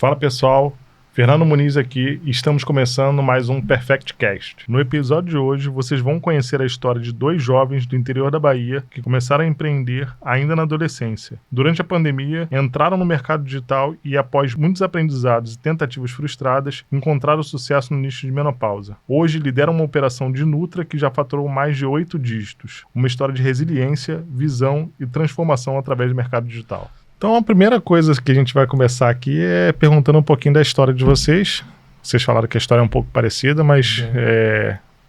Fala pessoal, Fernando Muniz aqui e estamos começando mais um Perfect Cast. No episódio de hoje vocês vão conhecer a história de dois jovens do interior da Bahia que começaram a empreender ainda na adolescência. Durante a pandemia, entraram no mercado digital e após muitos aprendizados e tentativas frustradas, encontraram sucesso no nicho de menopausa. Hoje lideram uma operação de Nutra que já faturou mais de 8 dígitos. Uma história de resiliência, visão e transformação através do mercado digital. Então a primeira coisa que a gente vai começar aqui é perguntando um pouquinho da história de vocês. Vocês falaram que a história é um pouco parecida, mas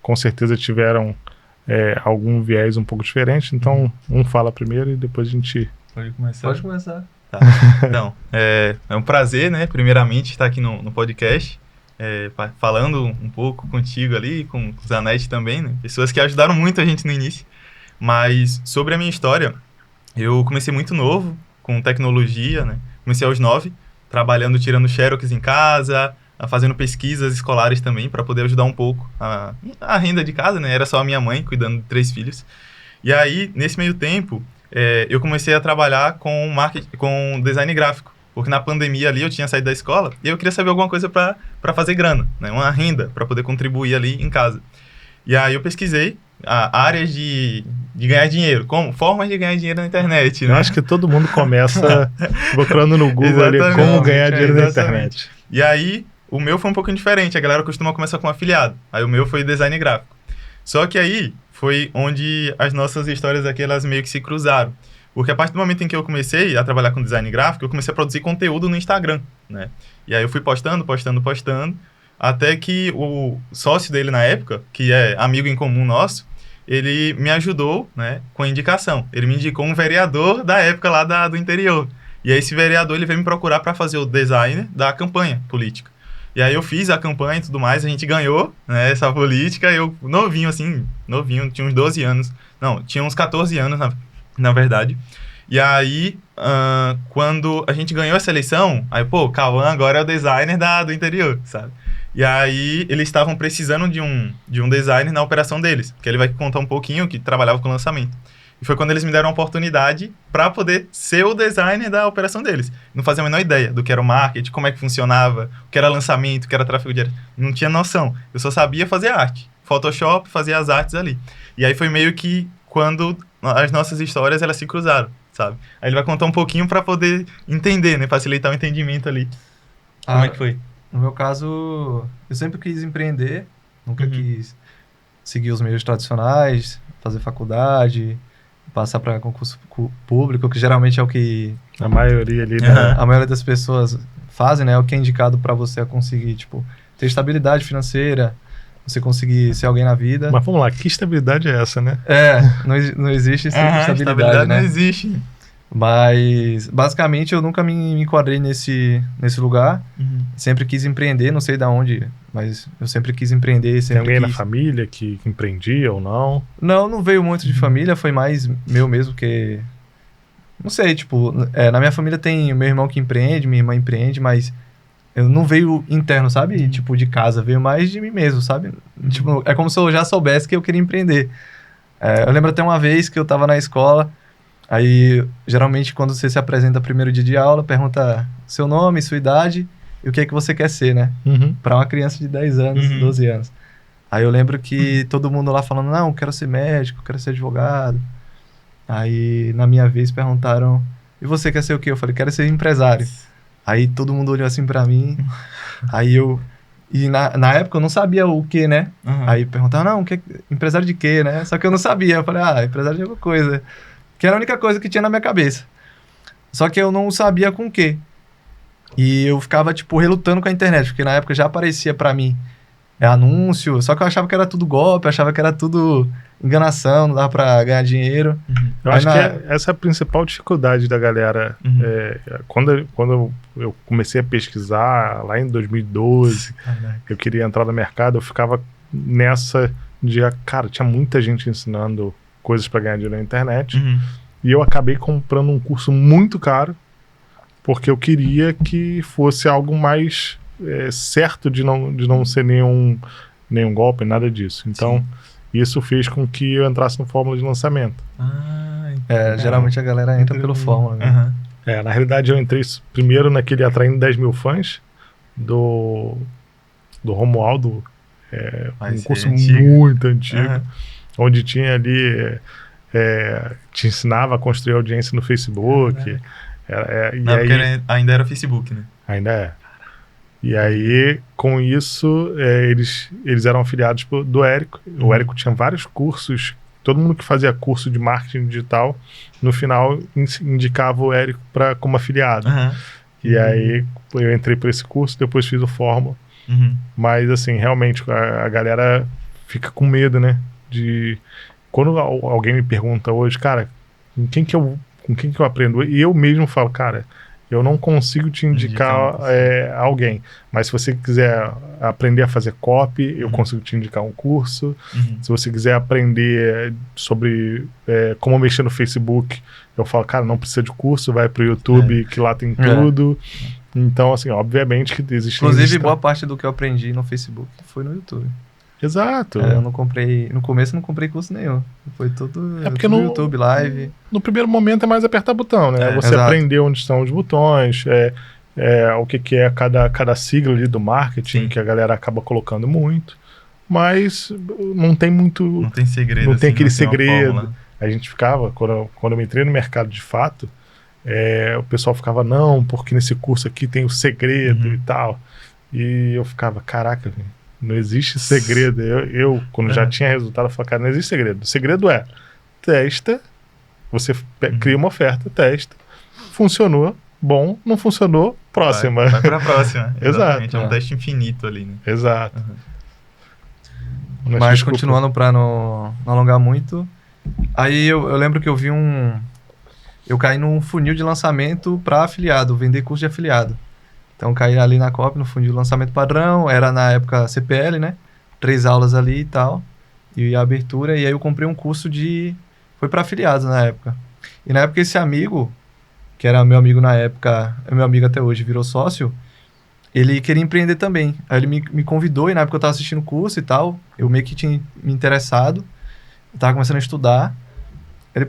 com certeza tiveram algum viés um pouco diferente. Então um fala primeiro e depois a gente... Pode começar. Pode começar. Tá. Então, é um prazer, né? Primeiramente estar aqui no podcast, falando um pouco contigo ali, com o Zanetti também, né? Pessoas que ajudaram muito a gente no início. Mas sobre a minha história, eu comecei muito novo, com tecnologia, né? Comecei aos 9, trabalhando, tirando xerox em casa, fazendo pesquisas escolares também, para poder ajudar um pouco a renda de casa, né? Era só a minha mãe, cuidando de 3 filhos. E aí, nesse meio tempo, eu comecei a trabalhar com marketing, com design gráfico, porque na pandemia ali eu tinha saído da escola e eu queria saber alguma coisa para fazer grana, né? Uma renda, para poder contribuir ali em casa. E aí eu pesquisei áreas de ganhar dinheiro, formas de ganhar dinheiro na internet, né? Eu acho que todo mundo começa procurando no Google ali como ganhar dinheiro na internet. E aí, o meu foi um pouquinho diferente, a galera costuma começar com afiliado, aí o meu foi design gráfico. Só que aí foi onde as nossas histórias aqui, elas meio que se cruzaram. Porque a partir do momento em que eu comecei a trabalhar com design gráfico, eu comecei a produzir conteúdo no Instagram, né? E aí eu fui postando, até que o sócio dele na época, que é amigo em comum nosso, ele me ajudou, né, com a indicação. Ele me indicou um vereador da época lá do interior. E aí esse vereador, ele veio me procurar para fazer o design da campanha política. E aí eu fiz a campanha e tudo mais, a gente ganhou, né, essa política, eu novinho, tinha uns 12 anos. Não, tinha uns 14 anos, na verdade. E aí, quando a gente ganhou essa eleição, aí, Cauã agora é o designer do interior, sabe? E aí, eles estavam precisando de um designer na operação deles, que ele vai contar um pouquinho, que trabalhava com lançamento. E foi quando eles me deram a oportunidade para poder ser o designer da operação deles. Não fazia a menor ideia do que era o marketing, como é que funcionava, o que era lançamento, o que era tráfego direto. Não tinha noção. Eu só sabia fazer arte. Photoshop, fazia as artes ali. E aí foi meio que quando as nossas histórias, elas se cruzaram, sabe? Aí ele vai contar um pouquinho para poder entender, né? Facilitar o entendimento ali. Como é que foi? No meu caso, eu sempre quis empreender, nunca quis seguir os meios tradicionais, fazer faculdade, passar para concurso público, que geralmente é o que a maioria ali, a maioria das pessoas fazem, né? É o que é indicado para você conseguir, tipo, ter estabilidade financeira, você conseguir ser alguém na vida. Mas vamos lá, que estabilidade é essa, né? Não existe estabilidade, né? Não existe. Mas, basicamente, eu nunca me enquadrei nesse lugar. Sempre quis empreender, não sei de onde, mas eu sempre quis empreender. Tem alguém na família que empreendia ou não? Não veio muito de família, foi mais meu mesmo, que... Não sei, tipo, na minha família tem meu irmão que empreende, minha irmã empreende, mas eu não veio interno, sabe? Tipo, de casa, veio mais de mim mesmo, sabe? Tipo, é como se eu já soubesse que eu queria empreender. Eu lembro até uma vez que eu tava na escola. Aí, geralmente, quando você se apresenta primeiro dia de aula, pergunta seu nome, sua idade e o que é que você quer ser, né? Para uma criança de 10 anos, 12 anos. Aí eu lembro que todo mundo lá falando, não, quero ser médico, quero ser advogado. Aí, na minha vez, perguntaram, e você quer ser o quê? Eu falei, quero ser empresário. Aí todo mundo olhou assim pra mim, aí eu... E na época eu não sabia o que, né? Aí perguntaram, não, empresário de quê, né? Só que eu não sabia. Eu falei, empresário de alguma coisa. Que era a única coisa que tinha na minha cabeça. Só que eu não sabia com o quê. E eu ficava, tipo, relutando com a internet, porque na época já aparecia pra mim anúncio, só que eu achava que era tudo golpe, eu achava que era tudo enganação, não dava pra ganhar dinheiro. Eu acho que essa é a principal dificuldade da galera. Quando eu comecei a pesquisar, lá em 2012, eu queria entrar no mercado, eu ficava nessa de, cara, tinha muita gente ensinando coisas para ganhar dinheiro na internet, e eu acabei comprando um curso muito caro, porque eu queria que fosse algo mais certo de não ser nenhum golpe, nada disso. Então, isso fez com que eu entrasse no Fórmula de lançamento. Geralmente a galera entra pelo Fórmula, né? Na realidade eu entrei primeiro naquele Atraindo 10 Mil Fãs do Romualdo, um curso muito antigo, onde tinha ali, te ensinava a construir audiência no Facebook. Na época ainda era Facebook, né? Ainda é. E aí, com isso, eles eram afiliados do Érico. O Érico tinha vários cursos. Todo mundo que fazia curso de marketing digital, no final, indicava o Érico como afiliado. E aí, eu entrei por esse curso, depois fiz o Fórmula. Mas, assim, realmente, a galera fica com medo, né? Quando alguém me pergunta hoje, cara, com quem que eu aprendo? E eu mesmo falo, cara, eu não consigo te indicar alguém. Mas se você quiser aprender a fazer copy, eu consigo te indicar um curso. Se você quiser aprender sobre como mexer no Facebook, eu falo, cara, não precisa de curso, vai pro YouTube, que lá tem tudo. Então, assim, obviamente que existe... Inclusive, boa parte do que eu aprendi no Facebook foi no YouTube. Exato. Eu não comprei... No começo, não comprei curso nenhum. Foi tudo no YouTube, live. No primeiro momento é mais apertar botão, né? Você exato. aprender onde estão os botões, o que é cada sigla ali do marketing, que a galera acaba colocando muito. Mas não tem muito... Não tem segredo. Não tem aquele não tem segredo. A gente ficava... Quando eu entrei no mercado de fato, o pessoal ficava, não, porque nesse curso aqui tem o segredo e tal. E eu ficava, caraca, velho. Não existe segredo. Eu quando já tinha resultado, eu falei, cara, não existe segredo. O segredo é, testa, você cria uma oferta, testa, funcionou, bom, não funcionou, próxima. Vai pra próxima. Exato. É um teste infinito ali, né? Exato. Mas continuando pra não alongar muito, aí eu lembro que eu vi eu caí num funil de lançamento pra afiliado, vender curso de afiliado. Então, caí ali na copy, no funil de lançamento padrão, era na época CPL, né? 3 aulas ali e tal, e a abertura, e aí eu comprei um curso foi para afiliados na época. E na época esse amigo, que era meu amigo na época, é meu amigo até hoje, virou sócio, ele queria empreender também. Aí ele me convidou, e na época eu tava assistindo o curso e tal, eu meio que tinha me interessado, eu tava começando a estudar. Ele,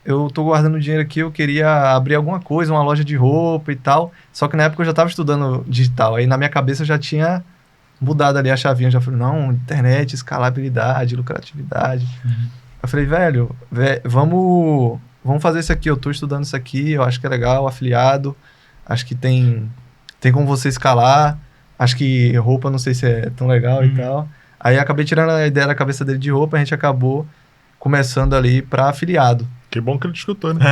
eu tô guardando dinheiro aqui, eu queria abrir alguma coisa, uma loja de roupa e tal. Só que na época eu já tava estudando digital. Aí na minha cabeça eu já tinha mudado ali a chavinha. Já falei, não, internet, escalabilidade, lucratividade. Eu falei, velho, vamos fazer isso aqui. Eu tô estudando isso aqui, eu acho que é legal, afiliado. Acho que tem como você escalar. Acho que roupa não sei se é tão legal e tal. Aí acabei tirando a ideia da cabeça dele de roupa, a gente acabou começando ali pra afiliado. Que bom que ele te escutou, né?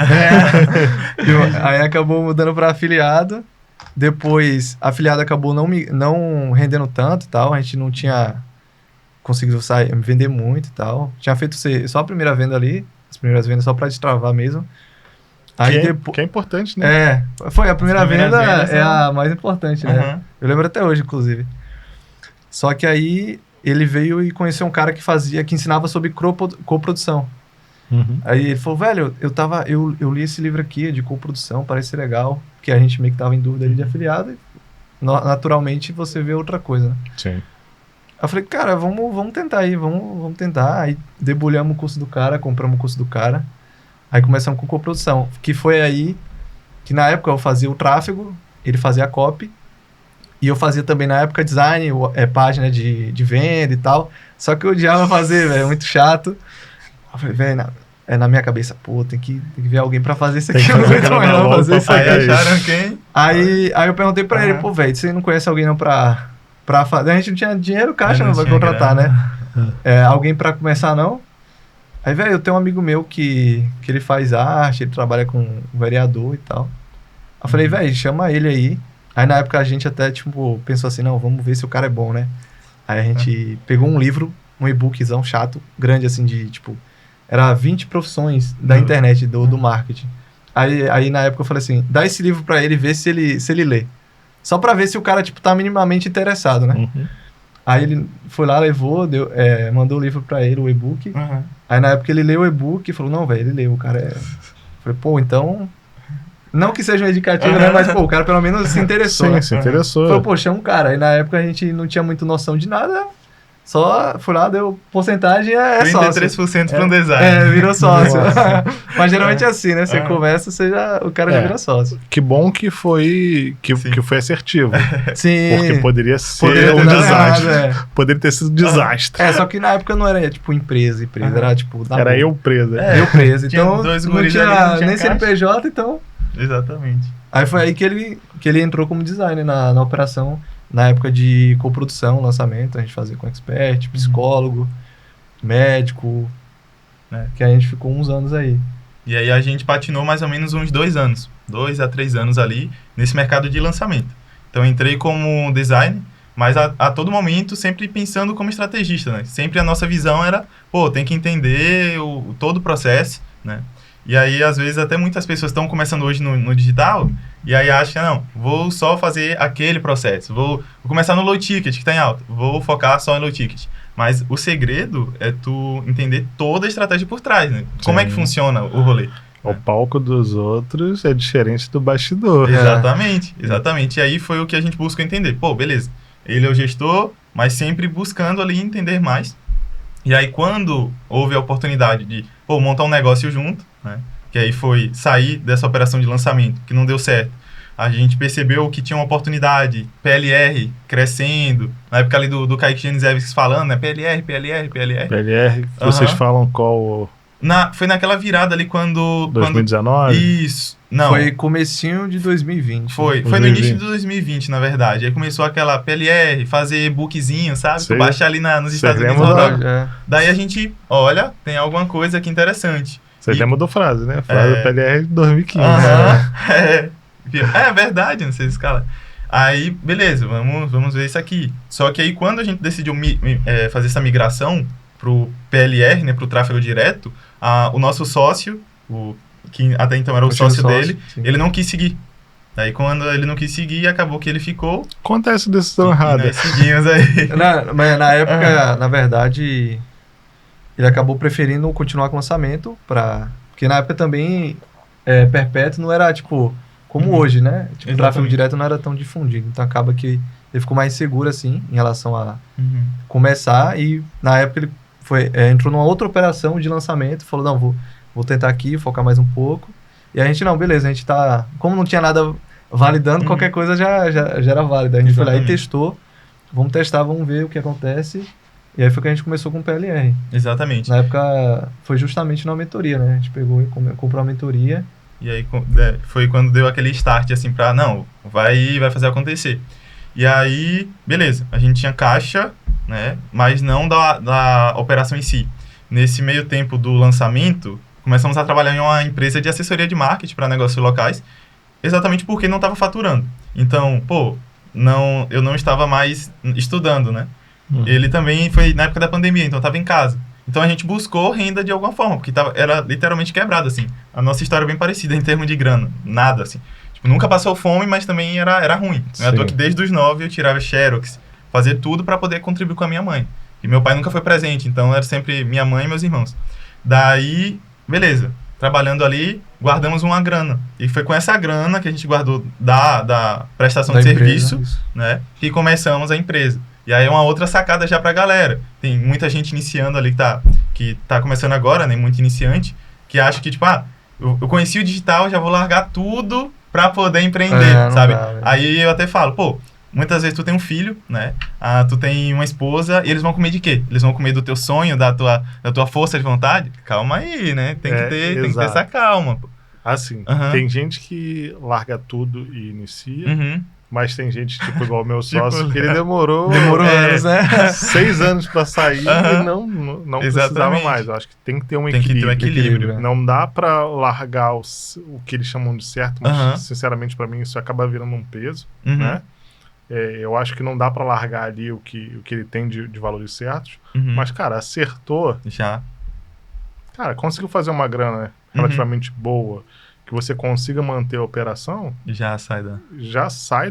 Aí acabou mudando para afiliado. Depois, afiliado acabou não rendendo tanto e tal. A gente não tinha conseguido vender muito e tal. Tinha feito só a primeira venda ali. As primeiras vendas só para destravar mesmo. Aí que é importante, né? Foi a primeira venda, é a mais importante, né? Eu lembro até hoje, inclusive. Só que aí ele veio e conheceu um cara que ensinava sobre coprodução. Aí ele falou, velho, eu li esse livro aqui de coprodução, parece ser legal, porque a gente meio que tava em dúvida ali de afiliado, e naturalmente você vê outra coisa, né? Sim. Eu falei, cara, vamos tentar aí, vamos tentar. Aí debulhamos o curso do cara, compramos o curso do cara, aí começamos com coprodução, que foi aí que na época eu fazia o tráfego, ele fazia a copy, e eu fazia também na época design, página de venda e tal, só que eu odiava fazer, velho, muito chato. Eu falei, velho, na minha cabeça, pô, tem que ver alguém pra fazer isso aqui. Aí acharam quem? Aí eu perguntei pra ele, pô, velho, você não conhece alguém não pra fazer? A gente não tinha dinheiro, caixa, não vai contratar, né? Alguém pra começar, não? Aí, velho, eu tenho um amigo meu que ele faz arte, ele trabalha com vereador e tal. Eu falei, velho, chama ele aí. Aí na época a gente até, tipo, pensou assim, não, vamos ver se o cara é bom, né? Aí a gente pegou um livro, um e-bookzão chato, grande assim, de, tipo... Era 20 profissões da internet, do marketing. Aí na época eu falei assim, dá esse livro pra ele, ver se ele lê. Só pra ver se o cara, tipo, tá minimamente interessado, né? Aí ele foi lá, levou, mandou o livro pra ele, o e-book. Aí na época ele leu o e-book e falou, não, velho, ele leu, o cara é... Eu falei, pô, então... Não que seja um indicativo, né? Mas, pô, o cara pelo menos se interessou, Sim, né? se interessou. Falei, pô, chama um cara. Aí na época a gente não tinha muito noção de nada. Só fui lá, deu porcentagem, é sócio. 33% para um design. Virou sócio. Nossa. Mas geralmente é assim, né? Você começa, o cara já vira sócio. Que bom que foi assertivo. Sim. Porque poderia ser Poderia ter um dado desastre. errado, Poderia ter sido um desastre. Só que na época não era tipo empresa, era tipo... Era eu preso. Eu preso. Tinha Então dois não guris tinha, ali, não tinha nem caixa. CNPJ, então... Exatamente. Aí foi aí que ele entrou como designer na operação, na época de coprodução, lançamento, a gente fazia com expert, psicólogo, médico, né? Que a gente ficou uns anos aí. E aí a gente patinou mais ou menos uns 2 anos, 2 a 3 anos ali, nesse mercado de lançamento. Então eu entrei como designer, mas a todo momento sempre pensando como estrategista, né? Sempre a nossa visão era, tem que entender todo o processo, né? E aí, às vezes, até muitas pessoas estão começando hoje no digital, e aí acham, não, vou só fazer aquele processo, vou começar no low ticket, que está em alta, vou focar só em low ticket. Mas o segredo é tu entender toda a estratégia por trás, né? Como é que funciona o rolê. O palco dos outros é diferente do bastidor. Exatamente. E aí foi o que a gente buscou entender. Beleza, ele é o gestor, mas sempre buscando ali entender mais. E aí, quando houve a oportunidade de montar um negócio junto, né? Que aí foi sair dessa operação de lançamento, que não deu certo. A gente percebeu que tinha uma oportunidade, PLR crescendo, na época ali do Kaique Genezeves falando, né? PLR. PLR, que vocês falam qual... Foi naquela virada ali quando... 2019? Isso. Não. Foi comecinho de 2020. Foi no início de 2020, na verdade. Aí começou aquela PLR, fazer e-bookzinho, sabe? Tu baixa ali nos Estados Unidos. Daí a gente, olha, tem alguma coisa aqui interessante. Vocês lembram do frase, né? Frase do PLR de 2015. É verdade, não sei se escala. Aí, beleza, vamos ver isso aqui. Só que aí, quando a gente decidiu fazer essa migração pro PLR, né, pro tráfego direto, o nosso sócio, que até então era o sócio dele, sim. Ele não quis seguir. Daí, quando ele não quis seguir, acabou que ele ficou. Acontece decisão errada. Nós seguimos aí. Mas na época, na verdade, ele acabou preferindo continuar com o lançamento, porque na época também, perpétuo não era, tipo, como hoje, né? Tipo, o tráfego direto não era tão difundido. Então, acaba que ele ficou mais seguro, assim, em relação a começar. E, na época, ele entrou numa outra operação de lançamento, falou, não, vou tentar aqui, focar mais um pouco. E a gente, não, beleza, a gente tá... Como não tinha nada validando, qualquer coisa já era válida. A gente foi lá e testou. Vamos testar, vamos ver o que acontece. E aí foi que a gente começou com o PLR. Exatamente. Na época, foi justamente na mentoria, né? A gente pegou e comprou a mentoria. E aí foi quando deu aquele start, assim, pra, não, vai fazer acontecer. E aí, beleza, a gente tinha caixa, né? Mas não da operação em si. Nesse meio tempo do lançamento, começamos a trabalhar em uma empresa de assessoria de marketing para negócios locais, exatamente porque não estava faturando. Então, eu não estava mais estudando, né? Ele também foi na época da pandemia, então estava em casa. Então a gente buscou renda de alguma forma, porque era literalmente quebrado, assim. A nossa história é bem parecida em termos de grana, nada, assim. Tipo, nunca passou fome, mas também era ruim. Não é à toa que desde os 9 eu tirava xerox, fazer tudo para poder contribuir com a minha mãe. E meu pai nunca foi presente, então era sempre minha mãe e meus irmãos. Daí, beleza, trabalhando ali, guardamos uma grana. E foi com essa grana que a gente guardou da prestação de serviço, né, que começamos a empresa. E aí é uma outra sacada já pra galera. Tem muita gente iniciando ali que tá começando agora, né, muito iniciante, que acha que, tipo, eu conheci o digital, já vou largar tudo pra poder empreender, sabe? Aí eu até falo, muitas vezes tu tem um filho, né? Tu tem uma esposa, e eles vão comer de quê? Eles vão comer do teu sonho, da tua força de vontade? Calma aí, né? Tem que ter essa calma. Assim, tem gente que larga tudo e inicia, mas tem gente, tipo, igual o meu sócio, que ele demorou anos, né? 6 anos pra sair e não precisava mais. Eu acho que tem que ter um equilíbrio. Tem que ter um equilíbrio. Não dá pra largar o que eles chamam de certo, mas, sinceramente, pra mim, isso acaba virando um peso, né? Eu acho que não dá pra largar ali o que ele tem de valores certos. Mas, cara, acertou. Já. Cara, conseguiu fazer uma grana relativamente boa, que você consiga manter a operação. Já sai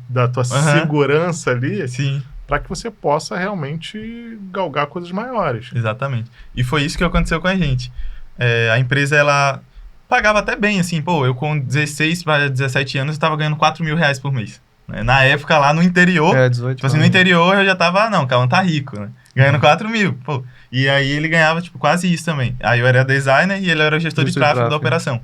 da tua segurança ali. Sim. Pra que você possa realmente galgar coisas maiores. Exatamente. E foi isso que aconteceu com a gente. A empresa, ela pagava até bem, assim, eu com 16 para 17 anos, eu estava ganhando R$4.000 por mês, né? Na época lá no interior, 18 tipo assim, no interior eu já tava, não, o Cauã tá rico, né? Ganhando 4 mil, pô. E aí ele ganhava, tipo, quase isso também. Aí eu era designer e ele era o gestor de tráfego da operação.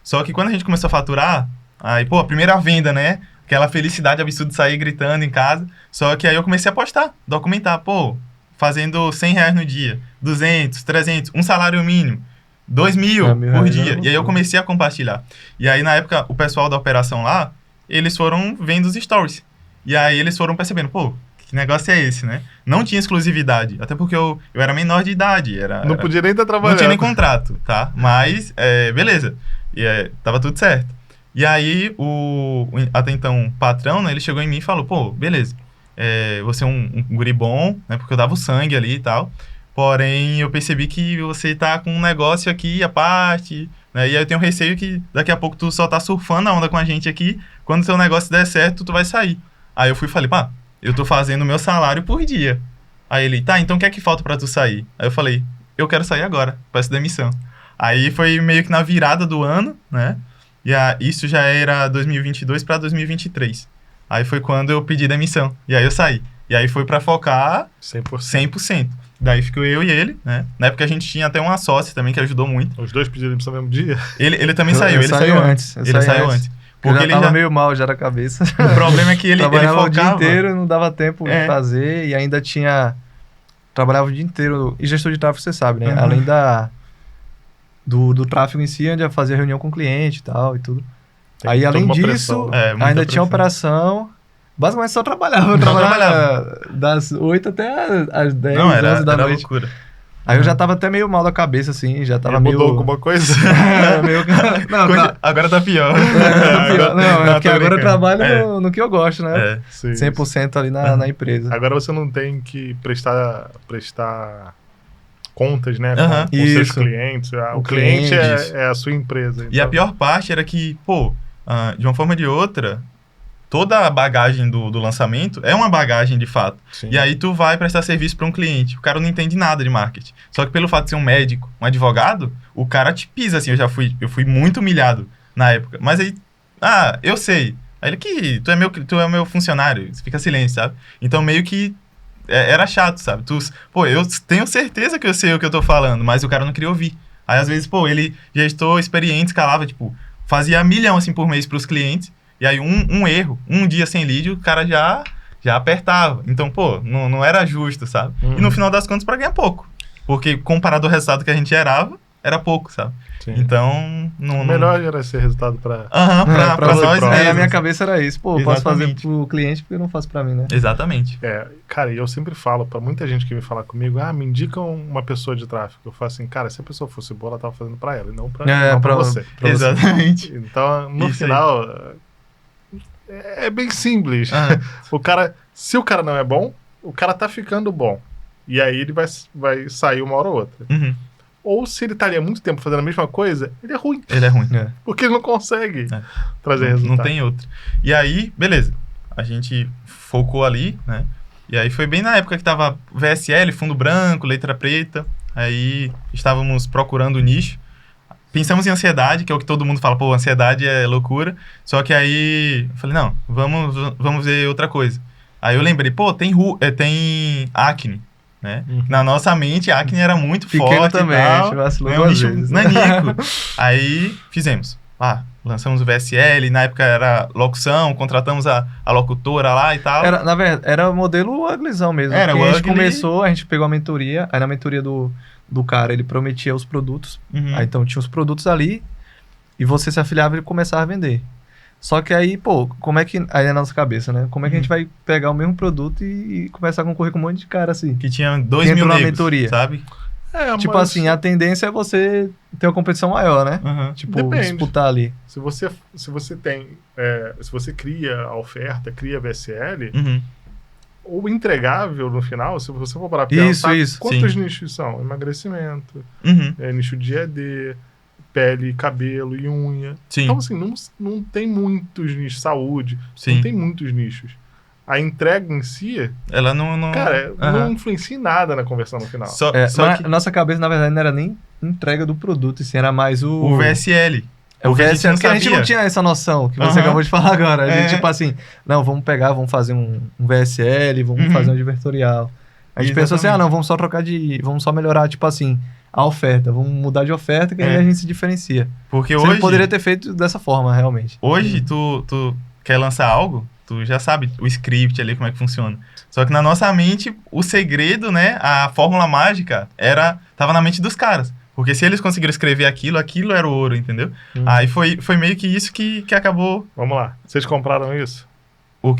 Só que quando a gente começou a faturar, aí, pô, a primeira venda, né? Aquela felicidade absurda de sair gritando em casa. Só que aí eu comecei a postar, documentar, pô, fazendo R$100 no dia, 200, 300, um salário mínimo, 2.000 por dia. E aí eu comecei a compartilhar. E aí na época o pessoal da operação lá, eles foram vendo os stories. E aí eles foram percebendo, pô, que negócio é esse, né? Não tinha exclusividade, até porque eu era menor de idade. Não podia nem estar trabalhando. Não tinha nem contrato, tá? Mas, beleza. E, tava tudo certo. E aí, até então, patrão, né? Ele chegou em mim e falou, pô, beleza. Você é um guri bom, né? Porque eu dava o sangue ali e tal. Porém, eu percebi que você tá com um negócio aqui à parte, né? E aí eu tenho receio que daqui a pouco tu só tá surfando a onda com a gente aqui. Quando o seu negócio der certo, tu vai sair. Aí eu fui e falei, pá, eu tô fazendo o meu salário por dia. Aí ele, tá, então o que é que falta pra tu sair? Aí eu falei, eu quero sair agora, peço demissão. Aí foi meio que na virada do ano, né? E isso já era 2022 pra 2023. Aí foi quando eu pedi demissão. E aí eu saí. E aí foi pra focar 100%. Daí ficou eu e ele, né? Na época a gente tinha até uma sócia também que ajudou muito. Os dois pediram demissão no mesmo dia? Ele também saiu, ele saiu antes. Ele saiu antes. Porque ele tava meio mal já da cabeça. O problema é que ele focava o dia inteiro, não dava tempo de fazer, e ainda tinha... Trabalhava o dia inteiro, e gestor de tráfego você sabe, né? Além do tráfego em si, onde ia fazer reunião com o cliente e tal, e tudo. Aí, além disso, ainda tinha operação... Basicamente só trabalhava. Eu trabalhava das 8 até as 10, 11 da noite. Loucura. Aí eu já tava até meio mal da cabeça, assim, já tava mudou alguma coisa? Agora tá pior. Não, porque agora eu trabalho no que eu gosto, né? 100% ali na empresa. Agora você não tem que prestar contas, né? Com seus clientes. O cliente é a sua empresa. Então. E a pior parte era que, pô, de uma forma ou de outra... Toda a bagagem do lançamento é uma bagagem de fato. Sim. E aí tu vai prestar serviço para um cliente. O cara não entende nada de marketing. Só que pelo fato de ser um médico, um advogado, o cara te pisa assim. Eu fui muito humilhado na época. Mas aí, eu sei. Aí ele que tu é meu funcionário. Fica silêncio, sabe? Então meio que era chato, sabe? Eu tenho certeza que eu sei o que eu tô falando, mas o cara não queria ouvir. Aí às vezes, ele gestor experiente, escalava, fazia 1 milhão assim por mês pros clientes. E aí um erro, um dia sem lead, o cara já apertava. Então, não era justo, sabe? E no final das contas, para ganhar pouco. Porque comparado ao resultado que a gente gerava, era pouco, sabe? Sim. Então, o melhor era esse resultado para nós mesmos. Na minha cabeça era isso. Pô, eu posso fazer pro cliente porque eu não faço para mim, né? Exatamente. Cara, e eu sempre falo para muita gente que vem falar comigo, me indica uma pessoa de tráfego. Eu falo assim, cara, se a pessoa fosse boa, ela tava fazendo para ela e não para você. Exatamente. Então, no final... É bem simples. Se o cara não é bom, o cara tá ficando bom. E aí ele vai sair uma hora ou outra. Ou se ele tá ali há muito tempo fazendo a mesma coisa, ele é ruim. Ele é ruim. Porque ele não consegue trazer resultado. Não tem outro. E aí, beleza. A gente focou ali, né? E aí foi bem na época que tava VSL, fundo branco, letra preta. Aí estávamos procurando o nicho. Pensamos em ansiedade, que é o que todo mundo fala, ansiedade é loucura. Só que aí eu falei, não, vamos ver outra coisa. Aí eu lembrei, tem acne, né? Na nossa mente, a acne era muito forte também, e tal. É um nicho nanico. Aí fizemos. Lançamos o VSL, na época era locução, contratamos a locutora lá e tal. Na verdade, era o modelo uglizão mesmo. Era o a gente começou, a gente pegou a mentoria, aí na mentoria do cara, ele prometia os produtos. Aí então tinha os produtos ali e você se afiliava e começava a vender. Só que aí, como é que... Aí é na nossa cabeça, né? Como é que a gente vai pegar o mesmo produto e começar a concorrer com um monte de cara assim? Que tinha 2 mil negros, mentoria, sabe? Assim, a tendência é você ter uma competição maior, né? Depende. Disputar ali. Se você cria a oferta, cria a VSL... O entregável no final, se você for para pensar, quantos nichos são? Emagrecimento, nicho de ED, pele, cabelo e unha. Sim. Então, assim, não tem muitos nichos. Saúde, não tem muitos nichos. A entrega em si, ela não influencia em nada na conversão no final. Só que nossa cabeça, na verdade, não era nem entrega do produto, assim, era mais o VSL. É o Porque a gente VSL, não porque a gente não sabia. tinha essa noção que você Aham. acabou de falar agora. A gente, É. tipo assim, não, vamos pegar, vamos fazer um VSL, vamos Uhum. fazer um advertorial. A gente pensou assim, Exatamente. não, vamos só vamos só melhorar, tipo assim, a oferta, vamos mudar de oferta que aí É. a gente se diferencia. Porque Você hoje, poderia ter feito dessa forma, realmente. hoje tu quer lançar algo, tu já sabe o script ali, como é que funciona. Só que na nossa mente, o segredo, né, a fórmula mágica, tava na mente dos caras. Porque se eles conseguiram escrever aquilo era o ouro, entendeu? Aí foi meio que isso que acabou Vamos lá. Vocês compraram isso?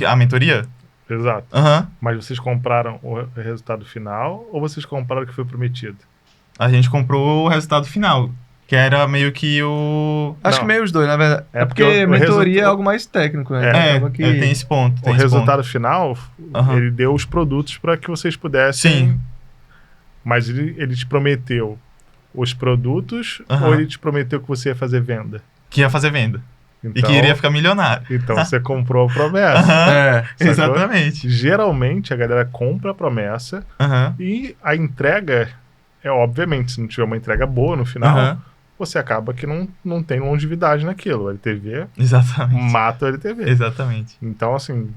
a mentoria. Exato. Aham. Mas vocês compraram o resultado final ou vocês compraram o que foi prometido? A gente comprou o resultado final, que era meio que o... Acho Não. que meio os dois, na verdade. É É porque porque o mentoria é resultado- algo mais técnico, né? É, Acaba que... tem esse ponto. O Tem esse resultado final, Aham. ele deu os produtos para que vocês pudessem. Sim. Mas ele te prometeu os produtos Aham. ou ele te prometeu que você ia fazer venda? ponto. Que ia fazer venda. Então, E que iria ficar milionário. então você comprou a promessa. Aham. É. Sacou? Exatamente. Geralmente a galera compra a promessa Aham. e a entrega é, obviamente, se não tiver uma entrega boa no final, Aham. você acaba que não tem longevidade naquilo. O LTV Exatamente. mata o LTV. Exatamente. Então, assim,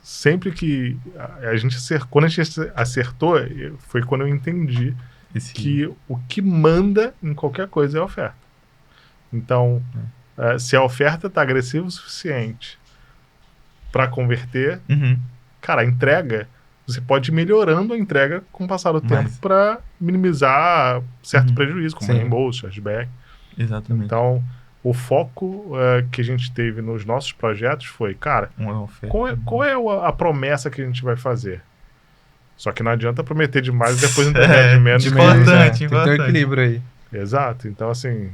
sempre que quando a gente acertou, foi quando eu entendi que o que manda em qualquer coisa é a oferta. Então, se a oferta está agressiva o suficiente para converter, Uhum. cara, a entrega, você pode ir melhorando a entrega com o passar do tempo Mas- para minimizar certo Uhum. prejuízo, como Sim. reembolso, cashback. Exatamente. Então, o foco que a gente teve nos nossos projetos foi, cara, Uma oferta. qual é a promessa que a gente vai fazer? Só que não adianta prometer demais e depois entregar de menos. De que- menos, Importante, Tem que ter um importante. equilíbrio aí. Exato. Então, assim,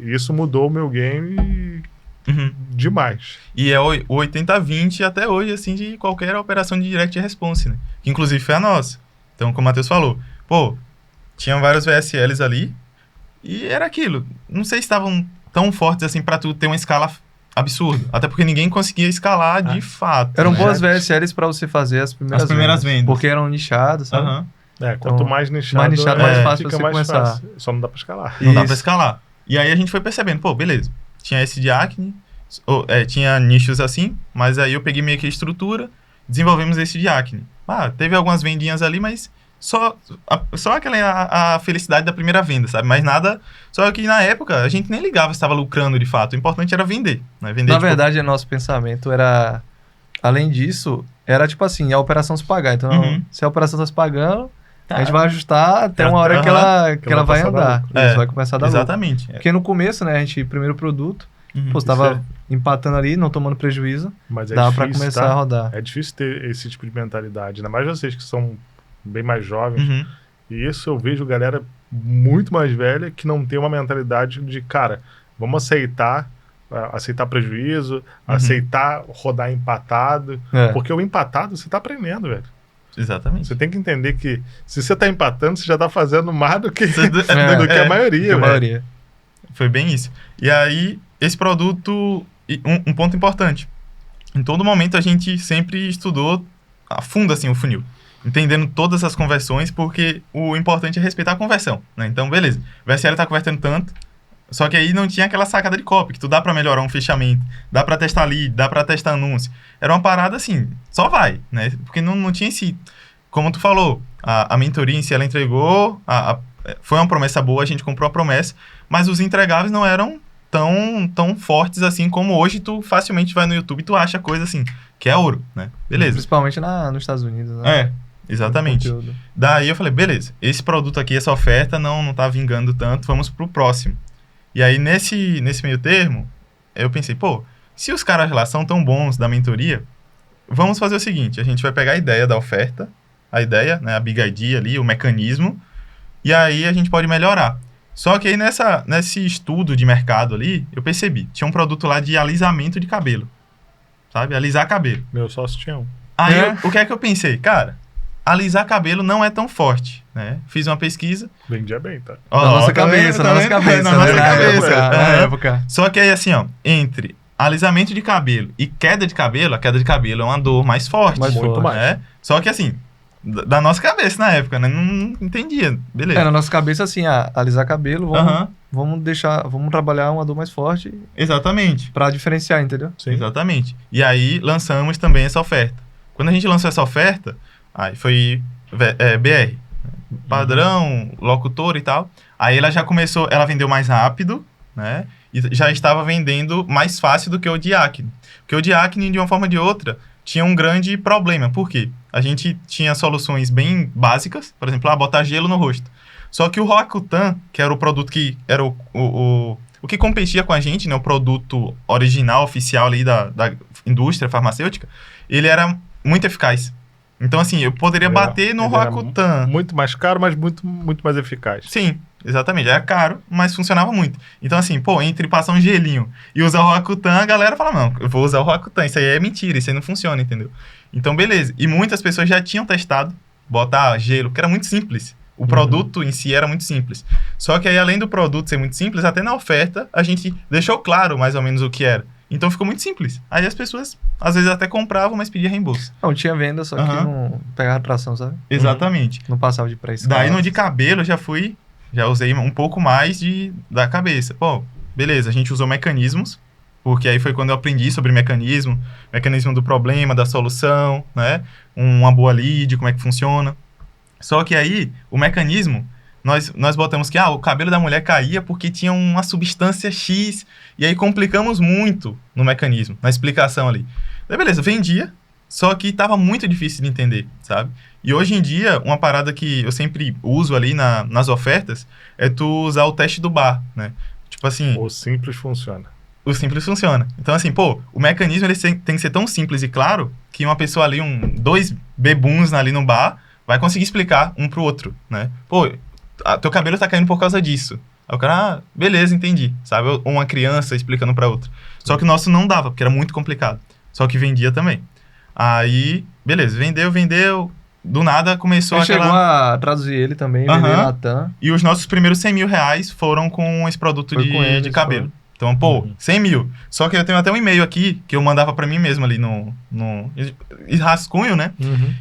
isso mudou o meu game Uhum. demais. E é o 80-20 até hoje, assim, de qualquer operação de direct response, né? Que inclusive foi a nossa. Então, como o Matheus falou, pô, tinham vários VSLs ali e era aquilo. Não sei se estavam tão fortes assim pra tu ter uma escala absurda. Até porque ninguém conseguia escalar de fato. Eram né? boas VSLs pra você fazer as primeiras vendas. Porque eram nichadas, sabe? Aham. Quanto Então, mais nichado, mais nichado, mais fácil fica você mais começar. fácil. Só não dá pra escalar. Não dá pra Isso. escalar. E aí a gente foi percebendo, pô, beleza. Tinha esse de acne, tinha nichos assim, mas aí eu peguei meio que a estrutura, desenvolvemos esse de acne. Teve algumas vendinhas ali, mas só aquela a felicidade da primeira venda, sabe? Mas nada. Só que na época a gente nem ligava se estava lucrando de fato. O importante era vender, né? Vender Na tipo, verdade, nosso pensamento era... Além disso, era tipo assim, a operação se pagar. Então, Uhum. se a operação tá se pagando, tá, a gente vai ajustar até uma hora Aham. que ela vai começar a dar andar. lucro. Isso, É, vai começar a dar lucro. exatamente. Porque no começo, né, a gente, primeiro produto, Uhum. pô, você tava empatando ali, não tomando prejuízo, Mas é dava pra difícil, começar tá? a rodar. É difícil ter esse tipo de mentalidade. Ainda mais vocês que são bem mais jovens. Uhum. E isso eu vejo galera muito mais velha que não tem uma mentalidade de, cara, vamos aceitar prejuízo, aceitar rodar empatado. É. Porque o empatado você tá aprendendo, velho. Exatamente. Você tem que entender que se você tá empatando, você já tá fazendo mais do que, do que É, a maioria, Que a velho. maioria. Foi bem isso. E aí, esse produto, um ponto importante. Em todo momento a gente sempre estudou a fundo assim o funil, entendendo todas as conversões, porque o importante é respeitar a conversão, né? Então, beleza. O VSL tá convertendo tanto, só que aí não tinha aquela sacada de copy, que tu dá pra melhorar um fechamento, dá pra testar lead, dá pra testar anúncio. Era uma parada assim, só vai, né? Porque não tinha esse... Como tu falou, a mentoria em si, ela entregou, foi uma promessa boa, a gente comprou a promessa, mas os entregáveis não eram tão fortes assim como hoje tu facilmente vai no YouTube e tu acha coisa assim, que é ouro, né? Beleza. Principalmente nos Estados Unidos, né? Exatamente. Conteúdo. Daí eu falei, beleza, esse produto aqui, essa oferta não tá vingando tanto, vamos pro próximo. E aí nesse meio termo, eu pensei, pô, se os caras lá são tão bons da mentoria, vamos fazer o seguinte, a gente vai pegar a ideia da oferta, né, a Big ID ali, o mecanismo, e aí a gente pode melhorar. Só que aí nesse estudo de mercado ali, eu percebi, tinha um produto lá de alisamento de cabelo, sabe? Alisar cabelo. Meu sócio tinha um. Aí É. o que é que eu pensei? Cara, alisar cabelo não é tão forte, né? Fiz uma pesquisa. Vendia bem, tá? Ó, Na nossa tá vendo? cabeça, Tá na nossa vendo? cabeça. Na né? nossa Na cabeça. época, na É. época. Só que aí assim, ó, entre alisamento de cabelo e queda de cabelo, a queda de cabelo é uma dor mais forte. Mais Muito forte. mais. né? Só que assim, da nossa cabeça na época, né? Não entendia. Beleza. Na nossa cabeça, assim, alisar cabelo, vamos Aham. vamos trabalhar uma dor mais forte Exatamente. pra diferenciar, entendeu? Sim. Exatamente. E aí lançamos também essa oferta. Quando a gente lançou essa oferta, aí foi BR, padrão, locutor e tal. Aí ela já começou, ela vendeu mais rápido, né? E já estava vendendo mais fácil do que o Diacne. Porque o Diacne, de uma forma ou de outra, tinha um grande problema. Por quê? A gente tinha soluções bem básicas, por exemplo, botar gelo no rosto. Só que o Roacutan, que era o produto que era o que competia com a gente, né, o produto original, oficial ali da indústria farmacêutica, ele era muito eficaz. Então, assim, eu poderia bater no Roacutan. Muito mais caro, mas muito, muito mais eficaz. Sim, exatamente. Era caro, mas funcionava muito. Então, assim, pô, entre passar um gelinho e usar o Roacutan, a galera fala, não, eu vou usar o Roacutan. Isso aí é mentira, isso aí não funciona, entendeu? Então, beleza. E muitas pessoas já tinham testado botar gelo, que era muito simples. O produto em si era muito simples. Só que aí, além do produto ser muito simples, até na oferta, a gente deixou claro mais ou menos o que era. Então, ficou muito simples. Aí as pessoas, às vezes, até compravam, mas pediam reembolso. Não, tinha venda, só que não pegava tração, sabe? Exatamente. Não passava de pré-escala. Daí, no de cabelo, já usei um pouco mais da cabeça. Pô, beleza, a gente usou mecanismos, porque aí foi quando eu aprendi sobre mecanismo do problema, da solução, né? Uma boa lead, como é que funciona. Só que aí, o mecanismo, nós botamos que o cabelo da mulher caía porque tinha uma substância X, e aí complicamos muito no mecanismo, na explicação ali. Daí, beleza, vendia, só que estava muito difícil de entender, sabe? E hoje em dia, uma parada que eu sempre uso ali nas ofertas é tu usar o teste do bar, né? Tipo assim... O simples funciona. O simples funciona. Então, assim, pô, o mecanismo ele tem que ser tão simples e claro que uma pessoa ali, dois bebuns ali no bar, vai conseguir explicar um pro outro, né? Pô, teu cabelo tá caindo por causa disso. Aí o cara, beleza, entendi, sabe? Ou uma criança explicando pra outra. Só que o nosso não dava, porque era muito complicado. Só que vendia também. Aí, beleza, vendeu. Do nada começou chegou a traduzir ele também, vender na TAM. E os nossos primeiros 100 mil reais foram com esse produto de cabelo. Então, pô, 100 mil. Só que eu tenho até um e-mail aqui que eu mandava pra mim mesmo ali no rascunho, né?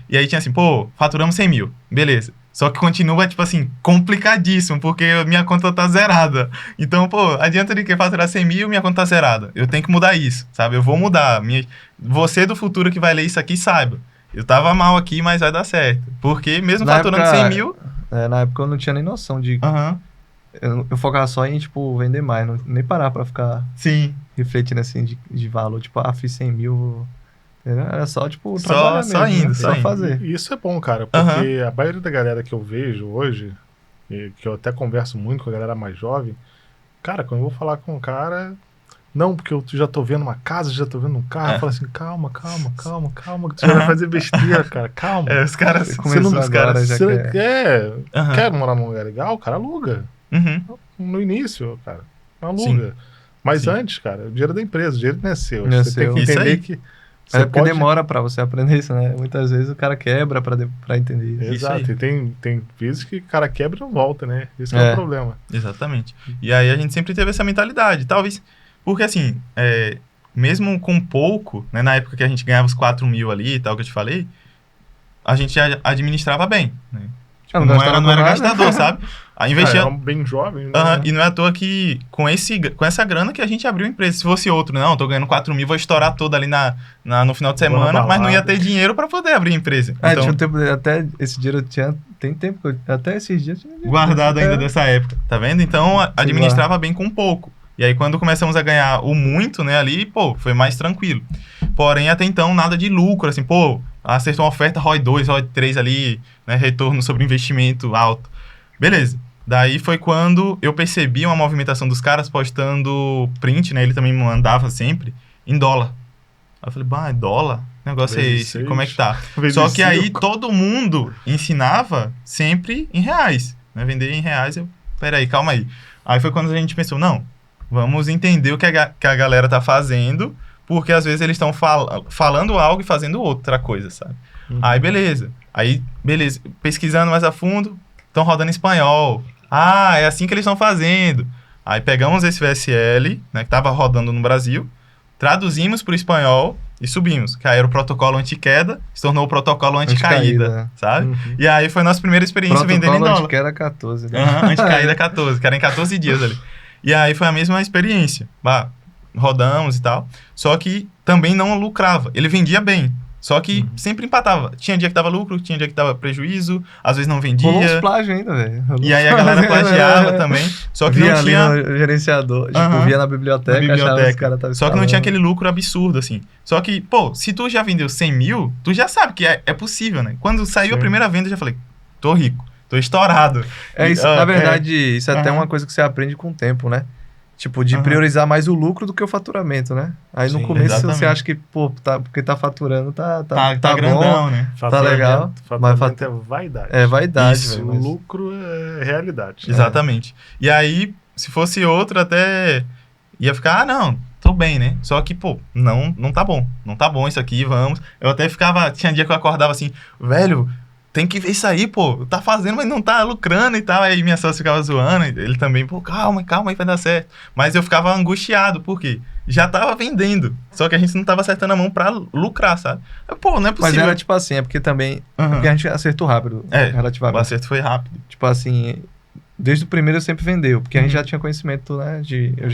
E aí tinha assim, pô, faturamos 100 mil. Beleza. Só que continua, tipo assim, complicadíssimo, porque minha conta tá zerada. Então, pô, adianta de que faturar 100 mil, minha conta tá zerada. Eu tenho que mudar isso, sabe? Eu vou mudar. Você do futuro que vai ler isso aqui, saiba. Eu tava mal aqui, mas vai dar certo. Porque mesmo faturando 100 mil... na época eu não tinha nem noção de... Eu focava só em, tipo, vender mais. Nem parar pra ficar... Sim. Refletindo, assim, de valor. Tipo, fiz 100 mil... Era só, tipo, trabalhar só mesmo, indo, só fazer. E isso é bom, cara. Porque a maioria da galera que eu vejo hoje, e que eu até converso muito com a galera mais jovem, cara, quando eu vou falar com um cara... Não, porque eu já tô vendo uma casa, já tô vendo um carro. Eu falo assim, calma, que você vai fazer besteira, cara, calma. Os caras... Quer morar num lugar legal? O cara aluga. No início, cara, aluga. Sim. Mas antes, cara, o dinheiro é da empresa, o dinheiro não é seu. Você tem que entender que... porque demora pra você aprender isso, né? Muitas vezes o cara quebra pra entender isso. Exato, e tem vezes que o cara quebra e não volta, né? Esse é o problema. Exatamente. E aí a gente sempre teve essa mentalidade, talvez... Porque, assim, mesmo com pouco, né, na época que a gente ganhava os 4 mil ali e tal, que eu te falei, a gente administrava bem, né? Tipo, não era gastador, sabe? Investia... Era bem jovem, né? E não é à toa que, com essa grana que a gente abriu a empresa. Se fosse outro, não, tô ganhando 4 mil, vou estourar toda ali no final de semana, mas não ia ter dinheiro pra poder abrir a empresa. Então, tinha um tempo, até esse dinheiro tem tempo, até esses dias tinha guardado ainda dessa época, tá vendo? Então, administrava bem com pouco. E aí, quando começamos a ganhar o muito, né, ali, pô, foi mais tranquilo. Porém, até então, nada de lucro, assim, pô, acertou uma oferta ROI 2, ROI 3 ali, né, retorno sobre investimento alto. Beleza. Daí foi quando eu percebi uma movimentação dos caras postando print, né, ele também me mandava sempre, em dólar. Aí eu falei, é dólar? Que negócio é esse? Como é que tá? Só que aí todo mundo ensinava sempre em reais, né, vender em reais, peraí, calma aí. Aí foi quando a gente pensou, não, vamos entender o que a galera tá fazendo, porque às vezes eles estão falando algo e fazendo outra coisa, sabe? Aí, beleza. Pesquisando mais a fundo, estão rodando em espanhol. É assim que eles estão fazendo. Aí pegamos esse VSL, né, que tava rodando no Brasil, traduzimos pro espanhol e subimos. Que aí era o protocolo anti-queda, se tornou o protocolo anti-caída, sabe? E aí foi a nossa primeira experiência vendendo em dólar. Anti-queda 14. Anti-caída 14, que era em 14 dias ali. E aí foi a mesma experiência. Bah, rodamos e tal. Só que também não lucrava. Ele vendia bem. Só que sempre empatava. Tinha dia que dava lucro, tinha dia que dava prejuízo, às vezes não vendia. Rolou uns plágios ainda, velho. E aí a galera plagiava também. Só que via não tinha... ali no gerenciador, tipo, via na biblioteca, achava que os caras estavam Só que não tinha aquele lucro absurdo, assim. Só que, pô, se tu já vendeu 100 mil, tu já sabe que é possível, né? Quando saiu a primeira venda, eu já falei, tô rico, tô estourado. Isso, na verdade, isso é até uma coisa que você aprende com o tempo, né? Tipo, de priorizar mais o lucro do que o faturamento, né? Aí no começo você acha que, pô, porque tá faturando, tá grandão, bom, né? Tá legal. Faturamento é vaidade. É vaidade, isso, velho. O lucro é realidade. Exatamente. E aí, se fosse outro, até ia ficar, não, tô bem, né? Só que, pô, não tá bom. Não tá bom isso aqui, vamos. Eu até ficava, tinha dia que eu acordava assim, velho, tem que ver isso aí, pô, tá fazendo, mas não tá lucrando e tal. Aí minha sócia ficava zoando, ele também, pô, calma aí, vai dar certo. Mas eu ficava angustiado, por quê? Já tava vendendo, só que a gente não tava acertando a mão pra lucrar, sabe? Pô, não é possível. Mas era tipo assim, é porque também, porque a gente acertou rápido, relativamente. O acerto foi rápido. Tipo assim, desde o primeiro eu sempre vendeu, porque a gente já tinha conhecimento, né, eu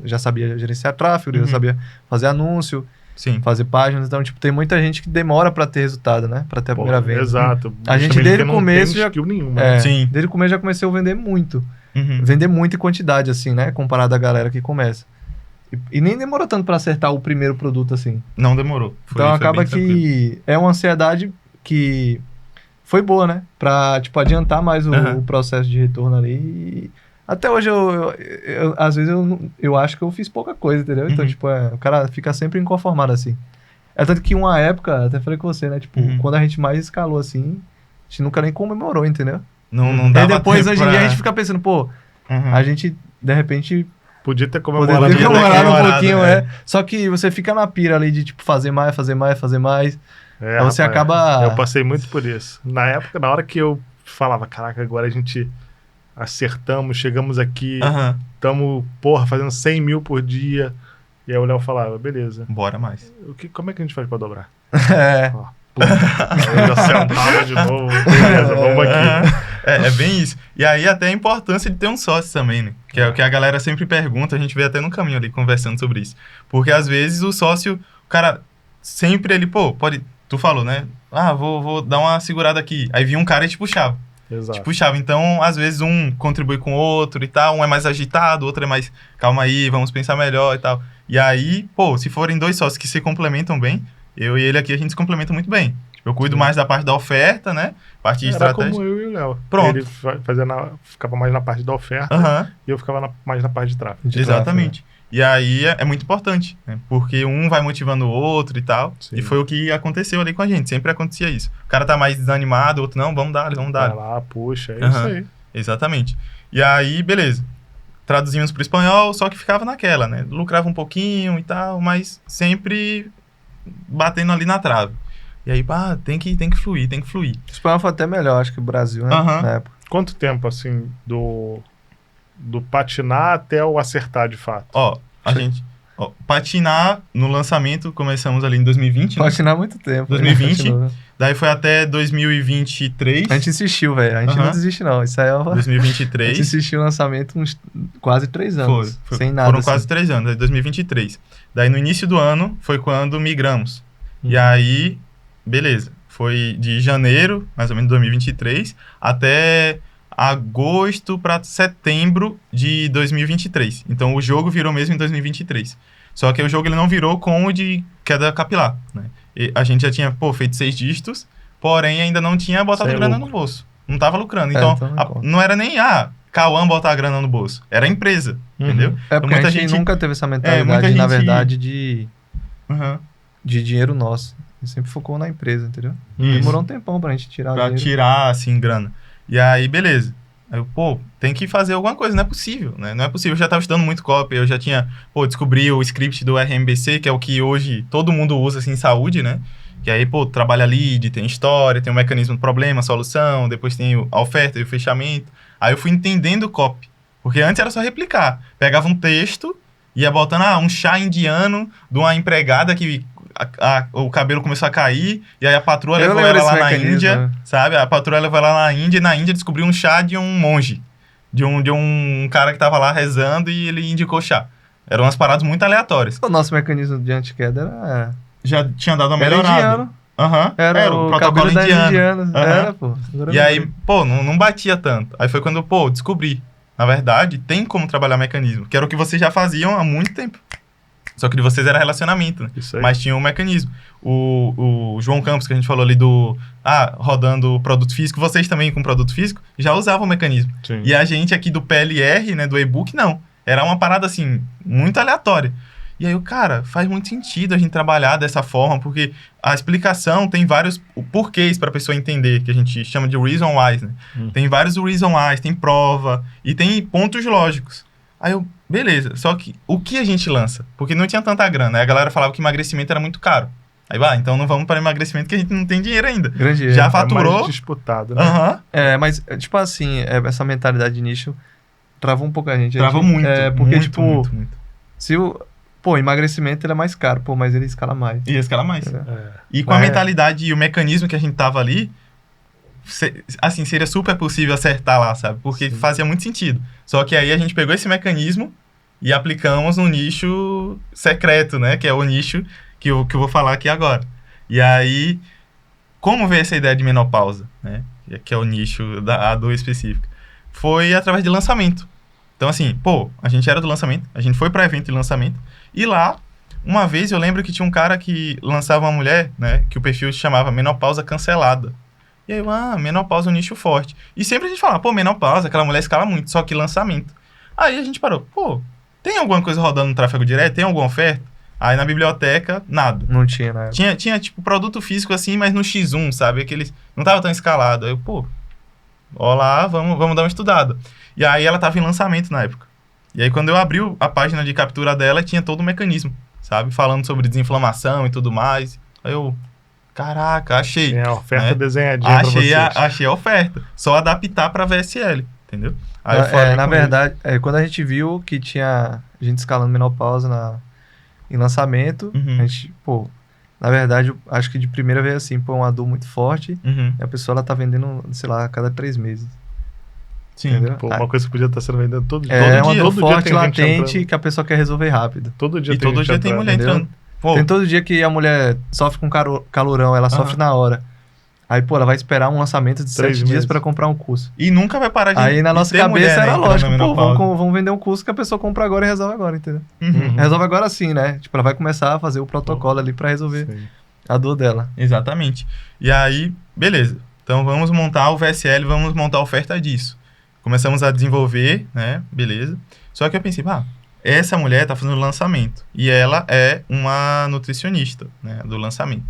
já sabia gerenciar tráfego, eu já sabia fazer anúncio, Sim. fazer páginas, então, tipo, tem muita gente que demora pra ter resultado, né? Pra ter a primeira venda. Exato. A gente desde o começo já... Sim. Desde o começo já comecei a vender muito. Vender muito em quantidade, assim, né? Comparado à galera que começa. E nem demorou tanto pra acertar o primeiro produto, assim. Não demorou. Então acaba que é uma ansiedade que foi boa, né? Pra, tipo, adiantar mais o processo de retorno ali. Até hoje, às vezes, eu acho que eu fiz pouca coisa, entendeu? Então, tipo, o cara fica sempre inconformado, assim. É tanto que uma época, até falei com você, né? Tipo, quando a gente mais escalou, assim, a gente nunca nem comemorou, entendeu? Não dava. E depois, tempo hoje em dia, a gente fica pensando, pô, a gente, de repente... Podia ter comemorado um pouquinho, Só que você fica na pira ali de, tipo, fazer mais. Aí você acaba... Eu passei muito por isso. Na época, na hora que eu falava, caraca, agora a gente... acertamos, chegamos aqui, estamos, fazendo 100 mil por dia. E aí o Léo falava, beleza. Bora mais. Como é que a gente faz pra dobrar? Aí eu já sentava de novo, beleza, vamos aqui. É bem isso. E aí até a importância de ter um sócio também, né? Que é o que a galera sempre pergunta, a gente vê até no caminho ali conversando sobre isso. Porque às vezes o sócio, o cara, sempre ele, tu falou, né? Vou dar uma segurada aqui. Aí vinha um cara e te puxava. Exato. Te puxava. Então, às vezes, um contribui com o outro e tal, um é mais agitado, o outro é mais, calma aí, vamos pensar melhor e tal. E aí, se forem dois sócios que se complementam bem, eu e ele aqui, a gente se complementa muito bem. Eu cuido mais da parte da oferta, né? Parte de estratégia. Como eu e o Léo. Pronto. Ele ficava mais na parte da oferta e eu ficava mais na parte de tráfego. Exatamente. E aí é muito importante, né? Porque um vai motivando o outro e tal. Sim. E foi o que aconteceu ali com a gente. Sempre acontecia isso. O cara tá mais desanimado, o outro, não, vamos dar. Vai lá, puxa, é isso aí. Exatamente. E aí, beleza. Traduzimos pro espanhol, só que ficava naquela, né? Lucrava um pouquinho e tal, mas sempre batendo ali na trave. E aí, tem que fluir. O espanhol foi até melhor, acho que o Brasil, né? Na época. Quanto tempo, assim, do patinar até o acertar de fato? Patinar no lançamento, começamos ali em 2020, né? Patinar há muito tempo. 2020, daí foi até 2023. A gente insistiu, velho. A gente não desiste, não. Isso aí é 2023. A gente insistiu no lançamento uns quase 3 anos. Sem nada. Foram quase 3 anos, 2023. Daí no início do ano foi quando migramos. E aí, beleza. Foi de janeiro, mais ou menos, de 2023, até agosto para setembro de 2023. Então o jogo virou mesmo em 2023. Só que o jogo ele não virou com o de queda capilar, né? E a gente já tinha, feito 6 dígitos, porém ainda não tinha botado grana no bolso. Não tava lucrando. Então, não era nem, Cauã botar a grana no bolso. Era a empresa, entendeu? É porque muita gente nunca teve essa mentalidade, na verdade, de dinheiro nosso. A gente sempre focou na empresa, entendeu? Demorou um tempão pra gente tirar dinheiro. Tirar, assim, grana. E aí, beleza. Aí, tem que fazer alguma coisa, não é possível, né? Não é possível, eu já estava estudando muito copy, eu já tinha, descobri o script do RMBC, que é o que hoje todo mundo usa, assim, em saúde, né? Que aí, trabalha lead, tem história, tem um mecanismo de problema, solução, depois tem a oferta e o fechamento. Aí eu fui entendendo o copy, porque antes era só replicar. Pegava um texto, ia botando, um chá indiano de uma empregada que... o cabelo começou a cair, e aí a patroa levou ela lá na Índia, sabe? A patroa levou ela lá na Índia, e na Índia descobriu um chá de um monge. de um cara que tava lá rezando e ele indicou chá. Eram umas paradas muito aleatórias. O nosso mecanismo de anti-queda era... Já tinha dado uma Era melhorada. indiano. Aham, Era o o protocolo cabelo das indiano. indianas. Aham. Era, pô. Agora E eu aí, lembrei. pô, não batia tanto. Aí foi quando, pô, descobri. Na verdade, tem como trabalhar mecanismo, que era o que vocês já faziam há muito tempo. Só que de vocês era relacionamento, né? Isso aí. Mas tinha um mecanismo. O João Campos, que a gente falou ali rodando produto físico, vocês também com produto físico, já usavam o mecanismo. Sim. E a gente aqui do PLR, né, do e-book, não. Era uma parada, assim, muito aleatória. E aí, cara, faz muito sentido a gente trabalhar dessa forma, porque a explicação tem vários porquês para a pessoa entender, que a gente chama de reason whys, né? Tem vários reason whys, tem prova e tem pontos lógicos. Aí eu, beleza, só que o que a gente lança? Porque não tinha tanta grana, aí a galera falava que emagrecimento era muito caro. Aí, então não vamos para emagrecimento que a gente não tem dinheiro ainda. Grande erro. Já É faturou. mais disputado, né? Aham. Mas, tipo assim, essa mentalidade de nicho travou um pouco a gente. Travou muito. Porque, muito, tipo, muito. se o... Pô, emagrecimento ele é mais caro, pô, mas ele escala mais. Ia escalar mais. É. E com a mentalidade e o mecanismo que a gente tava ali, assim, seria super possível acertar lá, sabe? Porque fazia muito sentido. Só que aí a gente pegou esse mecanismo e aplicamos no nicho secreto, né? Que é o nicho que eu vou falar aqui agora. E aí, como veio essa ideia de menopausa, né? Que é o nicho da dor específica? Foi através de lançamento. Então, assim, pô, a gente era do lançamento, a gente foi para evento de lançamento, e lá, uma vez eu lembro que tinha um cara que lançava uma mulher, né, que o perfil se chamava Menopausa Cancelada. E aí eu, menopausa é um nicho forte. E sempre a gente falava, pô, menopausa, aquela mulher escala muito, só que lançamento. Aí a gente parou, pô, tem alguma coisa rodando no tráfego direto? Tem alguma oferta? Aí na biblioteca, nada. Não tinha, né? Tinha tipo, produto físico assim, mas no X1, sabe? Aqueles, não tava tão escalado. Aí eu, pô, ó lá, vamos dar uma estudada. E aí ela tava em lançamento na época. E aí quando eu abri a página de captura dela, tinha todo o mecanismo, sabe? Falando sobre desinflamação e tudo mais. Aí eu, caraca, achei. Tem a oferta né? desenhadinha pra vocês. Achei a oferta. Só adaptar pra VSL, entendeu? Aí eu falei na com verdade, quando a gente viu que tinha gente escalando menopausa em lançamento, Uhum. a gente, pô, na verdade, eu acho que de primeira veio assim, pô, uma dor muito forte, Uhum. e a pessoa, ela tá vendendo, sei lá, a cada 3 meses. Sim. Entendeu? Pô, uma coisa que podia estar sendo vendida todo dia. É uma dia. dor Todo dia forte, tem gente latente, entrando. que a pessoa quer resolver rápido. Todo dia E todo dia tem mulher entendeu? entrando. Pô, Tem todo dia que a mulher sofre com calorão, ela sofre na hora. Aí, pô, ela vai esperar um lançamento de 3 7 dias meses. pra comprar um curso. e nunca vai parar de Aí na de nossa ter cabeça mulher, né, era entrando lógico, na pô, menopausa. vamos vender um curso que a pessoa compra agora e resolve agora, entendeu? Uhum. Resolve agora sim, né? Tipo, ela vai começar a fazer o protocolo ali pra resolver Sim. a dor dela. Exatamente. E aí, beleza. Então vamos montar o VSL, vamos montar a oferta disso. Começamos a desenvolver, né? Beleza. Só que eu pensei, essa mulher tá fazendo lançamento. E ela é uma nutricionista, né? Do lançamento.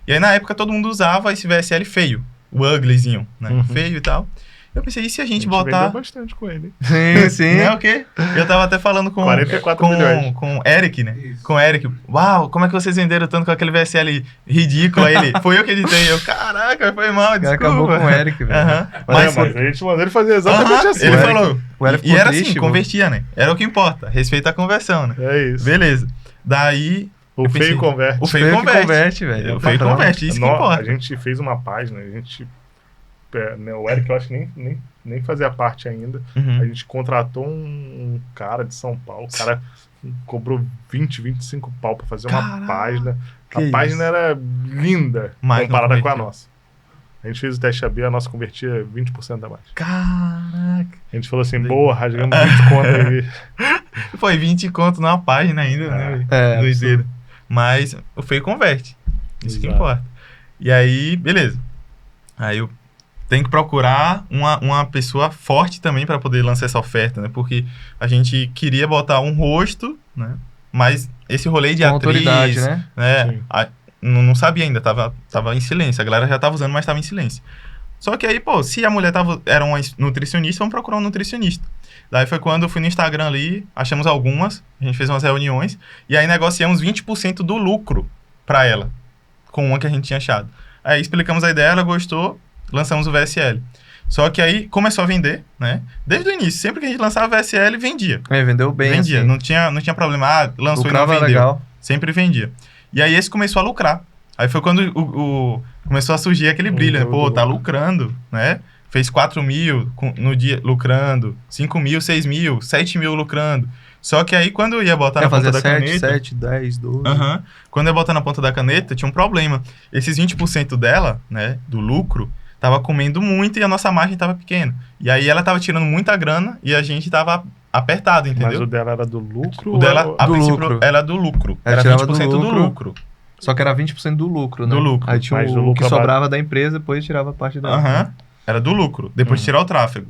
E aí, na época, todo mundo usava esse VSL feio. O uglyzinho, né? Uhum. Feio e tal. Eu pensei, e se a gente vendeu botar... bastante com ele. Sim, sim. Né, o quê? Eu tava até falando com 44 milhões. com o Eric, né? Com o Eric. Uau, como é que vocês venderam tanto com aquele VSL ridículo? Aí ele, foi eu que editei. Eu, caraca, foi mal, O cara desculpa. acabou com o Eric, velho. Aham. Mas a gente mandou ele fazer exatamente assim. Ele O Eric- falou. o Eric E era ficou assim, triste, convertia, né? Era o que importa. Respeita a conversão, né? É isso. Beleza. Daí... O eu feio pensei, converte. O feio converte. velho. O feio Patrão. converte, isso que A importa. gente fez uma página, né, o Eric, eu acho que nem fazia parte ainda. Uhum. A gente contratou um cara de São Paulo. O cara cobrou 25 pau pra fazer uma Caraca, página. que A página isso. era linda Mas não comparada com a convertia. nossa. A gente fez o teste AB, a nossa convertia 20% a mais. Caraca. A gente falou assim, boa, rasgamos 20 conto aí. Foi 20 conto numa página ainda, né? É, Doideira. Mas o feio converte. Isso que Exato. importa. E aí, beleza. Aí eu tenho que procurar uma pessoa forte também para poder lançar essa oferta, né? Porque a gente queria botar um rosto, né? Mas esse rolê de com atriz, autoridade, né? Sim. Não sabia ainda, tava em silêncio. A galera já tava usando, mas tava em silêncio. Só que aí, pô, se a mulher era uma nutricionista, vamos procurar um nutricionista. Daí foi quando eu fui no Instagram ali, achamos algumas, a gente fez umas reuniões, e aí negociamos 20% do lucro pra ela, com uma que a gente tinha achado. Aí explicamos a ideia, ela gostou, lançamos o VSL. Só que aí começou a vender, né? Desde o início, sempre que a gente lançava VSL, vendia. Vendeu bem, Vendia, assim. não tinha problema, lançou Lucrava e não vendeu. legal. Sempre vendia. E aí esse começou a lucrar. Aí foi quando começou a surgir aquele brilho, né? Pô, tá lucrando, né? fez 4 mil no dia lucrando, 5 mil, 6 mil, 7 mil lucrando. Só que aí quando eu ia botar na ponta da caneta... 7, 10, 12... Quando eu ia botar na ponta da caneta, tinha um problema. Esses 20% dela, né, do lucro, tava comendo muito e a nossa margem tava pequena. E aí ela tava tirando muita grana e a gente tava apertado, entendeu? Mas o dela era do lucro? O dela, a do princípio, lucro. era do lucro. Ela Era tirava 20% do lucro. Só que era 20% do lucro, né? Do lucro. Aí tinha Mas do o lucro que sobrava da empresa, depois tirava a parte dela. Era do lucro. Depois de tirar o tráfego.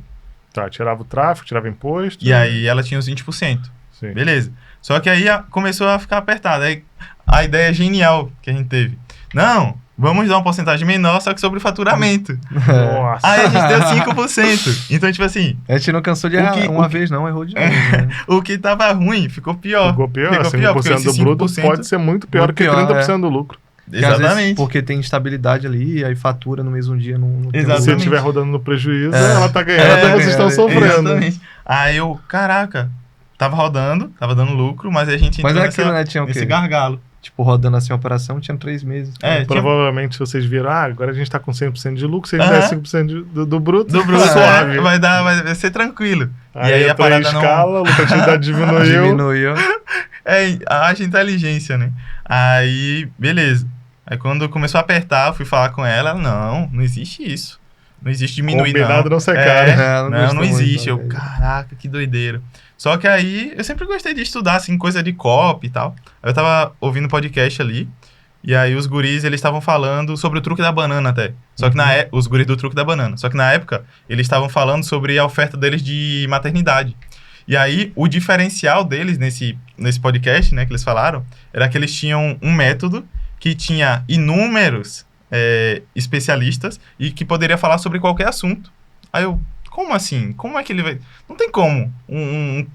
Tá, tirava o tráfego, tirava imposto. E aí ela tinha os 20%. Sim. Beleza. Só que aí começou a ficar apertado. Aí a ideia genial que a gente teve. Não, vamos dar uma porcentagem menor, só que sobre o faturamento. Nossa. Aí a gente deu 5%. Então, tipo assim, A gente não cansou de errar uma vez, não, errou de novo. Né? o que tava ruim ficou pior. Ficou pior, Ficou pior, porque 5% do esse bruto 5% pode ser muito pior muito que pior, 30% do lucro. Porque às vezes, Exatamente. porque tem instabilidade ali, aí fatura no mesmo dia. Não tem Exatamente. Se lucro. estiver rodando no prejuízo, É. ela tá ganhando, vocês estão sofrendo. Exatamente. Aí eu, caraca, tava rodando, tava dando lucro, mas a gente Mas entrou é aquilo, né? Tinha o nesse quê? gargalo. Tipo, rodando assim a operação, tinha 3 meses. É, Provavelmente, se vocês viram, agora a gente tá com 100% de lucro, se a gente Aham. der 5% do bruto, do bruto, suave. vai ser tranquilo. Aí, e aí a entrou em parada não... escala, a lucratividade diminuiu. Diminuiu. haja inteligência, né? Aí, beleza. Aí quando começou a apertar, eu fui falar com ela, não existe isso. Não existe diminuir, Combinado não ser caro. não não gostou existe. muito, Eu, caraca, que doideira. Só que aí, eu sempre gostei de estudar, assim, coisa de copy e tal. Aí eu tava ouvindo podcast ali, e aí os guris, eles estavam falando sobre o truque da banana até. Só que os guris do truque da banana. Só que na época, eles estavam falando sobre a oferta deles de maternidade. E aí, o diferencial deles nesse podcast, né, que eles falaram, era que eles tinham um método que tinha inúmeros especialistas e que poderia falar sobre qualquer assunto. Aí eu, como assim? Como é que ele vai... Não tem como.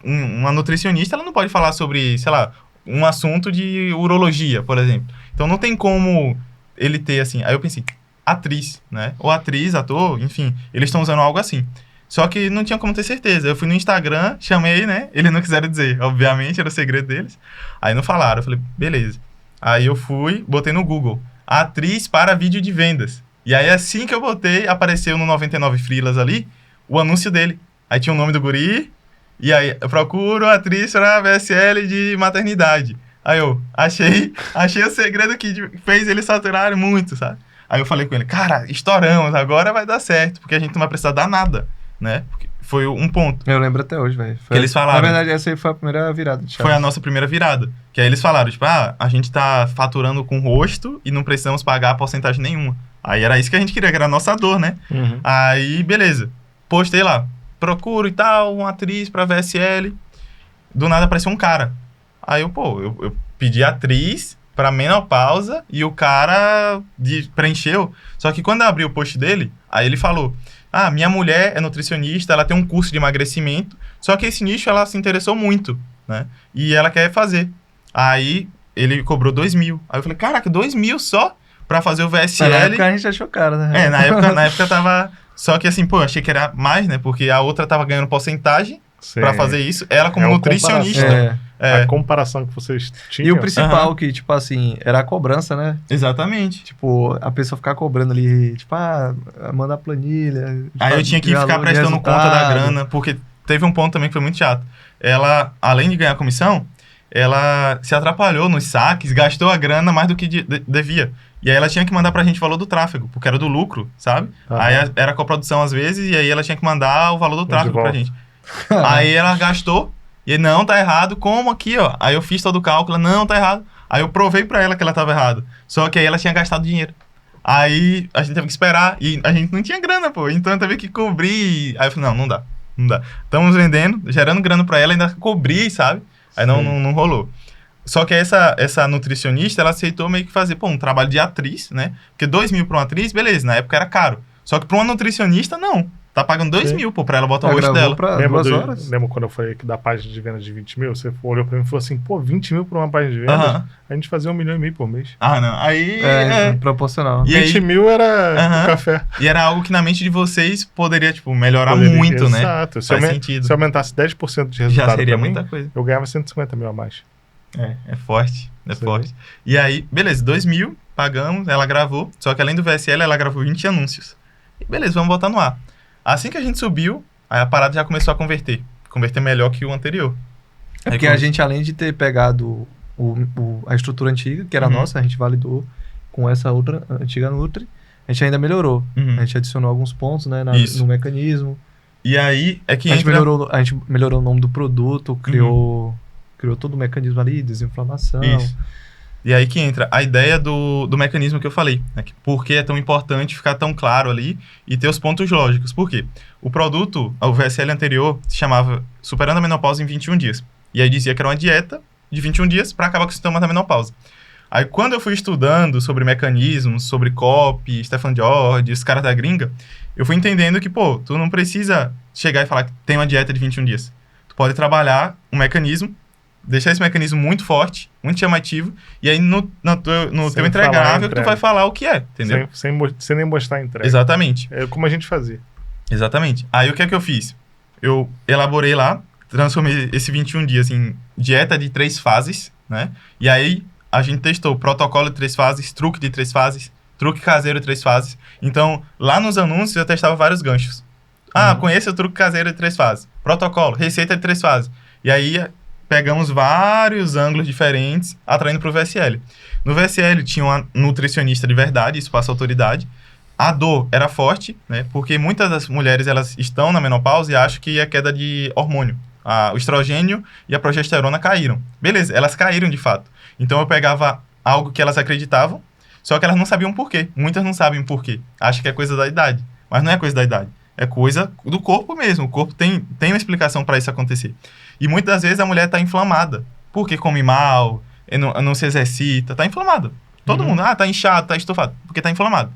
Uma nutricionista, ela não pode falar sobre, sei lá, um assunto de urologia, por exemplo. Então não tem como ele ter, assim... Aí eu pensei, atriz, né? Ou atriz, ator, enfim, eles estão usando algo assim. Só que não tinha como ter certeza. Eu fui no Instagram, chamei, né? Eles não quiseram dizer, obviamente, era o segredo deles. Aí não falaram, eu falei, beleza. Aí eu fui, botei no Google, atriz para vídeo de vendas. E aí assim que eu botei, apareceu no 99 Freelas ali, o anúncio dele. Aí tinha o nome do guri, e aí eu procuro atriz para VSL de maternidade. Aí eu achei o segredo que fez eles saturarem muito, sabe? Aí eu falei com ele, cara, estouramos, agora vai dar certo, porque a gente não vai precisar dar nada, né? Porque foi um ponto. Eu lembro até hoje, velho. Que eles falaram. Na verdade, essa aí foi a primeira virada de chave. Foi a nossa primeira virada. Que aí eles falaram, tipo, a gente tá faturando com rosto e não precisamos pagar porcentagem nenhuma. Aí era isso que a gente queria, que era a nossa dor, né? Uhum. Aí, beleza. Postei lá. Procuro e tal, uma atriz pra VSL. Do nada apareceu um cara. Aí eu pedi atriz pra menopausa e o cara preencheu. Só que quando eu abri o post dele, aí ele falou... minha mulher é nutricionista, ela tem um curso de emagrecimento, só que esse nicho ela se interessou muito, né? E ela quer fazer. Aí ele cobrou 2.000. Aí eu falei, caraca, 2.000 só pra fazer o VSL? Na época a gente achou caro, né? Na época tava... Só que assim, eu achei que era mais, né? Porque a outra tava ganhando porcentagem pra fazer isso. Ela como nutricionista. A comparação que vocês tinham. E o principal que, tipo assim, era a cobrança, né? Exatamente. Tipo, a pessoa ficar cobrando ali, tipo, mandar planilha. Aí eu tinha que ficar prestando conta da grana, porque teve um ponto também que foi muito chato. Ela, além de ganhar comissão, ela se atrapalhou nos saques, gastou a grana mais do que devia. E aí ela tinha que mandar pra gente o valor do tráfego, porque era do lucro, sabe? Aí era coprodução às vezes, e aí ela tinha que mandar o valor do tráfego pra gente. Aí ela gastou, e não, tá errado, como aqui, ó? Aí eu fiz todo o cálculo, não, tá errado. Aí eu provei pra ela que ela tava errado. Só que aí ela tinha gastado dinheiro. Aí a gente teve que esperar, e a gente não tinha grana, pô. Então eu teve que cobrir. Aí eu falei, não dá. Estamos vendendo, gerando grana pra ela, ainda cobrir, sabe? Aí não rolou. Só que essa nutricionista, ela aceitou meio que fazer, um trabalho de atriz, né? Porque 2.000 pra uma atriz, beleza, na época era caro. Só que pra uma nutricionista, não. Tá pagando 2.000, pra ela botar o rosto dela. Lembra quando eu falei que da página de vendas de 20.000? Você olhou pra mim e falou assim, 20.000 pra uma página de vendas? A gente fazia 1,5 milhão por mês. Não. Aí... proporcional. E 20.000 era o café. E era algo que na mente de vocês poderia, melhorar muito, né? Exato. Faz sentido. Se aumentasse 10% de resultado já seria pra mim, muita coisa. Eu ganhava 150 mil a mais. É forte. Forte. E aí, beleza, 2.000, pagamos, ela gravou. Só que além do VSL, ela gravou 20 anúncios. E beleza, vamos botar no ar. Assim que a gente subiu, aí a parada já começou a converter. Converter melhor que o anterior. É porque a gente, além de ter pegado a estrutura antiga, que era nossa, a gente validou com essa outra antiga Nutri, a gente ainda melhorou. A gente adicionou alguns pontos, né, no mecanismo. E aí é que a gente melhorou o nome do produto, criou todo o mecanismo ali, desinflamação. Isso. E aí que entra a ideia do mecanismo que eu falei, né? Por que é tão importante ficar tão claro ali e ter os pontos lógicos. Por quê? O produto, o VSL anterior, se chamava Superando a Menopausa em 21 dias. E aí dizia que era uma dieta de 21 dias para acabar com os sintomas da menopausa. Aí quando eu fui estudando sobre mecanismos, sobre copy, Stefan George, os caras da gringa, eu fui entendendo que, tu não precisa chegar e falar que tem uma dieta de 21 dias. Tu pode trabalhar um mecanismo, deixar esse mecanismo muito forte, muito chamativo, e aí no teu entregável tu vai falar o que é, entendeu? Sem nem mostrar a entrega. Exatamente. É como a gente fazia. Exatamente. Aí o que é que eu fiz? Eu elaborei lá, transformei esse 21 dias em dieta de 3 fases, né? E aí a gente testou protocolo de 3 fases, truque de 3 fases, truque caseiro de 3 fases. Então, lá nos anúncios eu testava vários ganchos. Conheça o truque caseiro de 3 fases. Protocolo, receita de 3 fases. E aí pegamos vários ângulos diferentes, atraindo para o VSL. No VSL tinha uma nutricionista de verdade, isso passa autoridade. A dor era forte, né? Porque muitas das mulheres, elas estão na menopausa e acham que é queda de hormônio. O estrogênio e a progesterona caíram. Beleza, elas caíram de fato. Então eu pegava algo que elas acreditavam, só que elas não sabiam por quê. Muitas não sabem por quê. Acham que é coisa da idade. Mas não é coisa da idade. É coisa do corpo mesmo. O corpo tem uma explicação para isso acontecer. E muitas das vezes a mulher está inflamada. Porque come mal, não se exercita, está inflamada. Todo mundo, está inchado, está estufado, porque está inflamado.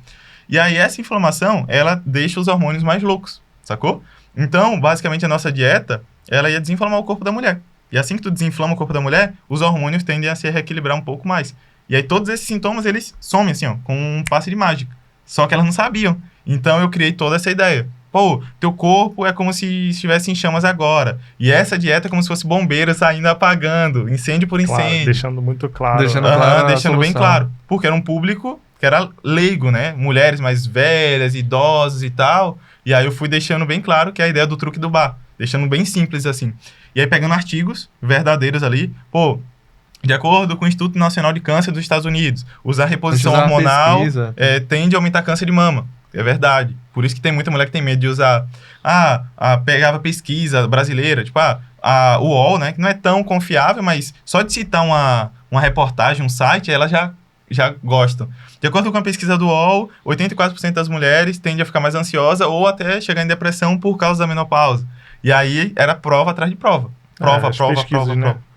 E aí essa inflamação, ela deixa os hormônios mais loucos, sacou? Então, basicamente a nossa dieta, ela ia desinflamar o corpo da mulher. E assim que tu desinflama o corpo da mulher, os hormônios tendem a se reequilibrar um pouco mais. E aí todos esses sintomas, eles somem assim, com um passe de mágica. Só que elas não sabiam. Então eu criei toda essa ideia. Teu corpo é como se estivesse em chamas agora. E essa dieta é como se fosse bombeiro saindo apagando, incêndio por incêndio. Claro, deixando muito claro. Deixando bem claro. Porque era um público que era leigo, né? Mulheres mais velhas, idosos e tal. E aí eu fui deixando bem claro que é a ideia do truque do bar. Deixando bem simples assim. E aí pegando artigos verdadeiros ali. De acordo com o Instituto Nacional de Câncer dos Estados Unidos, usar reposição hormonal tende a aumentar câncer de mama. É verdade. Por isso que tem muita mulher que tem medo de usar. Pegava pesquisa brasileira, tipo, o UOL, né? Que não é tão confiável, mas só de citar uma reportagem, um site, elas já gostam. De acordo com a pesquisa do UOL, 84% das mulheres tendem a ficar mais ansiosa ou até chegar em depressão por causa da menopausa. E aí era prova atrás de prova. Prova.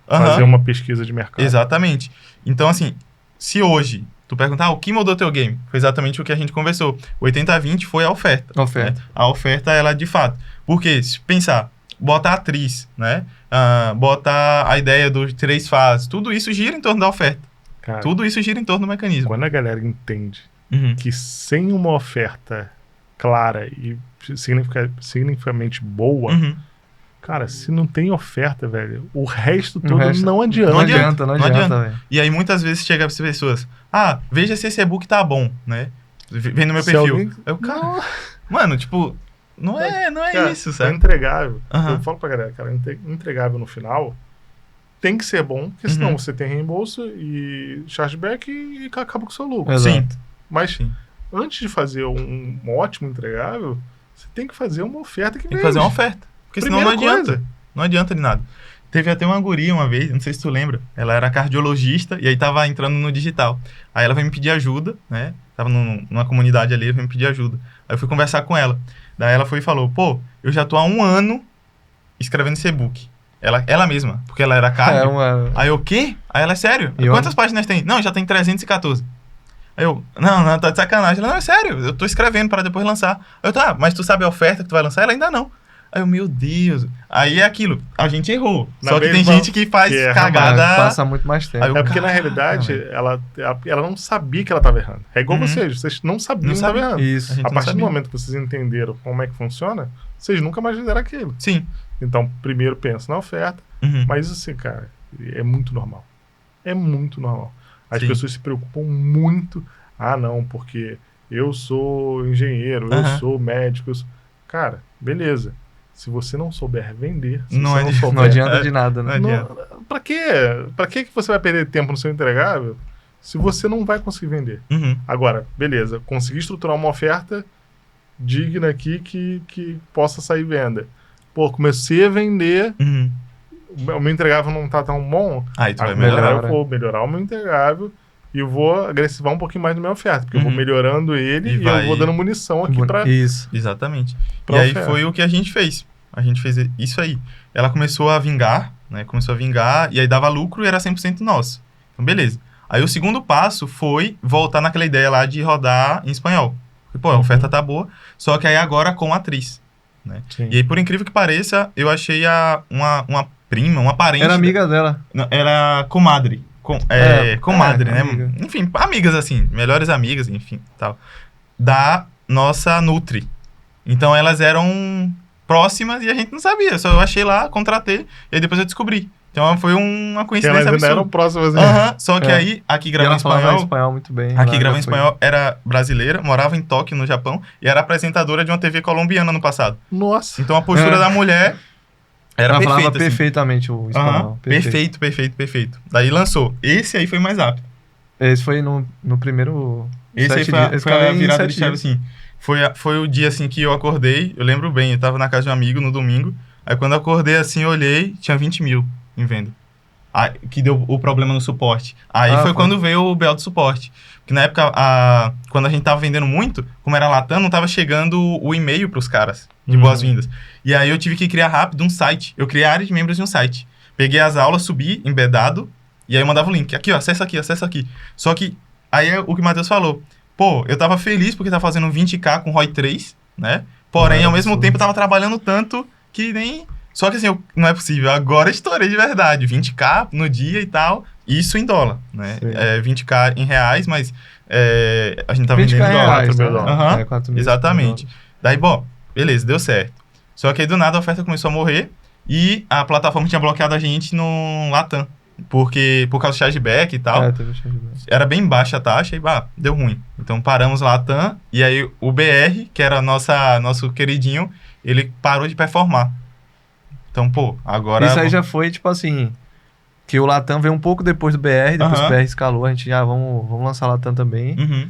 Fazer uma pesquisa de mercado. Exatamente. Então, assim, se hoje tu perguntar o que mudou teu game, foi exatamente o que a gente conversou. 80-20 foi a oferta. Né? A oferta, ela de fato. Porque, se pensar, bota a atriz, né? Bota a ideia dos 3 fases, tudo isso gira em torno da oferta. Cara, tudo isso gira em torno do mecanismo. Quando a galera entende que sem uma oferta clara e significativamente boa, cara, se não tem oferta, velho, o resto todo não adianta. Não adianta, velho. E aí muitas vezes chega as pessoas, veja se esse e-book tá bom, né? Vem no meu perfil. Cara, mano, tipo, não é cara, isso, sabe? É entregável. Eu falo pra galera, cara, entregável no final tem que ser bom, porque senão você tem reembolso e chargeback e acaba com o seu lucro. Exato. Sim. Mas antes de fazer um ótimo entregável, você tem que fazer uma oferta que vende. Tem que fazer uma oferta. Porque senão não adianta. Não adianta de nada. Teve até uma guria uma vez, não sei se tu lembra, ela era cardiologista e aí tava entrando no digital. Aí ela veio me pedir ajuda, né? Tava numa comunidade ali, ela veio me pedir ajuda. Aí eu fui conversar com ela. Daí ela foi e falou, eu já tô há 1 ano escrevendo esse e-book. Ela mesma, porque ela era cardio. Aí eu, o quê? Aí ela, é sério? Quantas páginas tem? Não, já tem 314. Aí eu, não, tá de sacanagem. Ela, não, é sério, eu tô escrevendo para depois lançar. Aí eu, mas tu sabe a oferta que tu vai lançar? Ela, ainda não. Aí eu, meu Deus. Aí é aquilo, a gente errou. Só que tem gente que faz cagada. Passa muito mais tempo. É porque na realidade ela não sabia que ela estava errando. É igual vocês não sabiam que estava errando. Isso. A partir do momento que vocês entenderam como é que funciona, vocês nunca mais fizeram aquilo. Sim. Então, primeiro pensa na oferta. Mas assim, cara, é muito normal. É muito normal. As pessoas se preocupam muito. Não, porque eu sou engenheiro, eu sou médico. Cara, beleza. Se você não souber vender, se Não você adianta- souber... Não adianta de nada, né? Não adianta. Pra quê? Pra que você vai perder tempo no seu entregável se você não vai conseguir vender? Uhum. Agora, beleza, consegui estruturar uma oferta digna aqui que possa sair venda. Pô, comecei a vender, Uhum. o meu entregável não tá tão bom, Aí tu vai agora melhorar. eu vou melhorar o meu entregável e vou agressivar um pouquinho mais na minha oferta, porque eu vou Uhum. melhorando ele E e vai- eu vou dando munição aqui pra... Isso. Exatamente. Pra E aí oferta. foi o que a gente fez. A gente fez isso aí. Ela começou a vingar, né? Começou a vingar e aí dava lucro e era 100% nosso. Então, beleza. Aí o segundo passo foi voltar naquela ideia lá de rodar em espanhol. Porque, pô, a oferta tá boa, só que aí agora com atriz, né? Sim. E aí, por incrível que pareça, eu achei uma prima, uma parente... Era amiga dela. Não, era comadre. Comadre, né? amiga. Enfim, amigas assim, melhores amigas, enfim, tal. Da nossa Nutri. Então elas eram próximas e a gente não sabia. Só eu achei lá, contratei, e aí depois eu descobri. Então foi uma Que coincidência elas ainda eram absurda. próximas. Aham, só que É. aí, aqui E gravando ela em falava espanhol, espanhol muito bem. aqui ela gravando em já foi- espanhol, era brasileira, morava em Tóquio, no Japão, e era apresentadora de uma TV colombiana no passado. Nossa. Então a postura É. da mulher era Ela falava perfeita. assim. perfeitamente o espanhol. Aham, perfeito. Daí lançou. Esse aí foi mais rápido. Esse foi no primeiro... Esse aí 7 foi, dias. Esse foi cara a em virada 7 de chave, dias. assim. Foi o dia, assim, que eu acordei. Eu lembro bem, eu tava na casa de um amigo no domingo. Aí quando eu acordei, assim, eu olhei, tinha 20 mil em venda. Aí, que deu o problema no suporte. Aí foi quando veio o BO do suporte. Porque na época, quando a gente tava vendendo muito, como era Latam, não tava chegando o e-mail pros caras de Uhum. boas-vindas. E aí eu tive que criar rápido um site. Eu criei a área de membros de um site. Peguei as aulas, subi, embedado, e aí eu mandava o link. Aqui, ó, acessa aqui. Só que, aí é o que o Matheus falou. Pô, eu tava feliz porque tava fazendo 20k com ROI 3, né? Porém, ao mesmo tempo, eu tava trabalhando tanto que nem... Só que assim, não é possível. Agora eu estourei de verdade. 20k no dia e tal. Isso em dólar, né? Sim. 20k em reais, mas a gente tá 20 vendendo em dólar. reais, 4 mil né? dólares. Aham, É, 4 mil exatamente. dólares. Daí, bom, beleza, deu certo. Só que aí do nada a oferta começou a morrer e a plataforma tinha bloqueado a gente no Latam. Por causa do chargeback e tal. É, teve chargeback. Era bem baixa a taxa e deu ruim. Então paramos Latam e aí o BR, que era nosso queridinho, ele parou de performar. Então, pô, agora... Isso aí já foi, tipo assim... Que o Latam veio um pouco depois do BR, depois Aham. o BR escalou, a gente já vamos lançar Latam também. Uhum.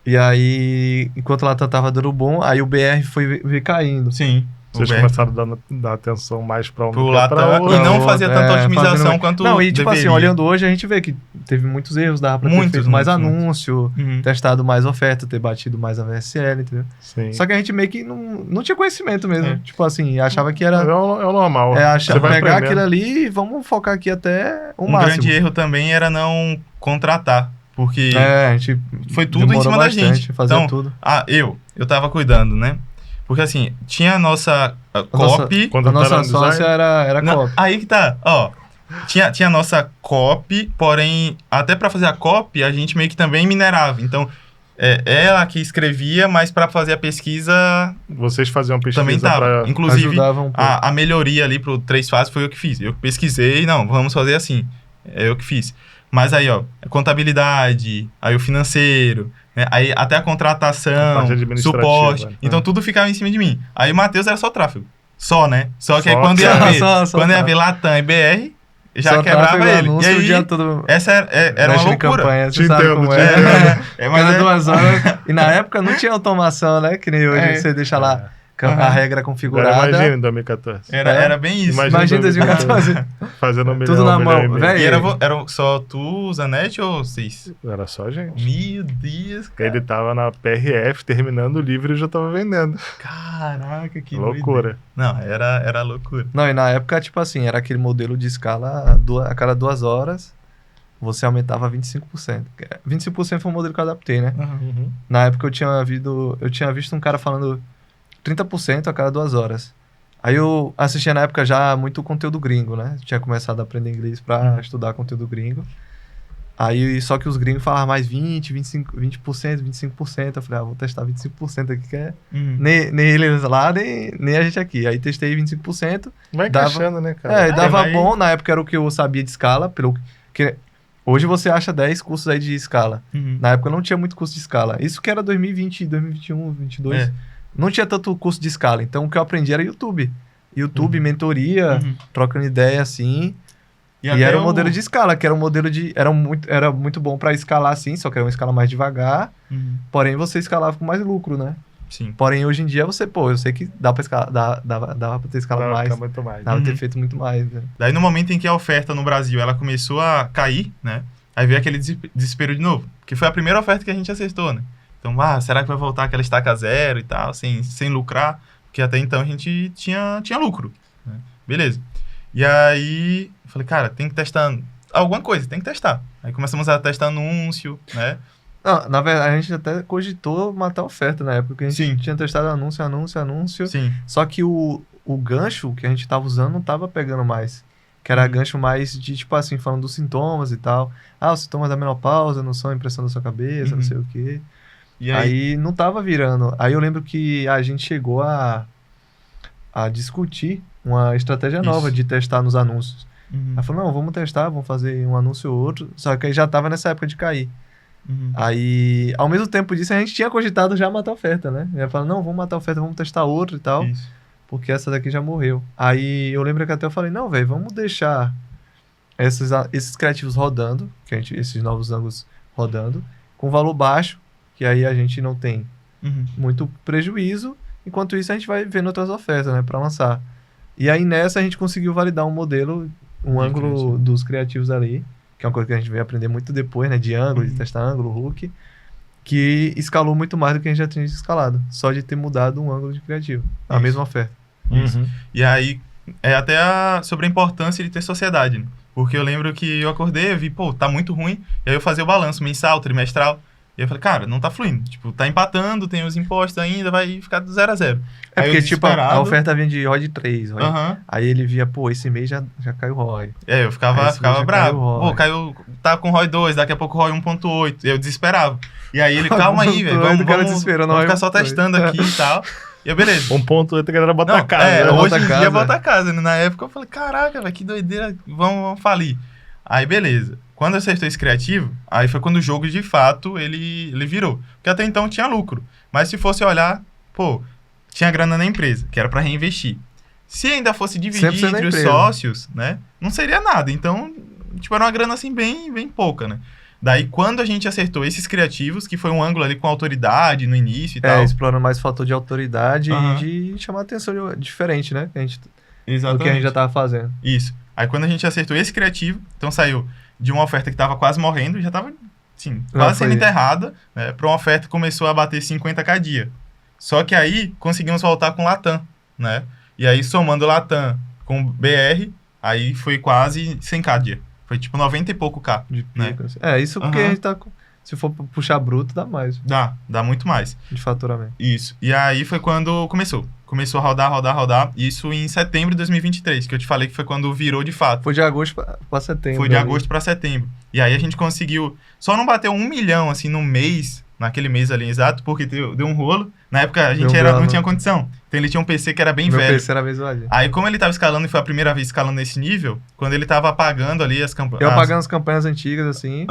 E aí, enquanto o Latam tava dando bom, aí o BR veio caindo. Sim. Vocês o BR começaram a dar atenção mais pra um pro do que pra Latam outro. e não fazia tanta otimização fazendo- quanto Não, e tipo assim, deveria. olhando hoje, a gente vê que teve muitos erros, dava pra ter Muitos, feito mais muitos, anúncio, Uhum. testado mais oferta, ter batido mais a VSL, entendeu? Sim. Só que a gente meio que não tinha conhecimento mesmo. É. Tipo assim, achava que Mas era... é o normal. Achar, Você vai pegar aprendendo. aquilo ali e vamos focar aqui até o Um máximo. grande erro também era não contratar, porque A gente foi tudo em demorou cima da bastante, gente. fazer Então, tudo. eu tava cuidando, né? Porque assim, tinha a nossa copy... Quando A nossa tá no design- sócia era Não, copy. aí que tá, ó. Tinha a nossa copy, porém, até pra fazer a copy, a gente meio que também minerava. Então, ela que escrevia, mas pra fazer a pesquisa Vocês faziam pesquisa também tava. pra... Inclusive, Ajudava um pouco. a melhoria ali pro 3 fases foi eu que fiz. Eu pesquisei, não, vamos fazer assim. É eu que fiz. Mas aí, ó, contabilidade, aí o financeiro, né? Aí até a A contratação, parte administrativa, suporte. né? Então tudo ficava em cima de mim. Aí o Matheus era só tráfego. Só, né? Só que aí Só quando ia ver, só quando ia tráfego. ver Latam e BR, já Só quebrava tráfego, ele. E anúncio o aí, dia todo. essa era uma mexe em loucura. campanha, você Te sabe entendo, como te é. entendo. Mas Cada é- 2 horas. E na época não tinha automação, né? Que nem hoje, É. você deixa lá a Aham. regra Agora configurada. imagina em 2014. Era bem isso. Imagina 2014. Fazendo um milhão, Tudo na um milhão mão. e meio. Véi, E era só tu, Zanetti ou vocês? Era só gente. Meu Deus, cara. Ele tava na PRF, terminando o livro e já tava vendendo. Caraca, que Loucura. doideira. Não, era loucura. Não, e na época, tipo assim, era aquele modelo de escala a cada 2 horas, você aumentava 25%. 25% foi o modelo que eu adaptei, né? Uhum. Na época eu tinha visto um cara falando 30% a cada 2 horas. Aí eu assistia na época já muito conteúdo gringo, né? Tinha começado a aprender inglês pra estudar conteúdo gringo. Aí, só que os gringos falavam mais 20%, 25%. Eu falei, vou testar 25% aqui, que é nem eles lá, nem a gente aqui. Aí testei 25%. Vai Dava- encaixando, né, cara? E dava mas- bom. Na época era o que eu sabia de escala. Que hoje você acha 10 cursos aí de escala. Uhum. Na época não tinha muito curso de escala. Isso que era 2020, 2021, 2022. É. não tinha tanto curso de escala. Então, o que eu aprendi era YouTube. YouTube, mentoria, trocando ideia, assim. E era um modelo de escala, que era um modelo de... Era muito bom pra escalar, assim, só que era uma escala mais devagar. Porém, você escalava com mais lucro, né? Sim. Porém, hoje em dia, eu sei que dá pra escalar, dava pra ter escalado mais. Muito mais. Dava pra ter feito muito mais, né? Daí, no momento em que a oferta no Brasil, ela começou a cair, né? Aí veio aquele desespero de novo. Que foi a primeira oferta que a gente acertou, né? Então, será que vai voltar aquela estaca zero e tal, sem lucrar? Porque até então a gente tinha lucro, né? Beleza. E aí, eu falei, cara, tem que testar alguma coisa, tem que testar. Aí começamos a testar anúncio, né? Não, na verdade, a gente até cogitou matar a oferta na época, porque a gente tinha testado anúncio. Sim. Só que o gancho que a gente tava usando não tava pegando mais. Que era gancho mais de, tipo assim, falando dos sintomas e tal. Os sintomas da menopausa não são impressão da sua cabeça, não sei o quê. E aí não tava virando. Aí eu lembro que a gente chegou a discutir uma estratégia nova de testar nos anúncios. Aí falou, não, vamos testar, vamos fazer um anúncio ou outro. Só que aí já tava nessa época de cair. Aí, ao mesmo tempo disso, a gente tinha cogitado já matar a oferta, né? Ia falar, não, vamos matar a oferta, vamos testar outra e tal. Isso. Porque essa daqui já morreu. Aí eu lembro que até eu falei, não, velho, vamos deixar esses criativos rodando, esses novos ângulos rodando, com valor baixo, que aí a gente não tem muito prejuízo. Enquanto isso, a gente vai vendo outras ofertas, né, pra lançar. E aí nessa a gente conseguiu validar um modelo, ângulo dos criativos ali, que é uma coisa que a gente veio aprender muito depois, né, de ângulo, de testar ângulo, hook, que escalou muito mais do que a gente já tinha escalado, só de ter mudado um ângulo de criativo, a mesma oferta. E aí, até sobre a importância de ter sociedade, né? Porque eu lembro que eu acordei, eu vi, tá muito ruim, e aí eu fazia o balanço mensal, trimestral, e eu falei, cara, não tá fluindo, tipo, tá empatando, tem os impostos ainda, vai ficar do 0 a 0. É porque, tipo, a oferta vinha de ROI de 3, aí ele via, esse mês já caiu o ROI. Eu ficava bravo, tá com ROI 2, daqui a pouco ROI 1.8, eu desesperava. E aí ele, calma aí, velho, vamos ficar só testando aqui e tal. E eu, beleza. 1.8 a galera bota a casa. Hoje em dia bota a casa, né? Na época eu falei, caraca, velho, que doideira, vamos falir. Aí, beleza. Quando eu acertei esse criativo, aí foi quando o jogo, de fato, ele virou. Porque até então tinha lucro. Mas se fosse olhar, tinha grana na empresa, que era pra reinvestir. Se ainda fosse dividir entre os sócios, né? Não seria nada. Então, tipo, era uma grana assim bem pouca, né? Daí, quando a gente acertou esses criativos, que foi um ângulo ali com autoridade no início e tal. Explorando mais fator de autoridade e de chamar atenção diferente, né? Do que a gente já tava fazendo. Isso. Aí, quando a gente acertou esse criativo, então saiu de uma oferta que tava quase morrendo, já tava, sim, quase sendo enterrada, né? Pra uma oferta que começou a bater 50k dia. Só que aí, conseguimos voltar com Latam, né? E aí, somando Latam com BR, aí foi quase 100k dia. Foi tipo 90 e pouco K. De pico, né? Isso porque a gente tá... Se for puxar bruto, dá mais. Dá muito mais. De faturamento. Isso. E aí foi quando começou. Começou a rodar. Isso em setembro de 2023, que eu te falei que foi quando virou de fato. Foi de agosto pra setembro. Foi de agosto pra setembro. E aí a gente conseguiu... Só não bateu 1 milhão, assim, no mês, naquele mês ali exato, porque deu um rolo. Na época a gente não tinha condição. Então ele tinha um PC que era bem velho. Meu PC era mesmo ali. Aí como ele tava escalando, e foi a primeira vez escalando nesse nível, quando ele tava apagando ali as campanhas... Eu apagando as campanhas antigas, assim.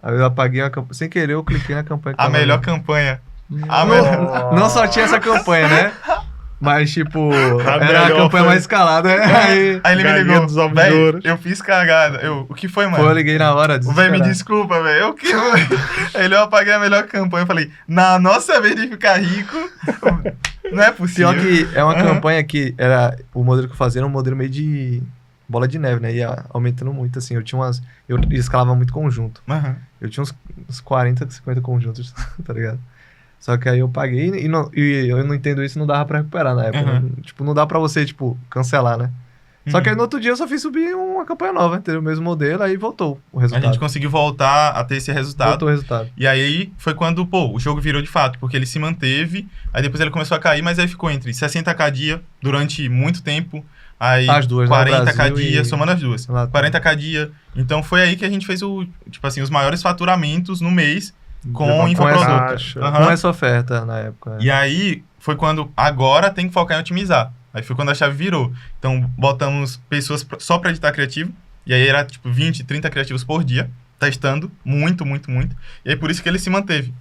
Aí eu apaguei a campanha. Sem querer, eu cliquei na campanha. A melhor campanha. Não só tinha essa campanha, né? Mas, tipo, era a campanha mais escalada. Aí ele me ligou, velho, eu fiz cagada. O que foi, mano? Eu liguei na hora, velho, me desculpa, velho. O que foi? Aí eu apaguei a melhor campanha. Eu falei, na nossa vez de ficar rico, não é possível. Pior que é uma campanha que era... O modelo que eu fazia era um modelo meio de bola de neve, né? Ia aumentando muito, assim. Eu escalava muito conjunto. Eu tinha uns 40, 50 conjuntos, tá ligado? Só que aí eu paguei e eu não entendo isso, não dava pra recuperar na época. Né? Tipo, não dá pra você, tipo, cancelar, né? Só que aí no outro dia eu só fiz subir uma campanha nova, entendeu? O mesmo modelo, aí voltou o resultado. A gente conseguiu voltar a ter esse resultado. Voltou o resultado. E aí foi quando, o jogo virou de fato, porque ele se manteve, aí depois ele começou a cair, mas aí ficou entre 60k dia durante muito tempo, aí as duas, 40k dia, somando as duas. 40k dia. Então foi aí que a gente fez os maiores faturamentos no mês, com infoproduto. Com essa oferta na época. E aí foi quando agora tem que focar em otimizar. Aí foi quando a chave virou. Então botamos pessoas só para editar criativo. E aí era tipo 20, 30 criativos por dia, testando muito. E aí por isso que ele se manteve.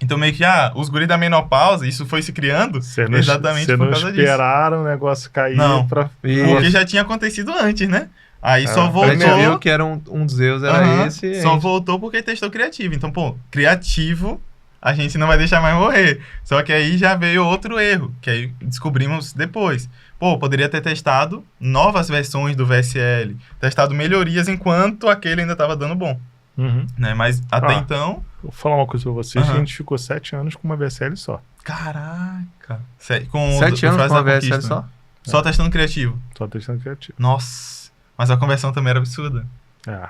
Então, meio que, os guris da menopausa, isso foi se criando exatamente Você por não causa disso. esperaram o negócio cair Não. pra... Porque já tinha acontecido antes, né? Aí só A voltou... gente viu que era um dos erros, era Aham, esse. e a Só gente- voltou porque testou criativo. Então, pô, criativo a gente não vai deixar mais morrer. Só que aí já veio outro erro, que aí descobrimos depois. Pô, poderia ter testado novas versões do VSL, testado melhorias enquanto aquele ainda estava dando bom, Uhum. né? Mas até Ah. então... Vou falar uma coisa pra vocês, Aham. a gente ficou 7 anos com uma VSL só. Caraca! Com 7 o anos Frase com uma da VSL Conquista, só? né? Só testando criativo. Só testando criativo. Nossa! Mas a conversão também era absurda. É.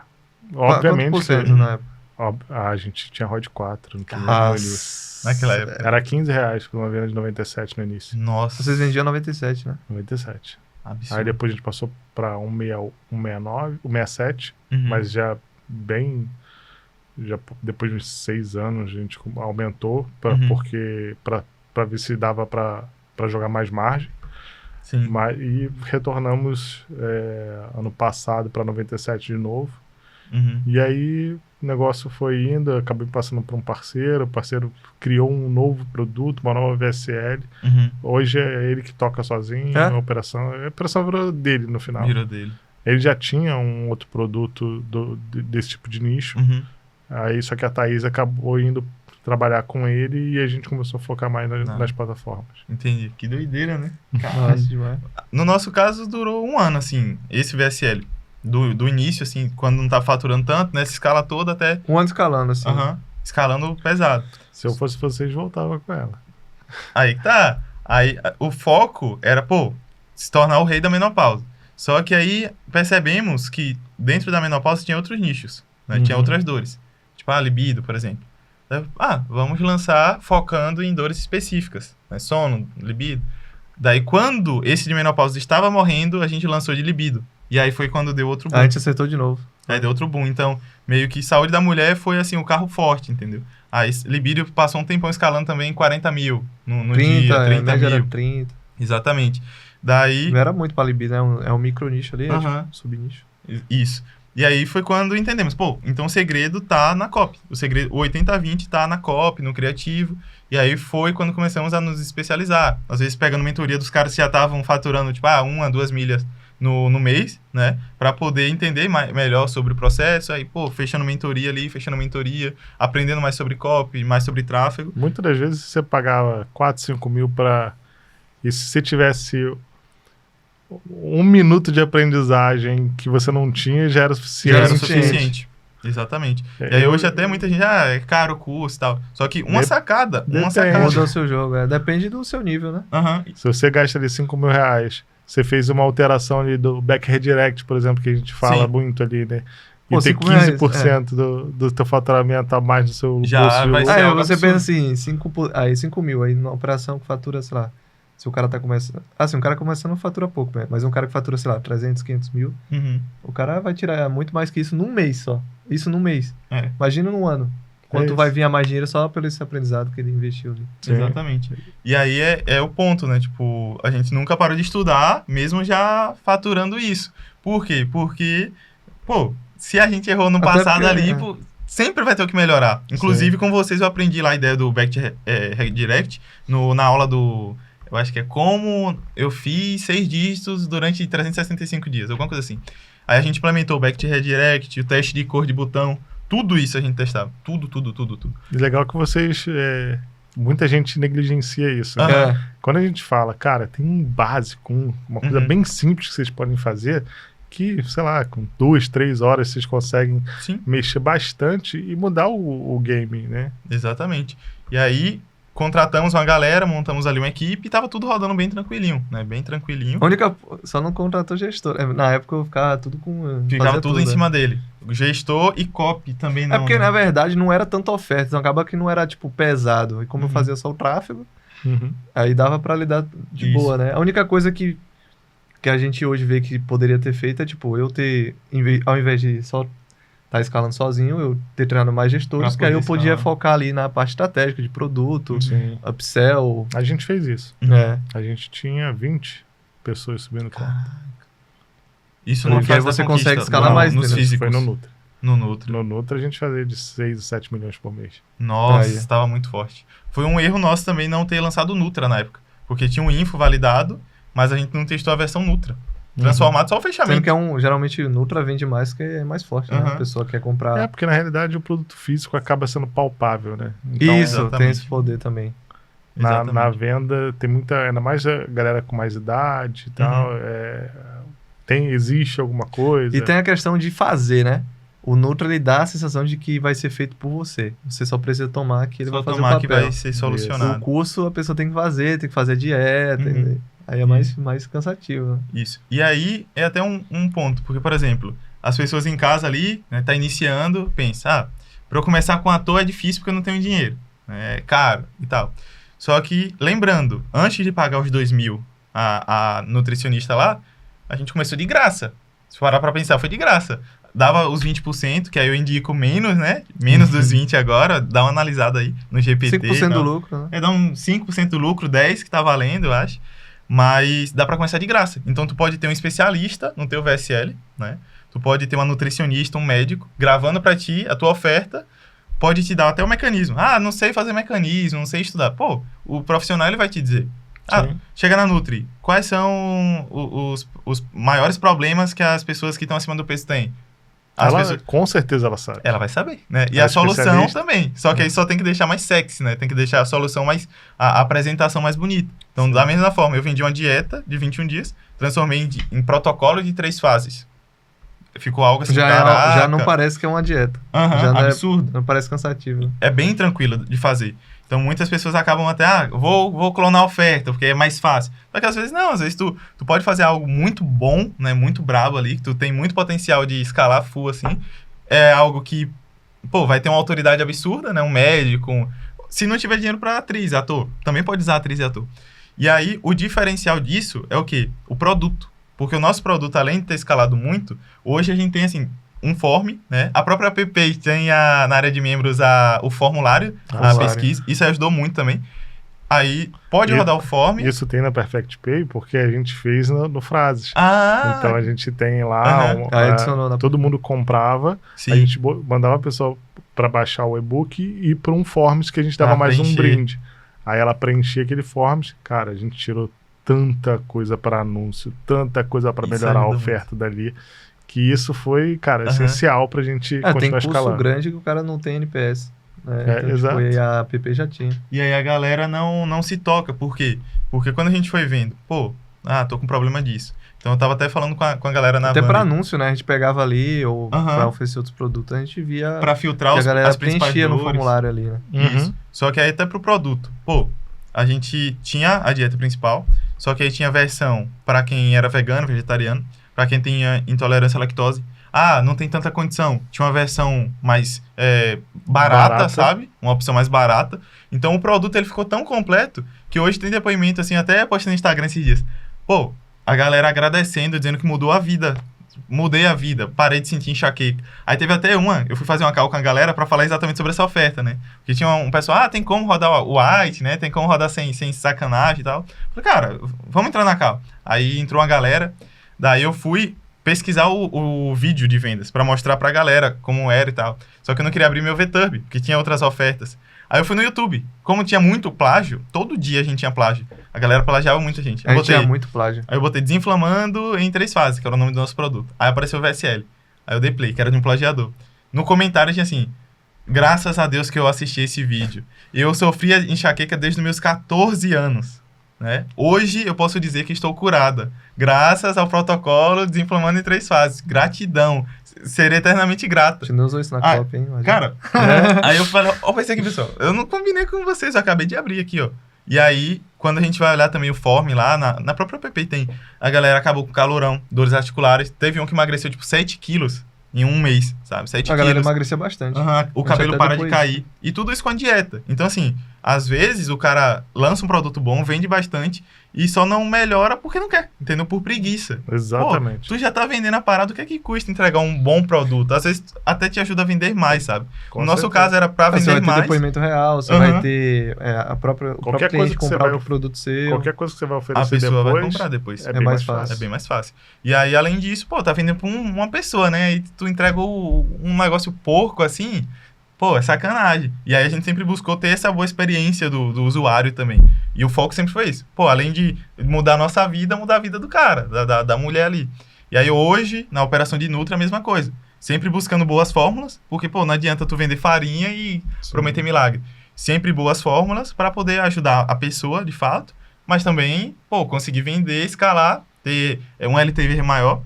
Quanto Obviamente por que cento na época? a gente tinha ROD 4 no primeiro Nossa. início. Naquela época. Era R$15 por uma venda de 97 no início. Nossa! Vocês vendiam 97, né? 97. Absurdo. Aí depois a gente passou pra 169, 167, Uhum. mas já bem... Já depois de uns 6 anos a gente aumentou Uhum. porque para ver se dava para jogar mais margem. Sim. E retornamos ano passado para 97 de novo. Uhum. E aí o negócio foi indo, acabei passando para um parceiro, o parceiro criou um novo produto, uma nova VSL. Uhum. Hoje é ele que toca sozinho a operação virou dele no final. Virou dele. Ele já tinha um outro produto desse tipo de nicho, Uhum. aí só que a Thaís acabou indo trabalhar com ele e a gente começou a focar mais nas plataformas. Entendi. Que doideira, né? Nossa, demais. No nosso caso, durou 1 ano, assim, esse VSL. Do início, assim, quando não tá faturando tanto, nessa escala toda até... Um ano escalando, assim. Escalando pesado. Se eu fosse vocês, voltava com ela. Aí que tá. Aí o foco era, se tornar o rei da menopausa. Só que aí percebemos que dentro da menopausa tinha outros nichos, né? Tinha outras dores. Tipo, libido, por exemplo. Vamos lançar focando em dores específicas, né? Sono, libido. Daí, quando esse de menopausa estava morrendo, a gente lançou de libido. E aí foi quando deu outro boom. A gente acertou de novo. Aí deu outro boom. Então, meio que saúde da mulher foi, assim, o carro forte, entendeu? Aí, libido passou um tempão escalando também 40 mil no 30, dia, 30 média mil. era 30. Exatamente. Daí... Não era muito pra libido, né? É um micro nicho ali, Aham. tipo, subnicho. Isso. E aí foi quando entendemos, então o segredo tá na copy. O 80/20 tá na copy, no criativo. E aí foi quando começamos a nos especializar. Às vezes pegando mentoria dos caras que já estavam faturando, tipo, 1 a 2 milhas no mês, né? Pra poder entender melhor sobre o processo. Aí, fechando mentoria ali, aprendendo mais sobre copy, mais sobre tráfego. Muitas das vezes você pagava 4, 5 mil para... E se você tivesse 1 minuto de aprendizagem que você não tinha, já era suficiente. Já era o suficiente. Exatamente. E aí hoje até muita gente, é caro o custo e tal. Só que uma sacada. Muda o seu jogo, depende do seu nível, né? Se você gasta ali 5 mil reais, você fez uma alteração ali do back redirect, por exemplo, que a gente fala muito ali, né? E ter 15% do teu faturamento a mais no seu já bolso. vai ser Aí algo você absurdo. pensa assim, 5 mil, aí numa operação que fatura, sei lá, se o cara tá começando... um cara começando fatura pouco, né? Mas um cara que fatura, sei lá, 300, 500 mil, o cara vai tirar muito mais que isso num mês só. Isso num mês. Imagina num ano. Quanto vai vir a mais dinheiro só pelo esse aprendizado que ele investiu ali. Sim. Exatamente. E aí é o ponto, né? Tipo, a gente nunca parou de estudar, mesmo já faturando isso. Por quê? Porque, se a gente errou no passado ali, sempre vai ter o que melhorar. Inclusive, com vocês eu aprendi lá a ideia do Back Redirect na aula do... Eu acho que é como eu fiz 6 dígitos durante 365 dias, alguma coisa assim. Aí a gente implementou o Back Redirect, o teste de cor de botão, tudo isso a gente testava. Tudo. E legal que vocês... muita gente negligencia isso. Né? Quando a gente fala, cara, tem um básico, uma coisa bem simples que vocês podem fazer, que, sei lá, com 2, 3 horas vocês conseguem mexer bastante e mudar o game, né? Exatamente. E aí... contratamos uma galera, montamos ali uma equipe e tava tudo rodando bem tranquilinho, né? Bem tranquilinho. Só não contratou gestor. Na época eu ficava tudo com... Ficava tudo em cima dele. Gestor e copy também não. É porque, na verdade, não era tanta oferta. Então acaba que não era, tipo, pesado. E como eu fazia só o tráfego, aí dava pra lidar de boa, né? A única coisa que a gente hoje vê que poderia ter feito é, tipo, eu ter, ao invés de só tá escalando sozinho, eu ter treinado mais gestores, que aí eu podia focar ali na parte estratégica de produto, upsell. A gente fez isso. A gente tinha 20 pessoas subindo conta. Isso não faz você consegue escalar mais nos físicos. Foi no Nutri. No Nutri. No Nutra a gente fazia de 6 a 7 milhões por mês. Nossa, Aí. estava muito forte. Foi um erro nosso também não ter lançado o Nutra na época. Porque tinha um info validado, mas a gente não testou a versão Nutra. Transformado só o Sendo fechamento. que geralmente o Nutra vende mais, que é mais forte, né? Aham. A pessoa quer comprar. É, porque na realidade o produto físico acaba sendo palpável, né? Então, Isso, exatamente. tem esse poder também. na Exatamente. venda tem muita, ainda mais a galera com mais idade e tal, existe alguma coisa. E tem a questão de fazer, né? O Nutra, ele dá a sensação de que vai ser feito por você. Você só precisa tomar que ele Só vai fazer tomar o que papel. vai ser O solucionado. curso a pessoa tem que fazer a dieta. Uhum. Aí é mais cansativo. Né? Isso. E aí é até um ponto, porque, por exemplo, as pessoas em casa ali, né, tá iniciando, pensa, para eu começar com ator é difícil porque eu não tenho dinheiro, é caro e tal. Só que, lembrando, antes de pagar os 2.000 a nutricionista lá, a gente começou de graça. Se parar pra pensar, foi de graça. Dava os 20%, que aí eu indico menos, né? Menos dos 20 agora, dá uma analisada aí no GPT. 5% do lucro, né? Dá um 5% do lucro, 10% que tá valendo, eu acho. Mas dá pra começar de graça. Então tu pode ter um especialista no teu VSL, né? Tu pode ter uma nutricionista, um médico, gravando pra ti a tua oferta, pode te dar até o mecanismo. Ah, não sei fazer mecanismo, não sei estudar. Pô, o profissional ele vai te dizer. Sim. Chega na Nutri, quais são os maiores problemas que as pessoas que estão acima do peso têm? Com certeza ela sabe. Ela vai saber, né? E Ela é a solução especialista. também. Só que aí só tem que deixar mais sexy, né? Tem que deixar a solução mais... A apresentação mais bonita. Então, da mesma forma, eu vendi uma dieta de 21 dias, transformei em protocolo de 3 fases. Ficou algo assim, caraca. Já não parece que é uma dieta. Aham, já não absurdo. Não parece cansativo. É bem tranquilo de fazer. Então, muitas pessoas acabam até, vou clonar a oferta, porque é mais fácil. Só que às vezes não, às vezes tu pode fazer algo muito bom, né, muito brabo ali, que tu tem muito potencial de escalar full, assim. É algo que, pô, vai ter uma autoridade absurda, né, um médico. Se não tiver dinheiro pra atriz, ator, também pode usar atriz e ator. E aí, o diferencial disso é o quê? O produto. Porque o nosso produto, além de ter escalado muito, hoje a gente tem, assim, um form, né? A própria app tem na área de membros o formulário, a pesquisa. Isso ajudou muito também. Aí, pode rodar o form. Isso tem na Perfect Pay porque a gente fez no Frases. Ah! Então a gente tem lá, todo mundo comprava, Sim. a gente mandava a pessoa para baixar o e-book e para um forms que a gente dava mais um brinde. Aí ela preenchia aquele forms, cara, a gente tirou tanta coisa para anúncio, tanta coisa para melhorar a oferta dali, que isso foi, cara, essencial pra gente continuar tem curso escalando. grande que o cara não tem NPS. Né? Então, exato. Tipo, e a app já tinha. E aí a galera não se toca. Por quê? Porque quando a gente foi vendo, tô com problema disso. Então eu tava até falando com a galera na Até van. Pra anúncio, né? A gente pegava ali, ou pra oferecer outros produtos, a gente via... Pra filtrar a galera as principais preenchia dores. no formulário ali, né? Isso. Só que aí até pro produto. A gente tinha a dieta principal, só que aí tinha a versão pra quem era vegano, vegetariano, pra quem tinha intolerância à lactose. Não tem tanta condição. Tinha uma versão mais barata, sabe? Uma opção mais barata. Então o produto ele ficou tão completo que hoje tem depoimento, assim, até postei no Instagram esses dias. A galera agradecendo, dizendo que mudou a vida. Mudei a vida, parei de sentir enxaqueca. Aí teve até eu fui fazer uma call com a galera pra falar exatamente sobre essa oferta, né? Porque tinha um pessoal, tem como rodar o white, né? Tem como rodar sem sacanagem e tal. Falei, cara, vamos entrar na call. Aí entrou uma galera, daí eu fui pesquisar o vídeo de vendas pra mostrar pra galera como era e tal. Só que eu não queria abrir meu VTube, porque tinha outras ofertas. Aí eu fui no YouTube. Como tinha muito plágio, todo dia a gente tinha plágio. A galera plagiava muita gente. A gente tinha muito plágio. Aí eu botei desinflamando em 3 fases, que era o nome do nosso produto. Aí apareceu o VSL. Aí eu dei play, que era de um plagiador. No comentário tinha assim, graças a Deus que eu assisti esse vídeo. Eu sofria enxaqueca desde os meus 14 anos. Né? Hoje eu posso dizer que estou curada. Graças ao protocolo desinflamando em 3 fases. Gratidão. Serei eternamente grata. A gente não usou isso na cópia, hein? Cara, aí eu falei, olha isso aqui, pessoal. Eu não combinei com vocês, eu acabei de abrir aqui, ó. E aí, quando a gente vai olhar também o form lá, na própria app tem, a galera acabou com calorão, dores articulares. Teve um que emagreceu, 7 quilos em um mês, sabe? 7 quilos. A galera emagrecia bastante. O cabelo para de cair. E tudo isso com a dieta. Então, assim, às vezes o cara lança um produto bom, vende bastante e só não melhora porque não quer, entendeu? Por preguiça. Exatamente. Pô, tu já tá vendendo a parada, o que é que custa entregar um bom produto? Às vezes até te ajuda a vender mais, sabe? Com No nosso certeza. caso era pra Você vender vai ter mais. depoimento real, você Aham. vai ter o próprio Qualquer coisa cliente que você comprar vai- o produto seu. Qualquer coisa que você vai A oferecer pessoa depois vai comprar depois. é bem mais mais fácil. É bem mais fácil. E aí, além disso, pô, tá vendendo pra uma pessoa, né? E tu entrega um negócio porco assim, pô, é sacanagem. E aí a gente sempre buscou ter essa boa experiência do usuário também. E o foco sempre foi isso. Pô, além de mudar a nossa vida, mudar a vida do cara, da mulher ali. E aí hoje, na operação de Nutri, a mesma coisa. Sempre buscando boas fórmulas, porque, pô, não adianta tu vender farinha e Sim. prometer milagre. Sempre boas fórmulas para poder ajudar a pessoa, de fato, mas também, pô, conseguir vender, escalar, ter um LTV maior,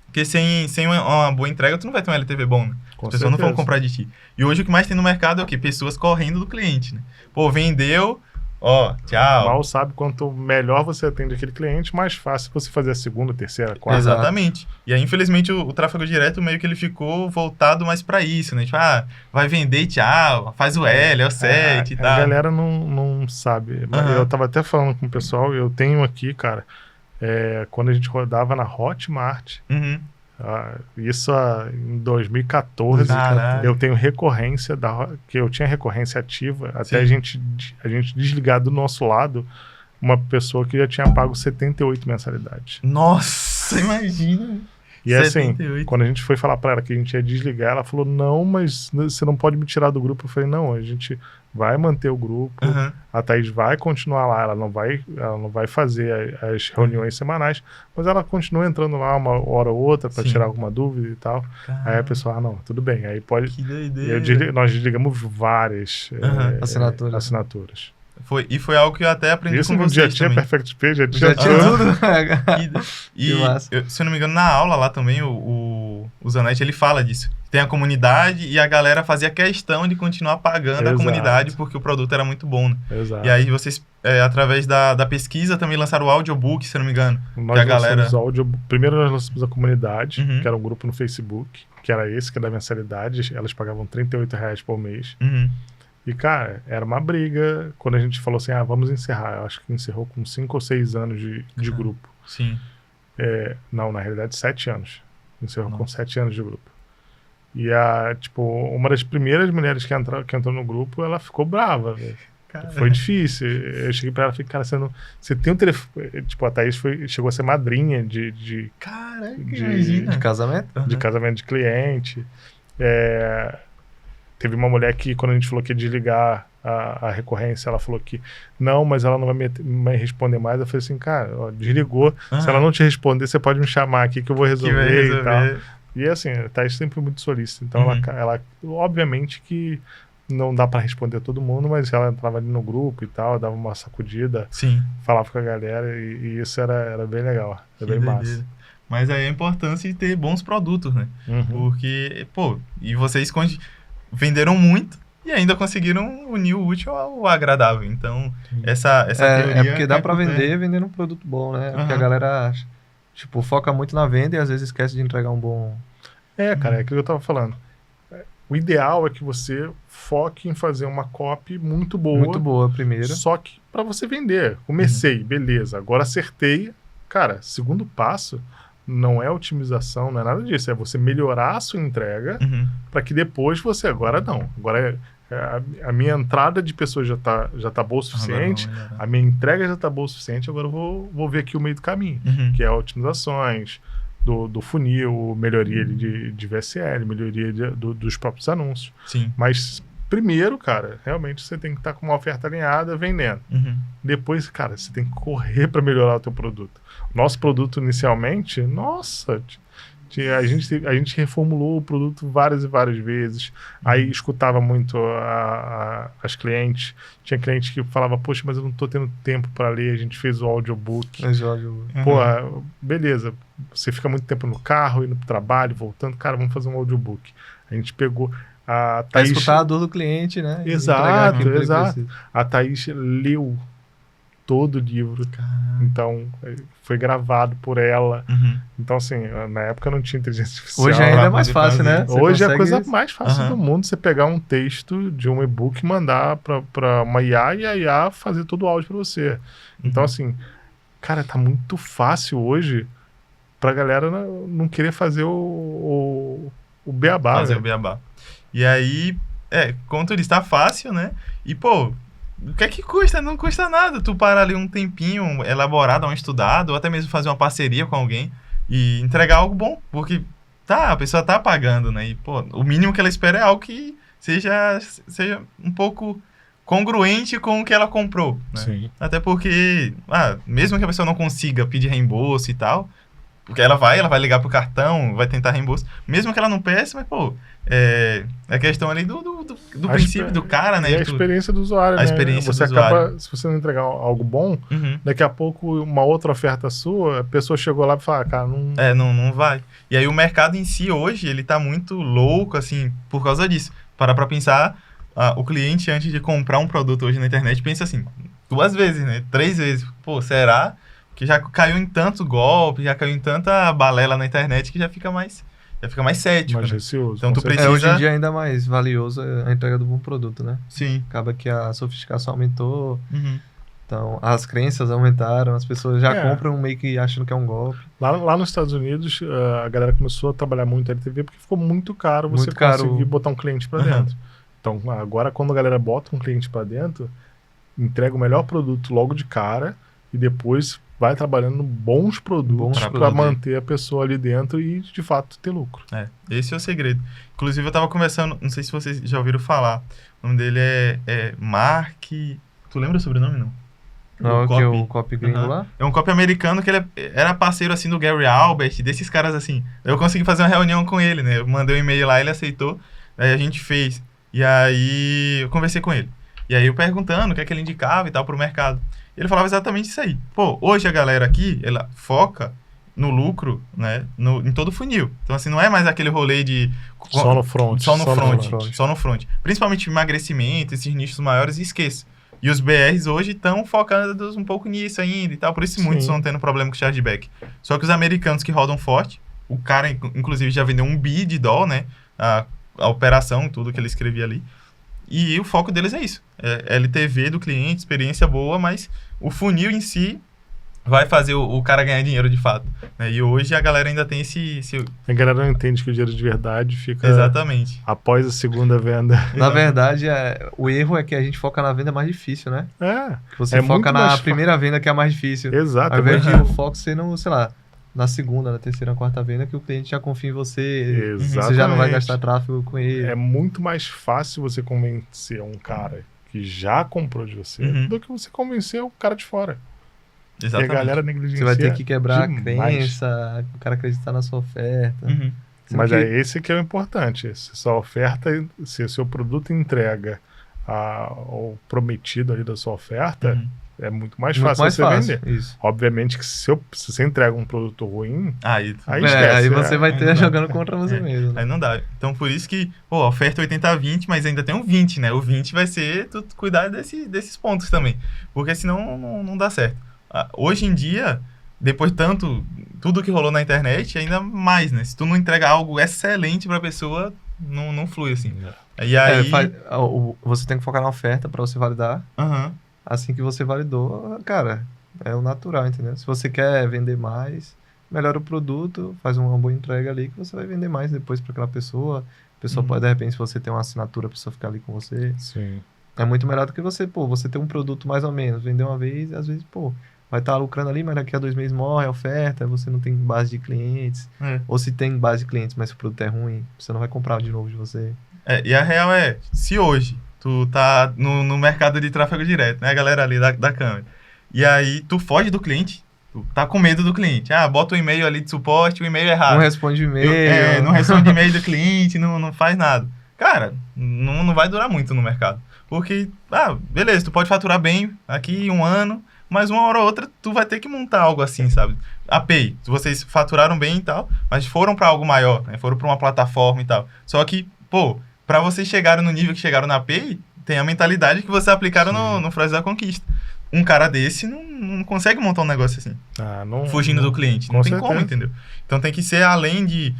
porque sem uma boa entrega, tu não vai ter um LTV bom, né? Com As pessoas não vão certeza. comprar de ti. E hoje o que mais tem no mercado é o quê? Pessoas correndo do cliente, né? Pô, vendeu, ó, tchau. Mal sabe, quanto melhor você atende aquele cliente, mais fácil você fazer a segunda, terceira, quarta. Exato. Exatamente. E aí, infelizmente, o tráfego direto meio que ele ficou voltado mais pra isso, né? Tipo, vai vender e tchau, faz o L, é o 7 e A tal. galera não sabe. Mas Aham. eu tava até falando com o pessoal, eu tenho aqui, cara, quando a gente rodava na Hotmart, Uhum. isso em 2014, Caralho. eu tenho recorrência, que eu tinha recorrência ativa, até a Sim. gente desligar do nosso lado uma pessoa que já tinha pago 78 mensalidades. Nossa, imagina. E assim, 78. quando a gente foi falar pra ela que a gente ia desligar, ela falou, não, mas você não pode me tirar do grupo. Eu falei, não, a gente vai manter o grupo, Aham. a Thaís vai continuar lá, ela não vai fazer as reuniões semanais, mas ela continua entrando lá uma hora ou outra para Sim. tirar alguma dúvida e tal. Aí a pessoa, não, tudo bem, aí pode... Que E doideira. nós desligamos várias Aham. Assinaturas. Foi algo que eu até aprendi Isso com no dia vocês tinha também. Perfect Page, já Já tinha tinha tudo. tudo. E Que massa. se eu não me engano, na aula lá também, o Zanetti, ele fala disso. Tem a comunidade e a galera fazia questão de continuar pagando Exato. a comunidade porque o produto era muito bom, né? Exato. E aí vocês, através da pesquisa, também lançaram o audiobook, se eu não me engano. Nós que a galera- lançamos áudio. Primeiro nós lançamos a comunidade, Uhum. que era um grupo no Facebook, que era esse, que é da mensalidade. Elas pagavam R$38 por mês. Uhum. E, cara, era uma briga quando a gente falou assim, vamos encerrar. Eu acho que encerrou com 5 ou 6 anos de grupo. Sim. Não, na realidade, 7 anos. Encerrou com Nossa. 7 anos de grupo. E, uma das primeiras mulheres que entrou no grupo, ela ficou brava, velho. Cara, Foi difícil. Eu cheguei pra ela e falei, cara, você tem um telefone... Tipo, a Thaís chegou a ser madrinha de Caraca, de- imagina. De casamento? de casamento de cliente. Teve uma mulher que, quando a gente falou que ia desligar a recorrência, ela falou que não, mas ela não vai me responder mais. Eu falei assim, cara, ó, desligou. Se Aham. ela não te responder, você pode me chamar aqui que eu vou Que resolver, vai e tal. resolver. E assim, a Thaís sempre muito solícita. Então, Uhum. ela obviamente que não dá pra responder a todo mundo, mas ela entrava ali no grupo e tal, dava uma sacudida, Sim. falava com a galera e isso era bem legal. Era Que bem massa. doideira. Mas aí a importância de ter bons produtos, né? Uhum. Porque, pô, e vocês venderam muito e ainda conseguiram unir o útil ao agradável. Então, essa teoria... É porque dá pra é- vender vendendo um produto bom, né? Porque a Aham. galera, tipo, foca muito na venda e às vezes esquece de entregar um bom... Cara, é aquilo que eu tava falando. O ideal é que você foque em fazer uma copy muito boa. Muito boa primeiro. Só que pra você vender. Comecei, beleza. Agora acertei. Cara, segundo passo não é otimização, não é nada disso. É você melhorar a sua entrega Uhum. para que depois você... Agora não. Agora a minha entrada de pessoas já tá boa o suficiente. Agora não, A minha entrega já tá boa o suficiente. Agora eu vou ver aqui o meio do caminho. Uhum. Que é otimizações do funil, melhoria de VSL, melhoria dos próprios anúncios. Sim. Mas primeiro, cara, realmente você tem que estar com uma oferta alinhada vendendo. Uhum. Depois, cara, você tem que correr para melhorar o teu produto. Nosso produto inicialmente, nossa, a gente reformulou o produto várias e várias vezes. Aí escutava muito as clientes. Tinha cliente que falava, poxa, mas eu não tô tendo tempo para ler. A gente fez o audiobook. Episódio... Pô, beleza. Você fica muito tempo no carro, indo pro trabalho, voltando. Cara, vamos fazer um audiobook. A gente pegou a Pra Thaís. escutar a dor do cliente, né? E Exato, entregar aquilo que ele exato. precisa. A Thaís leu todo o livro. Então, foi gravado por ela. Uhum. Então, assim, na época não tinha inteligência artificial. Hoje ainda é mais pra fácil, fazer. né? Você Hoje é a consegue coisa isso. mais fácil do mundo, você pegar um texto de um e-book e mandar pra uma IA e a IA fazer todo o áudio pra você. Então, assim, cara, tá muito fácil hoje pra galera não querer fazer o beabá. Fazer né? o beabá. E aí, como tu disse, tá fácil, né? E, pô, o que é que custa? Não custa nada. Tu parar ali um tempinho, elaborar, dar um estudado, ou até mesmo fazer uma parceria com alguém e entregar algo bom. Porque, a pessoa tá pagando, né? E, pô, o mínimo que ela espera é algo que seja um pouco congruente com o que ela comprou, né? Sim. Até porque, mesmo que a pessoa não consiga pedir reembolso e tal, porque ela vai ligar pro cartão, vai tentar reembolso, mesmo que ela não peça, mas, pô, é questão ali do princípio do cara, né? E a experiência do usuário, né? experiência você do acaba, usuário. se você não entregar algo bom, Uhum. daqui a pouco uma outra oferta sua, a pessoa chegou lá e fala, cara, não... Não vai. E aí o mercado em si hoje, ele tá muito louco, assim, por causa disso. Parar pra pensar, o cliente antes de comprar um produto hoje na internet, pensa assim, 2 vezes, né? 3 vezes. Pô, será que já caiu em tanto golpe, já caiu em tanta balela na internet que já fica mais cético, mais né? receoso. Então com tu certeza. precisa... Hoje em dia é ainda mais valioso a entrega do bom produto, né? Sim. Acaba que a sofisticação aumentou, Uhum. então as crenças aumentaram, as pessoas já É. compram meio que achando que é um golpe. Lá nos Estados Unidos, a galera começou a trabalhar muito LTV porque ficou muito caro você Muito caro. conseguir botar um cliente pra Uhum. dentro. Então, agora quando a galera bota um cliente pra dentro, entrega o melhor produto logo de cara e depois vai trabalhando bons produtos Bons pra produtos. manter a pessoa ali dentro e, de fato, ter lucro. Esse é o segredo. Inclusive, eu tava conversando, não sei se vocês já ouviram falar, o nome dele é Mark... Tu lembra o sobrenome, não? Não, que é o copy gringo Uhum. lá? É um copy americano que ele era parceiro, assim, do Gary Albert, desses caras, assim. Eu consegui fazer uma reunião com ele, né? Eu mandei um e-mail lá, ele aceitou, aí a gente fez. E aí, eu conversei com ele. E aí, eu perguntando o que é que ele indicava e tal pro mercado. Ele falava exatamente isso aí. Pô, hoje a galera aqui, ela foca no lucro, né? Em todo o funil. Então, assim, não é mais aquele rolê de... Só no front. Só no front. front. Só no front. Principalmente emagrecimento, esses nichos maiores, esqueça. E os BRs hoje estão focando um pouco nisso ainda e tal. Por isso muitos Sim. estão tendo problema com chargeback. Só que os americanos que rodam forte, o cara, inclusive, já vendeu $1 bilhão, né? A operação, tudo que ele escrevia ali. E o foco deles é isso. É LTV do cliente, experiência boa, mas o funil em si vai fazer o cara ganhar dinheiro de fato, né? E hoje a galera ainda tem esse... A galera não entende que o dinheiro de verdade fica Exatamente. após a segunda venda. Na verdade, o erro é que a gente foca na venda mais difícil, né? Que você muito foca mais na fa- primeira venda que é a mais difícil. Exato. Ao invés de muito- o foco ser no, sei lá, na segunda, na terceira, na quarta venda, que o cliente já confia em você. Exatamente. Você já não vai gastar tráfego com ele. É muito mais fácil você convencer um cara que já comprou de você Uhum. do que você convencer o cara de fora. E a Exatamente. galera Você negligencia vai ter que quebrar demais. a crença, o cara acreditar na sua oferta. Uhum. Sendo Mas que- é esse que é o importante. Se sua oferta, se o seu produto entrega o prometido ali da sua oferta, Uhum. é muito mais muito fácil mais você fácil. vender. Isso. Obviamente que se você entrega um produto ruim, Aí esquece. Aí você vai aí ter não dá. jogando contra você É. mesmo. né? Aí não dá. Então, por isso que, a oferta é 80-20, mas ainda tem um 20, né? O 20 vai ser tu cuidar desses pontos também. Porque senão não dá certo. Hoje em dia, depois tudo que rolou na internet, ainda mais, né? Se tu não entrega algo excelente pra pessoa, não flui, assim. E aí... Você tem que focar na oferta pra você validar. Aham. Assim que você validou, cara, é o natural, entendeu? Se você quer vender mais, melhora o produto, faz uma boa entrega ali que você vai vender mais depois para aquela pessoa. A pessoa Uhum. pode, de repente, se você tem uma assinatura, a pessoa ficar ali com você. Sim. É muito melhor do que você ter um produto mais ou menos, vender uma vez e às vezes, vai estar lucrando ali, mas daqui a 2 meses morre a oferta, você não tem base de clientes. É. Ou se tem base de clientes, mas se o produto é ruim, você não vai comprar de novo de você. E a real é, se hoje tu tá no mercado de tráfego direto, né? A galera ali da câmera. E aí tu foge do cliente, tu tá com medo do cliente. Bota o e-mail ali de suporte, o e-mail é errado. Não responde e-mail. Não responde e-mail do cliente, não faz nada. Cara, não vai durar muito no mercado. Porque, beleza, tu pode faturar bem aqui 1 ano, mas uma hora ou outra tu vai ter que montar algo assim, sabe? A Pay, vocês faturaram bem e tal, mas foram pra algo maior, né? Foram pra uma plataforma e tal. Só que, pra vocês chegarem no nível que chegaram na Pay, tem a mentalidade que vocês aplicaram no Frase da Conquista. um cara desse não consegue montar um negócio assim, fugindo do cliente. Não tem como, entendeu? Então tem que ser além de,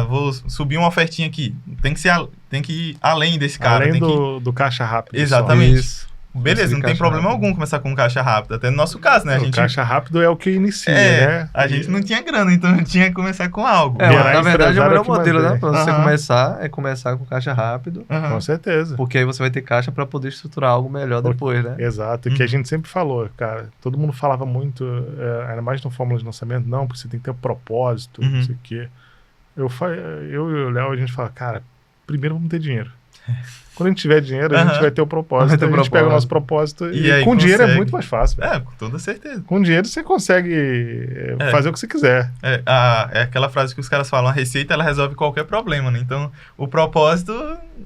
vou subir uma ofertinha aqui. Tem que ir além desse cara. Além do caixa rápido. Exatamente. Isso. Beleza, não tem problema algum começar com um caixa rápido. Até no nosso caso, né? O caixa rápido é o que inicia, né? A gente não tinha grana, então tinha que começar com algo. Na verdade, é o melhor modelo, né? Pra você começar com caixa rápido. Com certeza. Porque aí você vai ter caixa pra poder estruturar algo melhor depois, né? Exato. E que a gente sempre falou, cara. Todo mundo falava muito, ainda mais no Fórmula de Lançamento, não, porque você tem que ter um propósito, não sei o quê. Eu e o Léo, a gente fala, cara, primeiro vamos ter dinheiro. Quando a gente tiver dinheiro, a gente vai ter o propósito. A gente pega o nosso propósito e com dinheiro é muito mais fácil. Com toda certeza. Com dinheiro você consegue fazer o que você quiser. É aquela frase que os caras falam, a receita ela resolve qualquer problema, né? Então, o propósito,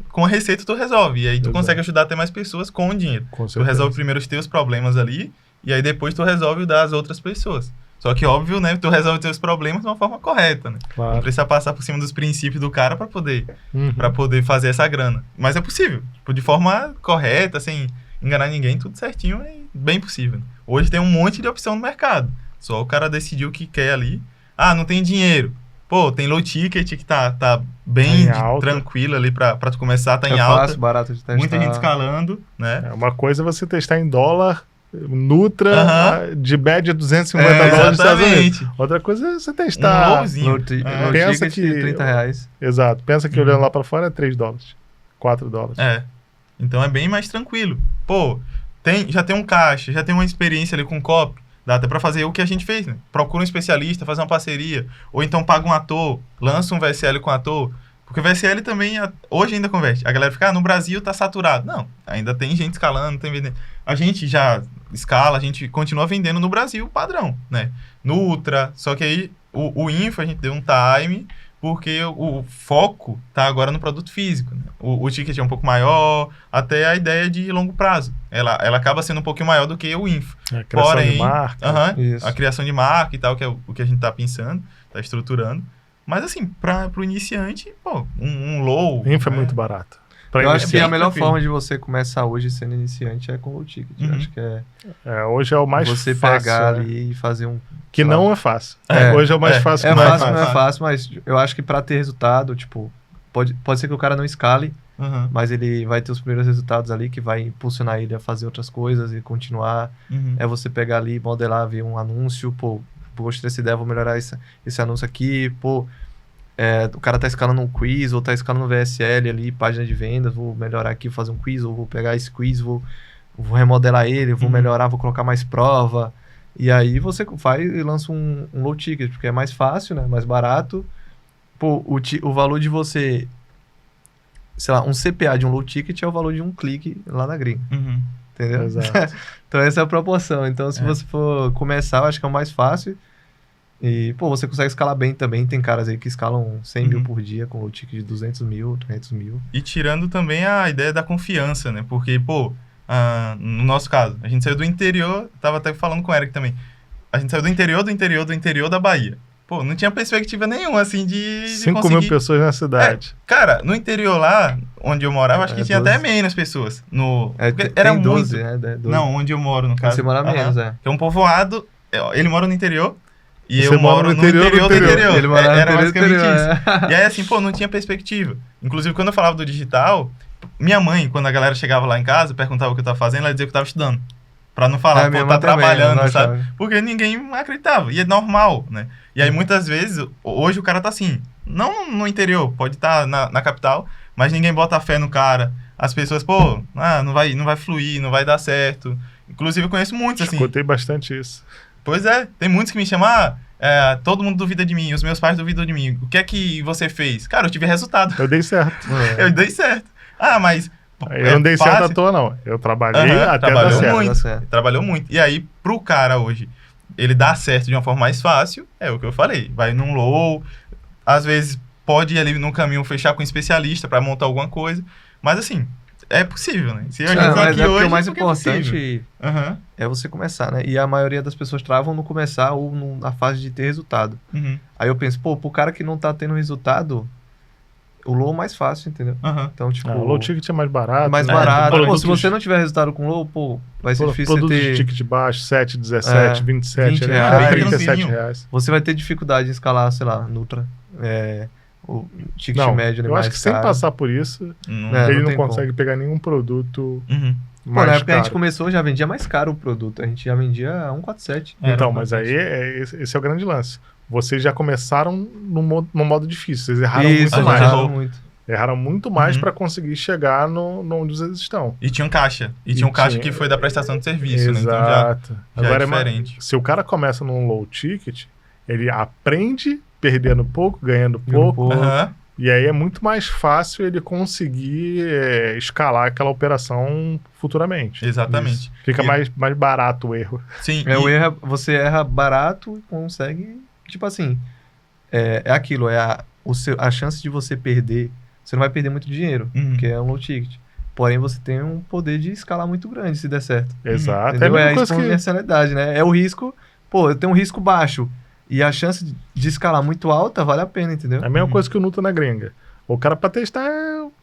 com a receita tu resolve. E aí tu consegue ajudar até mais pessoas com o dinheiro. Tu resolve primeiro os teus problemas ali, e aí depois tu resolve o das outras pessoas. Só que, óbvio, né? Tu resolve os teus problemas de uma forma correta, né? Claro. Não precisa passar por cima dos princípios do cara pra poder fazer essa grana. Mas é possível. De forma correta, sem enganar ninguém, tudo certinho, é bem possível. Hoje tem um monte de opção no mercado. Só o cara decidiu o que quer ali. Não tem dinheiro. Pô, tem low ticket que tá bem tranquilo ali pra tu começar, tá em alta. Fácil, barato de testar. Muita gente escalando, né? Uma coisa é você testar em dólar, Nutra, de média $250 nos Estados Unidos. Outra coisa é você testar. Um lowzinho. Pensa que R$30. Exato. Pensa que olhando lá pra fora é $3, $4. Então é bem mais tranquilo. Pô, já tem um caixa, já tem uma experiência ali com copy. Dá até pra fazer o que a gente fez, né? Procura um especialista, faz uma parceria. Ou então paga um ator, lança um VSL com ator. Porque o VSL também, hoje ainda converte. A galera fica, no Brasil tá saturado. Não, ainda tem gente escalando, tem vendendo. A gente já escala, a gente continua vendendo no Brasil padrão, né? No Ultra, só que aí o Info a gente deu um time, porque o foco tá agora no produto físico, né? O ticket é um pouco maior, até a ideia de longo prazo. Ela acaba sendo um pouquinho maior do que o Info. A criação de marca. A criação de marca e tal, que é o que a gente tá pensando, tá estruturando. Mas assim, pro iniciante, pô, um low... Info é muito barato. Eu acho que a melhor forma de você começar hoje sendo iniciante é com o ticket. Eu acho que hoje é o mais fácil. Você pegar ali e fazer um... Que não é fácil. Hoje é o mais fácil. Não é fácil, mas eu acho que pra ter resultado, tipo, pode ser que o cara não escale, mas ele vai ter os primeiros resultados ali que vai impulsionar ele a fazer outras coisas e continuar. É você pegar ali, modelar, ver um anúncio, pô, gostei dessa ideia, vou melhorar esse anúncio aqui, pô... o cara tá escalando um quiz, ou tá escalando um VSL ali, página de vendas, vou melhorar aqui, fazer um quiz, ou vou pegar esse quiz, vou remodelar ele, vou melhorar, vou colocar mais prova. E aí você vai e lança um low ticket, porque é mais fácil, né? Mais barato. Pô, o valor de você... Sei lá, um CPA de um low ticket é o valor de um clique lá na gringa. Entendeu? Exato. Então essa é a proporção. Então se você for começar, eu acho que é o mais fácil. E, pô, você consegue escalar bem também. Tem caras aí que escalam 100 mil por dia com o ticket de 200 mil, 300 mil. E tirando também a ideia da confiança, né? Porque, pô, no nosso caso, a gente saiu do interior, tava até falando com o Eric também. A gente saiu do interior da Bahia. Pô, não tinha perspectiva nenhuma, assim, de 5 mil pessoas na cidade. Cara, no interior lá, onde eu morava, acho que tinha 12. Até menos pessoas. Era tem 12, muito. Né? 12. Não, onde eu moro, no caso. Você mora menos, Que é um povoado, ele mora no interior. E você eu moro no interior do interior. Ele mora era no basicamente interior, isso. E aí, assim, pô, não tinha perspectiva. Inclusive, quando eu falava do digital, minha mãe, quando a galera chegava lá em casa, perguntava o que eu tava fazendo, ela dizia que eu tava estudando. Pra não falar, pô, tá trabalhando, também, sabe? Porque ninguém acreditava. E é normal, né? E aí, muitas vezes, hoje o cara tá assim, não no interior, pode estar na capital, mas ninguém bota fé no cara. As pessoas, pô, não vai fluir, não vai dar certo. Inclusive, eu conheço muitos, assim. Escutei bastante isso. Pois é, tem muitos que me chamam, todo mundo duvida de mim, os meus pais duvidam de mim. O que é que você fez? Cara, eu tive resultado. Eu dei certo. Eu dei certo. Mas... Eu não dei certo à toa, não. Eu trabalhei até dar certo. Trabalhou muito. E aí, pro cara hoje, ele dá certo de uma forma mais fácil, é o que eu falei. Vai num low, às vezes pode ir ali no caminho fechar com um especialista pra montar alguma coisa. Mas assim, é possível, né? Se a gente tá aqui hoje, o mais importante é você começar, né? E a maioria das pessoas travam no começar ou na fase de ter resultado. Aí eu penso, pô, pro cara que não tá tendo resultado... o low mais fácil, entendeu? Aham. Então, tipo... O low ticket é mais barato. mais né? barato. Pô, Produtos- se você não tiver resultado com low, pô, vai ser difícil você Produtos ter... de ticket baixo, 7, 17, 27, 20 né? reais. 37 reais. Você vai ter dificuldade em escalar, sei lá, Nutra. O ticket Não, médio ele é eu mais acho que sem caro. passar por isso, Não- É, ele não não tem consegue pegar nenhum produto Uhum. Pô, mais na época que a caro. gente começou, já vendia mais caro o produto. A gente já vendia 147. Então, Era mas bastante. aí esse é o grande lance. Vocês já começaram no modo difícil. Vocês erraram Isso, muito a gente mais. errava muito. Erraram muito mais Uhum. para conseguir chegar no onde vocês estão. E tinha um caixa. E E tinha um caixa tinha- que foi da prestação de serviço, né? Então Exato. já Agora é é diferente. se o cara começa num low ticket, ele aprende perdendo pouco, ganhando pouco. Aham. E aí é muito mais fácil ele conseguir escalar aquela operação futuramente. Exatamente. Isso. Fica E- mais barato o erro. Sim. O erro é, você erra barato e consegue, tipo assim, é aquilo, a chance de você perder, você não vai perder muito dinheiro, Uhum. porque é um low ticket. Porém, você tem um poder de escalar muito grande se der certo. Exato. Entendeu? É a É a mesma coisa que... exponencialidade, né? É o risco, pô, eu tenho um risco baixo e a chance de escalar muito alta vale a pena, entendeu? É a mesma Uhum. coisa que o Nuta na gringa. O cara pra testar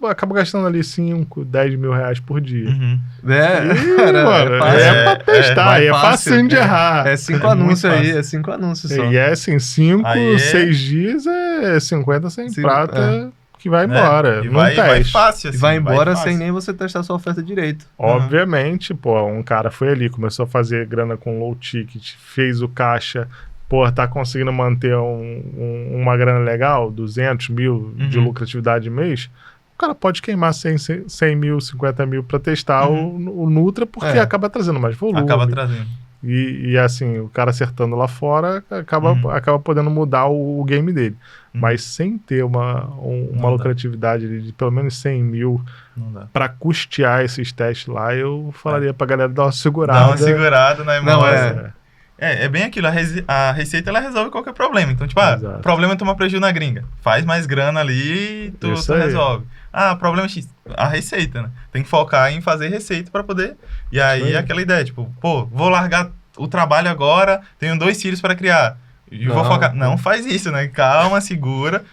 acaba gastando ali 5, 10 mil reais por dia. Uhum. Ih, Cara, mano, fácil. é pra testar, vai é fácil, facinho de errar. É 5 É anúncios muito aí, fácil. é 5 anúncios só. E é assim, 5, Aí é- 6 dias é 50 sem Sim, prata que vai Né? embora. E Num vai teste. fácil, E assim. vai embora fácil. sem nem você testar sua oferta direito. Obviamente, pô, um cara foi ali, começou a fazer grana com low ticket, fez o caixa, pô, tá conseguindo manter uma grana legal, 200 mil de Uhum. lucratividade mês, o cara pode queimar 100 mil, 50 mil pra testar o Nutra, porque É. acaba trazendo mais volume. Acaba trazendo. E assim, o cara acertando lá fora acaba podendo mudar o game dele. Uhum. Mas sem ter uma dá. lucratividade de pelo menos 100 mil Não dá. pra custear esses testes lá, eu falaria pra galera dar uma segurada. Dá uma segurada na emoção. Não, É bem aquilo, a receita ela resolve qualquer problema. Então, tipo, Exato. problema é tomar prejuízo na gringa. Faz mais grana ali e tu Isso aí. resolve. Problema X. A receita, né? Tem que focar em fazer receita pra poder. E aí, Isso aí. aquela ideia, tipo, pô, vou largar o trabalho agora, tenho 2 filhos pra criar. E vou Não. focar. Não faz isso, né? Calma, segura.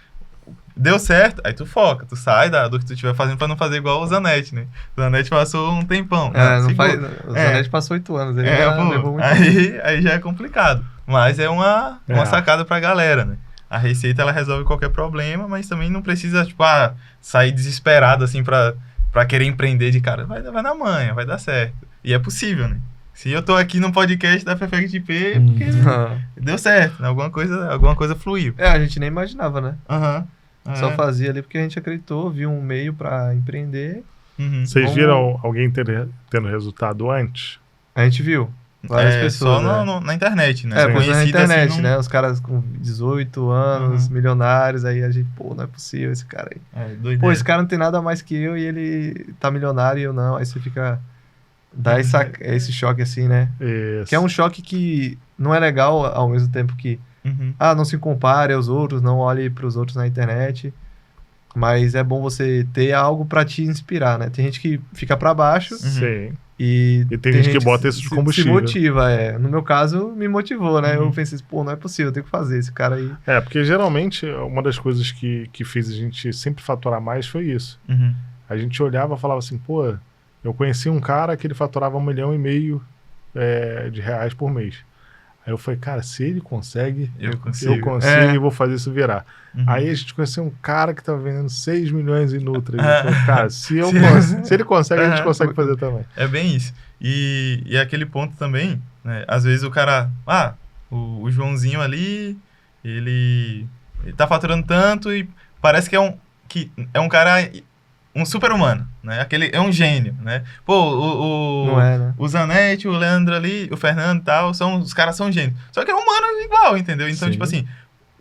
Deu certo, aí tu foca, tu sai do que tu estiver fazendo pra não fazer igual o Zanetti, né? O Zanetti passou um tempão. Não segura. faz, o Zanetti passou 8 anos, ele já levou muito. Aí já é complicado. Mas é uma sacada pra galera, né? A receita, ela resolve qualquer problema, mas também não precisa, tipo, sair desesperado, assim, pra querer empreender de cara. Vai na manha, vai dar certo. E é possível, né? Se eu tô aqui no podcast da Perfect IP, é porque deu certo, né? Alguma coisa fluiu. A gente nem imaginava, né? Aham. Só fazia ali porque a gente acreditou, viu um meio pra empreender. Uhum. Vocês Vamos- viram alguém tendo resultado antes? A gente viu várias pessoas, Só né? na internet, né? Coisa na Conhecida, internet, assim, né? Os caras com 18 anos, Uhum. milionários, aí a gente, pô, não é possível esse cara aí. doideira. Pô, esse cara não tem nada mais que eu e ele tá milionário e eu não. Aí você fica... Dá esse choque assim, né? Isso. Que é um choque que não é legal ao mesmo tempo que... Uhum. não se compare aos outros, não olhe pros outros na internet. Mas é bom você ter algo pra te inspirar, né? Tem gente que fica pra baixo Sim. e tem gente que bota isso de combustível. Se motiva, No meu caso, me motivou, né? Uhum. Eu pensei, pô, não é possível, eu tenho que fazer esse cara aí. Porque geralmente uma das coisas que fez a gente sempre faturar mais foi isso. Uhum. A gente olhava e falava assim, pô, eu conheci um cara que ele faturava 1,5 milhão de reais por mês. Aí eu falei, cara, se ele consegue, Eu consigo. e vou fazer isso virar. Uhum. Aí a gente conheceu um cara que tava vendendo 6 milhões em Nutri. E Ah. falou, cara, se ele consegue, a gente consegue fazer também. É bem isso. E aquele ponto também, né? Às vezes o cara... o Joãozinho ali, ele tá faturando tanto e parece que é um cara... Um super-humano, né? É um gênio, né? Pô, Não é, né? o Zanetti, o Leandro ali, o Fernando e tal, os caras são gênios. Só que é humano igual, entendeu? Então, Sim. tipo assim,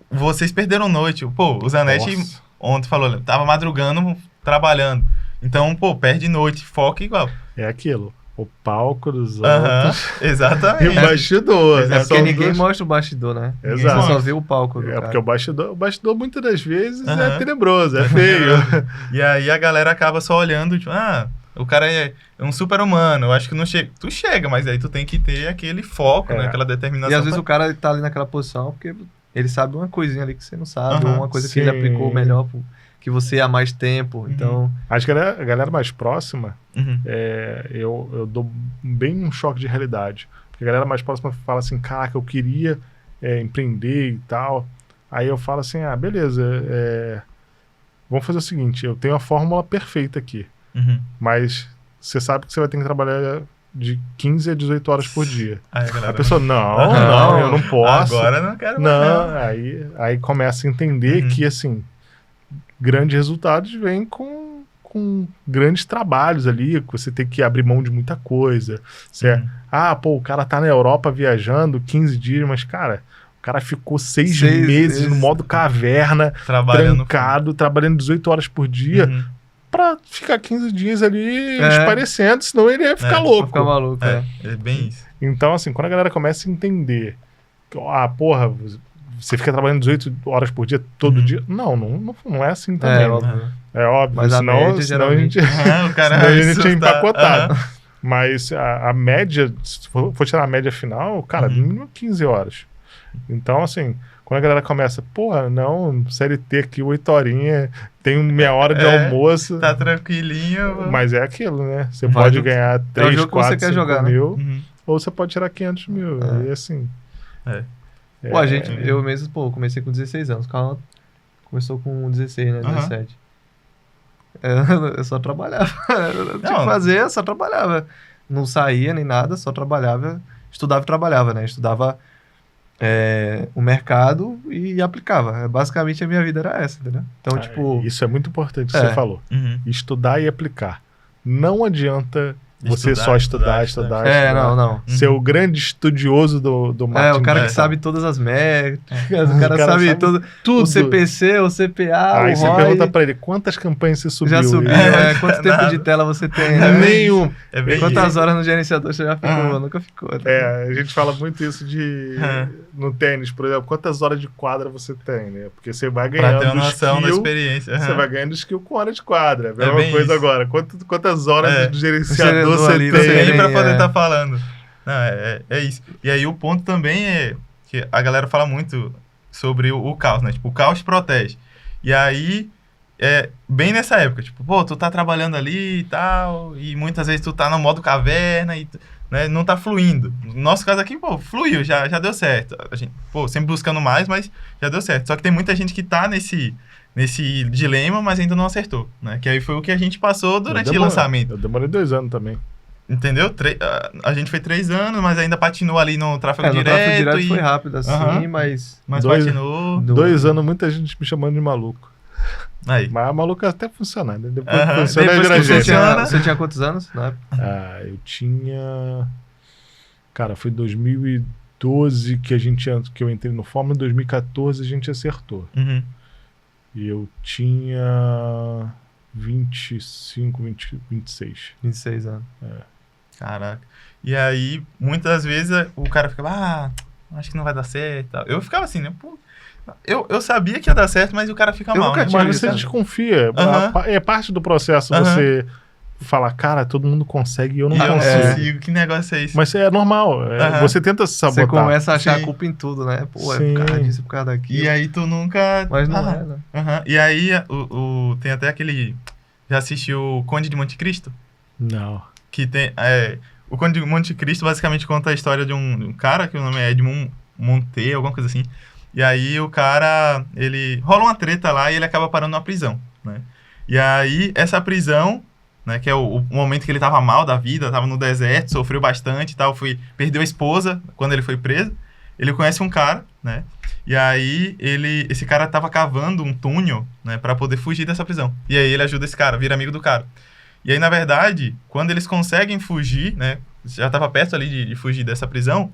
vocês perderam noite. Pô, o Zanetti Nossa. ontem falou, tava madrugando, trabalhando. Então, pô, perde noite, foca igual. É aquilo. O palco dos Aham, outros e o exatamente. bastidor. É né? porque São ninguém duas- mostra o bastidor, né? Exato. Você só vê o palco do É cara. porque o bastidor muitas das vezes é Aham. tenebroso, é feio. E aí a galera acaba só olhando, tipo, o cara é um super-humano, eu acho que não chega. Tu chega, mas aí tu tem que ter aquele foco, né? Aquela determinação. E às vezes o cara tá ali naquela posição porque ele sabe uma coisinha ali que você não sabe, Aham, ou uma coisa que sim. ele aplicou melhor que você há mais tempo. Então, Acho que a galera mais próxima, Uhum. eu dou bem um choque de realidade. Porque a galera mais próxima fala assim, caraca, eu queria empreender e tal. Aí eu falo assim, beleza, vamos fazer o seguinte, eu tenho a fórmula perfeita aqui, Uhum. mas você sabe que você vai ter que trabalhar de 15 a 18 horas por dia. Aí a galera... A pessoa, não, Aham. eu não posso. Agora eu não quero mais, Não, não. aí começa a entender Uhum. que, assim, grandes resultados vêm com grandes trabalhos ali, que você tem que abrir mão de muita coisa. Uhum. O cara tá na Europa viajando 15 dias, mas, cara, o cara ficou 6 6 meses no meses. modo caverna, Trabalhando... trancado, trabalhando 18 horas por dia, Uhum. pra ficar 15 dias ali É. esparecendo, senão ele ia ficar É, vou louco. ficar maluco, É bem isso. Então, assim, quando a galera começa a entender que, você fica trabalhando 18 horas por dia, todo Uhum. dia. Não é assim também. óbvio. É óbvio, Mas a senão, média, senão a gente, O cara senão a vai gente é assustar. empacotado. Aham. Mas a média, se for tirar a média final, cara, Uhum. no mínimo 15 horas. Então, assim, quando a galera começa, CLT aqui, 8 horinhas, tem meia hora de almoço. Tá tranquilinho. Mas é aquilo, né? Você Vai pode do- ganhar o 3, jogo que você 4, quer 5 jogar, né? mil, Uhum. ou você pode tirar 500 mil. É. E assim... É. Pô, eu mesmo, comecei com 16 anos. O Carl começou com 16, né? Aham. 17. Eu só trabalhava. Não tinha o Não. que fazer, eu só trabalhava. Não saía nem nada, só trabalhava. Estudava e trabalhava, né? Estudava o mercado e aplicava. Basicamente a minha vida era essa, entendeu? Então, tipo... Isso é muito importante que É. você falou. Uhum. Estudar e aplicar. Não adianta você Estudar, só estudar. estudar. não. Ser o grande estudioso do marketing O cara que digital. sabe todas as métricas, o O cara cara sabe sabe tudo. tudo. O CPC, o CPA, Aí o você ROI. pergunta pra ele, quantas campanhas você subiu? Já subiu, E- quanto tempo Nada. de tela você tem, né? Nenhum. É bem Quantas isso. horas no gerenciador você já ficou? Aham. Nunca ficou. Tá? A gente fala muito isso É. no tênis, por exemplo, quantas horas de quadra você tem, né? Porque você vai Pra ganhando ter uma noção da skill, experiência. você Aham. vai ganhando skill com hora de quadra. É a mesma bem coisa isso. agora. Quantas horas É. de gerenciador Gerenciador você ali, tem? você Tem pra tem, poder é. estar falando. Não, é isso. E aí o ponto também é que a galera fala muito sobre o caos, né? Tipo, o caos protege. E aí, bem nessa época, tipo, tu tá trabalhando ali e tal, e muitas vezes tu tá no modo caverna e né, não tá fluindo. No nosso caso aqui, fluiu, já deu certo. A gente, sempre buscando mais, mas já deu certo. Só que tem muita gente que tá nesse dilema, mas ainda não acertou, né? Que aí foi o que a gente passou durante o lançamento. Eu demorei 2 anos também. Entendeu? A gente foi 3 anos, mas ainda patinou ali no tráfego No direto. tráfego direto e... foi rápido assim, Aham. mas... Mas Dois- patinou. 2 anos, muita gente me chamando de maluco. Aí. Mas a maluca até funciona, né? Depois Aham, que funciona, depois vira que Você gente. funciona. você tinha quantos anos na época? Eu tinha... Cara, foi 2012 que eu entrei no Fórmula, em 2014 a gente acertou. Uhum. E eu tinha 25, 26. 26 anos. Caraca. E aí, muitas vezes, o cara ficava, acho que não vai dar certo. e tal. Eu ficava assim, né? Pô, eu sabia que ia dar certo, mas o cara fica Eu mal, nunca né? tinha Mas isso, você cara. desconfia. Aham. É parte do processo Aham. você falar, cara, todo mundo consegue e eu não E eu não consigo. consigo. Que negócio é isso? Mas é normal. Aham. Você tenta se Você sabotar. começa a achar Sim. a culpa em tudo, né? Pô, é Sim. por causa disso, por causa daquilo. E aí tu nunca... Mas não Ah, é, né? aham. E aí, tem até aquele... Já assistiu o Conde de Monte Cristo? Não. Que tem... o Conde de Monte Cristo basicamente conta a história de um cara, que o nome é Edmond Montet, alguma coisa assim. E aí o cara, ele... Rola uma treta lá e ele acaba parando numa prisão, né? E aí, essa prisão, né, que é o momento que ele tava mal da vida, tava no deserto, sofreu bastante e tal, perdeu a esposa quando ele foi preso. Ele conhece um cara, né? E aí, esse cara tava cavando um túnel, né, pra poder fugir dessa prisão. E aí ele ajuda esse cara, vira amigo do cara. E aí, na verdade, quando eles conseguem fugir, né, já tava perto ali de fugir dessa prisão,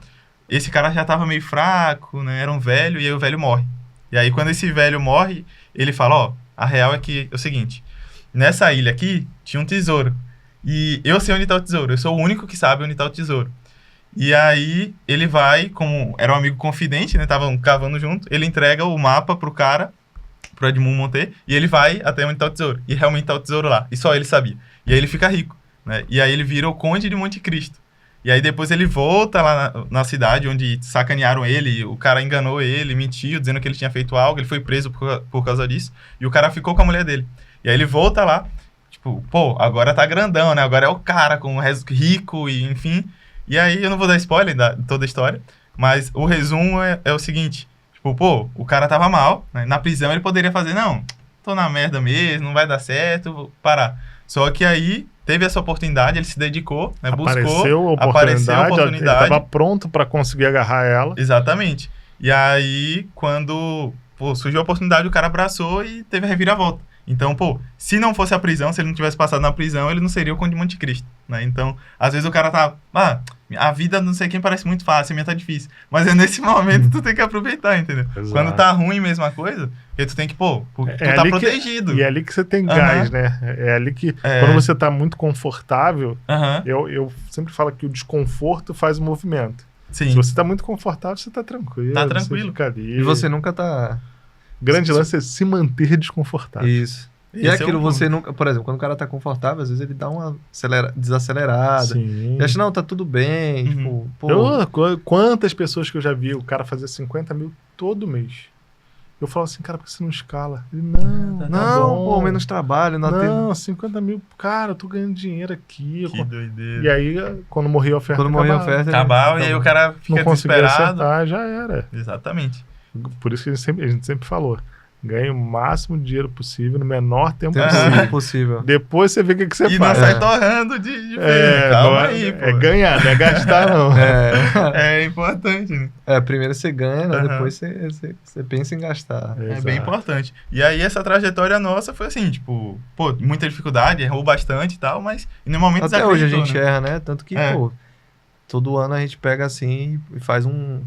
esse cara já tava meio fraco, né, era um velho, e aí o velho morre. E aí, quando esse velho morre, ele fala, a real é que é o seguinte, nessa ilha aqui tinha um tesouro, e eu sei onde tá o tesouro, eu sou o único que sabe onde tá o tesouro. E aí, ele vai, como era um amigo confidente, né, estavam cavando junto, ele entrega o mapa pro cara, pro Edmond Montet, e ele vai até onde tá o tesouro, e realmente tá o tesouro lá, e só ele sabia. E aí ele fica rico, né, e aí ele vira o Conde de Monte Cristo. E aí depois ele volta lá na cidade onde sacanearam ele, o cara enganou ele, mentiu, dizendo que ele tinha feito algo, ele foi preso por causa disso, e o cara ficou com a mulher dele. E aí ele volta lá, tipo, pô, agora tá grandão, né? Agora é o cara com o rico e enfim. E aí eu não vou dar spoiler de toda a história, mas o resumo é o seguinte, tipo, pô, o cara tava mal, né? Na prisão ele poderia fazer, não, tô na merda mesmo, não vai dar certo, vou parar. Só que aí teve essa oportunidade, ele se dedicou, né? Apareceu a oportunidade. Ele tava pronto para conseguir agarrar ela. Exatamente. E aí, quando surgiu a oportunidade, o cara abraçou e teve a reviravolta. Então, pô, se não fosse a prisão, se ele não tivesse passado na prisão, ele não seria o Conde de Monte Cristo, né? Então, às vezes o cara tá... a vida não sei quem parece muito fácil, a minha tá difícil. Mas é nesse momento que tu tem que aproveitar, entendeu? Exato. Quando tá ruim mesma coisa, aí tu tem que, tu tá protegido. E é ali que você tem gás, né? É ali que, quando você tá muito confortável, eu sempre falo que o desconforto faz o movimento. Sim. Se você tá muito confortável, você tá tranquilo. Tá tranquilo. Você fica ali. E você nunca tá... Grande lance é se manter desconfortável. Isso. E aquilo você nunca... Por exemplo, quando o cara tá confortável, às vezes ele dá uma desacelerada. Sim. E acha, não, tá tudo bem. Tipo, pô... Quantas pessoas que eu já vi, o cara fazer 50 mil todo mês. Eu falo assim, cara, por que você não escala? Ele, não, pô, menos trabalho. Não, 50 mil, cara, eu tô ganhando dinheiro aqui. Que doideira. E aí, quando morria a oferta, acabava, e aí o cara fica não desesperado. Acertar, já era. Exatamente. Por isso que a gente sempre falou, ganhe o máximo de dinheiro possível no menor tempo possível. Depois você vê o que você faz. E não sai torrando de vez. Calma aí, pô. É ganhar, não é gastar, não. É importante, né? Primeiro você ganha, né? Depois você pensa em gastar. É bem importante. E aí essa trajetória nossa foi assim, tipo, pô, muita dificuldade, errou bastante e tal, mas no momento até hoje a gente erra, né? Tanto que, pô, todo ano a gente pega assim e faz um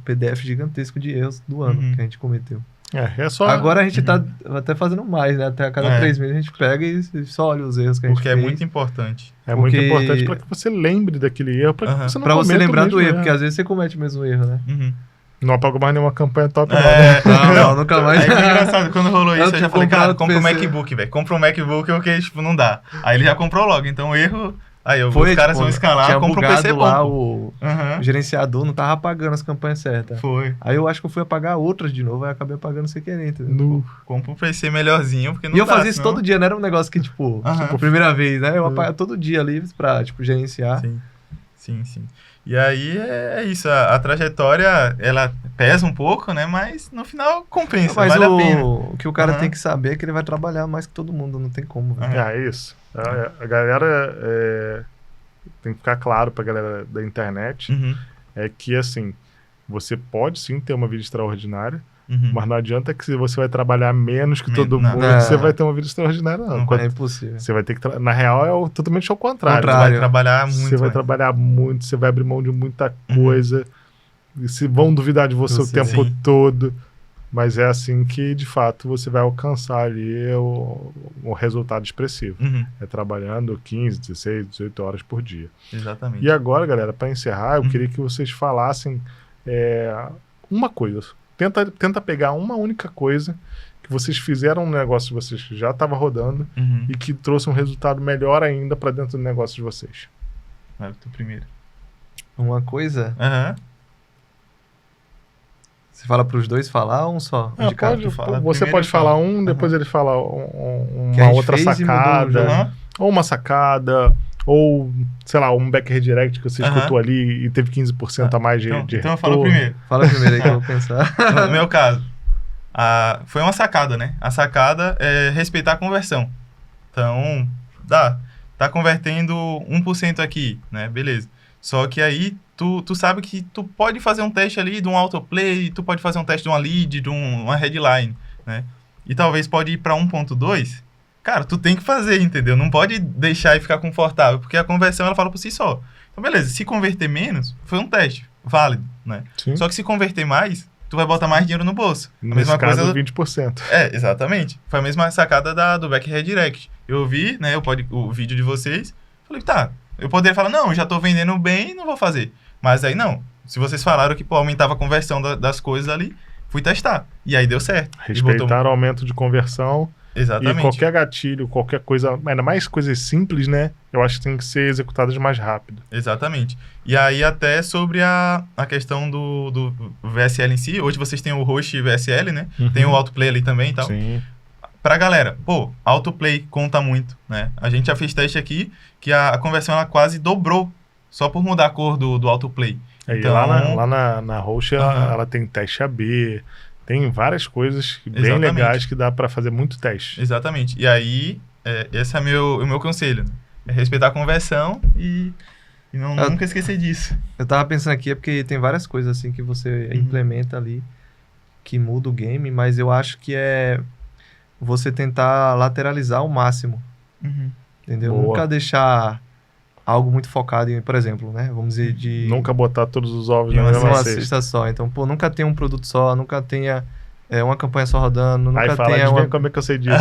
PDF gigantesco de erros do ano que a gente cometeu. É só... Agora a gente tá até fazendo mais, né? Até a cada 3 meses a gente pega e só olha os erros que a gente fez. Porque é muito importante. Muito importante para que você lembre daquele erro, para que você não pra você lembrar do erro, erro. porque às vezes você comete o mesmo erro, né? Não apago mais nenhuma campanha top, não, nunca mais. Aí foi engraçado, quando rolou isso, eu já falei, cara, compra um MacBook, velho. Compra um MacBook, porque, tipo, não dá. Aí ele já comprou logo, então o erro... Aí os caras vão escalar, compra um PC lá, bom. O gerenciador não tava apagando as campanhas certas. Foi. Aí eu acho que eu fui apagar outras de novo, aí acabei apagando sem querer, entendeu? Compra um PC melhorzinho, porque não dá. E eu fazia isso todo dia, não era um negócio que, tipo, primeira vez, né? Eu apagava todo dia ali pra, tipo, gerenciar. Sim. E aí é isso, a trajetória, ela pesa um pouco, né? Mas no final compensa, vale a pena. O que o cara tem que saber é que ele vai trabalhar mais que todo mundo, não tem como. É isso. A galera tem que ficar claro pra galera da internet é que, assim, você pode sim ter uma vida extraordinária, mas não adianta que você vai trabalhar menos que todo mundo, você vai ter uma vida extraordinária, não. É impossível. Você vai ter que... Na real, é totalmente ao contrário. Você vai trabalhar muito. Você vai trabalhar muito, você vai abrir mão de muita coisa, e se vão duvidar de você o tempo todo. Mas é assim que, de fato, você vai alcançar ali o resultado expressivo. É trabalhando 15, 16, 18 horas por dia. Exatamente. E agora, galera, para encerrar, eu queria que vocês falassem uma coisa. Tenta pegar uma única coisa que vocês fizeram um negócio que vocês já estava rodando e que trouxe um resultado melhor ainda para dentro do negócio de vocês. Vai, tu primeiro. Uma coisa... Você fala para os dois falar ou um só? Você pode falar um, depois ele fala uma outra sacada, ou uma sacada, ou, sei lá, um back redirect que você escutou ali e teve 15% a mais de então eu falo primeiro. Fala primeiro aí que eu vou pensar. No meu caso, foi uma sacada, né? A sacada é respeitar a conversão. Então, tá convertendo 1% aqui, né? Beleza. Só que aí tu sabe que tu pode fazer um teste ali de um autoplay, tu pode fazer um teste de uma lead, de uma headline, né? E talvez pode ir para 1.2. Cara, tu tem que fazer, entendeu? Não pode deixar e ficar confortável, porque a conversão ela fala por si só. Então, beleza, se converter menos, foi um teste válido, né? Sim. Só que se converter mais, tu vai botar mais dinheiro no bolso. Nesse caso, 20%. Exatamente. Foi a mesma sacada do Back Redirect. Eu vi, né, o vídeo de vocês, falei, eu poderia falar, não, já tô vendendo bem, não vou fazer. Mas aí não. Se vocês falaram que aumentava a conversão das coisas ali, fui testar. E aí deu certo. Respeitar o aumento de conversão. Exatamente. E qualquer gatilho, qualquer coisa, ainda mais coisas simples, né? Eu acho que tem que ser executadas mais rápido. Exatamente. E aí até sobre a questão do VSL em si, hoje vocês têm o host VSL, né? Tem o autoplay ali também e tal. Sim. Pra galera, pô, autoplay conta muito, né? A gente já fez teste aqui que a conversão ela quase dobrou só por mudar a cor do autoplay. Aí Então, lá na host ela tem teste AB, tem várias coisas bem Exatamente. legais que dá pra fazer muito teste. Exatamente. E aí, esse é o meu conselho. Né? É respeitar a conversão e nunca esquecer disso. Eu tava pensando aqui, é porque tem várias coisas assim que você implementa ali que muda o game, mas eu acho que é você tentar lateralizar ao máximo, entendeu? Boa. Nunca deixar algo muito focado em, por exemplo, né? Vamos dizer de... Nunca botar todos os ovos Em na uma mesma uma cesta. cesta só. Então, pô, nunca tenha um produto só, nunca tenha uma campanha só rodando, Aí nunca fala, tenha adivinha uma... como é que eu sei disso?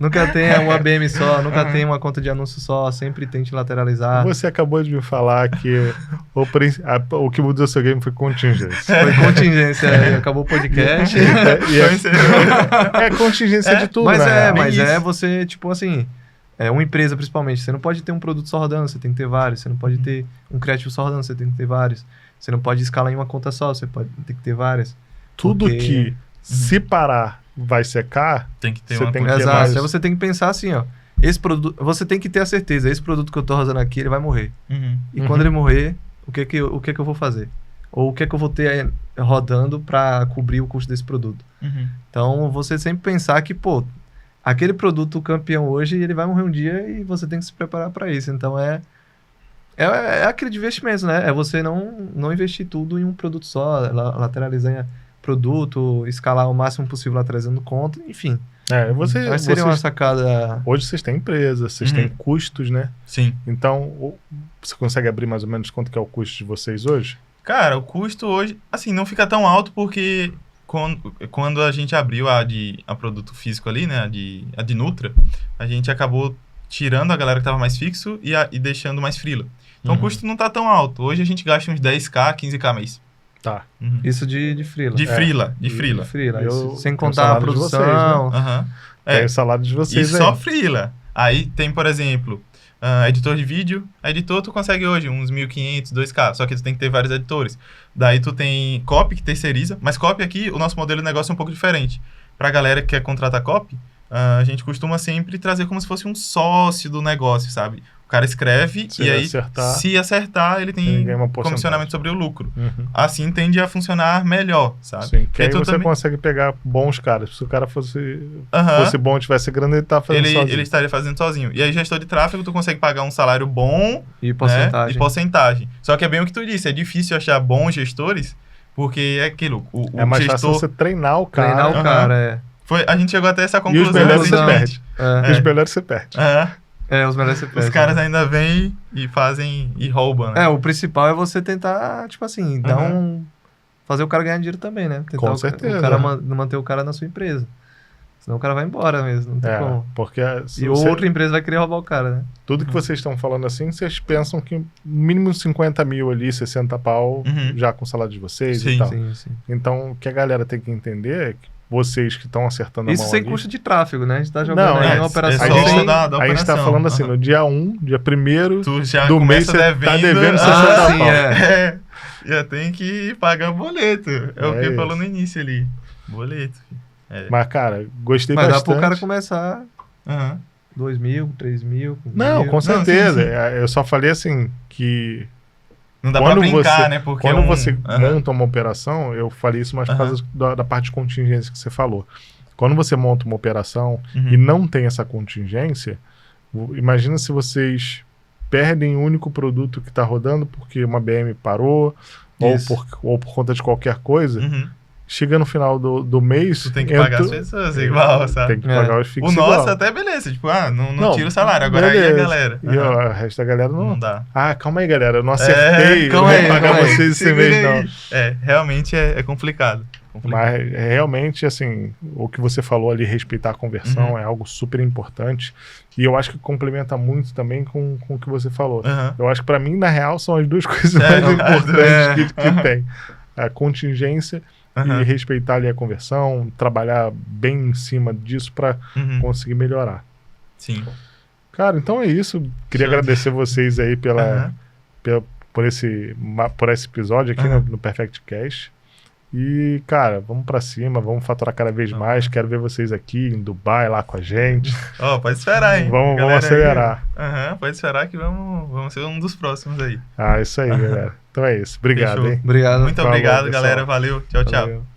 nunca tenha uma BM só, nunca tenha uma conta de anúncio só, sempre tente lateralizar. Você acabou de me falar que o que mudou seu game foi contingência. Foi contingência, acabou o podcast. É contingência de tudo, Mas né? mas isso. você, tipo assim, uma empresa principalmente, você não pode ter um produto só rodando, você tem que ter vários, você não pode ter um criativo só rodando, você tem que ter vários, você não pode escalar em uma conta só, você pode ter que ter várias. Tudo Porque- que se parar vai secar, Tem que ter Você uma tem que ter Exato, mais. aí você tem que pensar assim, ó, esse produto, você tem que ter a certeza, esse produto que eu tô rodando aqui, ele vai morrer. E quando ele morrer, o que que eu vou fazer? Ou o que que eu vou ter rodando para cobrir o custo desse produto? Então, você sempre pensar que, pô, aquele produto campeão hoje, ele vai morrer um dia e você tem que se preparar para isso. Então, é aquele de investimento, né? É você não investir tudo em um produto só, lateralizar produto, escalar o máximo possível lateralizando conta, enfim. Mas seria uma sacada... Hoje vocês têm empresa, vocês têm custos, né? Sim. Então, você consegue abrir mais ou menos quanto que é o custo de vocês hoje? Cara, o custo hoje, assim, não fica tão alto porque quando a gente abriu a produto físico ali, né, a de Nutra, a gente acabou tirando a galera que tava mais fixo e deixando mais freela. Então o custo não tá tão alto. Hoje a gente gasta uns 10k, 15k mês. Tá. Isso de freela. De freela. De freela. Eu- Isso, sem tem o contar a salário de produção. vocês, né? Aham. Tem o salário de E vocês aí. só freela. Aí tem, por exemplo, editor de vídeo. Editor tu consegue hoje uns 1.500, 2k. Só que tu tem que ter vários editores. Daí tu tem copy que terceiriza. Mas copy aqui, o nosso modelo de negócio é um pouco diferente. Pra galera que quer contratar copy, a gente costuma sempre trazer como se fosse um sócio do negócio, sabe? O cara escreve Se e ele aí, acertar, se acertar, ele ele tem ganha uma porcentagem. comissionamento sobre o lucro. Uhum. Assim tende a funcionar melhor, sabe? Sim, que aí tu você também- consegue pegar bons caras. Se o cara fosse Aham. bom, tivesse grana, ele tá fazendo sozinho. Ele estaria fazendo sozinho. E aí, gestor de tráfego, tu consegue pagar um salário bom, E né? porcentagem. E porcentagem. Só que é bem o que tu disse, é difícil achar bons gestores, porque é aquilo, o É mais fácil gestor... você treinar o cara. Treinar o Aham. cara, a gente chegou até essa E conclusão os melhores você recentemente. perde. E os melhores você perde. Aham. Os melhores você Os perde. caras ainda vêm e fazem e roubam, né? O principal é você tentar, tipo assim, fazer o cara ganhar dinheiro também, né? Tentar Com certeza. O cara manter o cara na sua empresa. Senão o cara vai embora mesmo, não tem como. Porque se E você- outra empresa vai querer roubar o cara, né? tudo que vocês estão falando assim, vocês pensam que mínimo 50 mil ali, 60 pau, já com o salário de vocês e Sim, tal. Sim, sim. Então, o que a galera tem que entender é que vocês que estão acertando Isso a mão sem ali... custo de tráfego, né? A gente tá jogando Não, aí é uma operação só a gente, sem... da a gente tá operação. falando assim, Aham. no dia 1, dia 1º Tu já do mês, começa você tá devendo 60 sim, pau. é. Já tem que pagar boleto. É o que isso. falou no início ali. Boleto. Mas, cara, gostei Mas dá bastante. pro cara começar Aham. 2 mil, 3 mil... Não, com sim, certeza. sim. Eu só falei assim que Não dá pra quando brincar, você, né? Porque quando você Aham. monta uma operação, eu falei isso mais por Aham. causa da parte de contingência que você falou. Quando você monta uma operação Uhum. e não tem essa contingência, imagina se vocês perdem o único produto que está rodando porque uma BM parou Isso. ou por conta de qualquer coisa. Uhum. Chega no final do mês... Tu tem que pagar as pessoas igual, sabe? Tem que pagar os O fixos nosso igual. até beleza, tipo, não Não, tira o salário, agora aí a beleza. galera. E o resto da galera não... Não dá. Ah, calma aí, galera, eu não acertei, eu não calma vou aí, pagar calma aí. vocês esse Segura mês, aí. não. Realmente é complicado. Mas realmente, assim, o que você falou ali, respeitar a conversão, Uhum. é algo super importante. E eu acho que complementa muito também com o que você falou. Aham. Eu acho que pra mim, na real, são as duas coisas É, mais as importantes duas. que tem. A contingência Aham. e respeitar ali a conversão, trabalhar bem em cima disso para Uhum. conseguir melhorar. Sim. Cara, então é isso. Queria Show. agradecer vocês aí Aham. por esse episódio aqui Aham. no Perfect Cast. E, cara, vamos pra cima, vamos faturar cada vez mais. Quero ver vocês aqui em Dubai, lá com a gente. Ó, pode esperar, hein? Vamos Galera aí. acelerar. Aham, pode esperar que vamos ser um dos próximos aí. Ah, isso aí, galera. Então é isso. Obrigado, Fechou. hein? Obrigado. Muito Falou, obrigado, pessoal. galera. Valeu. Tchau, tchau. Valeu.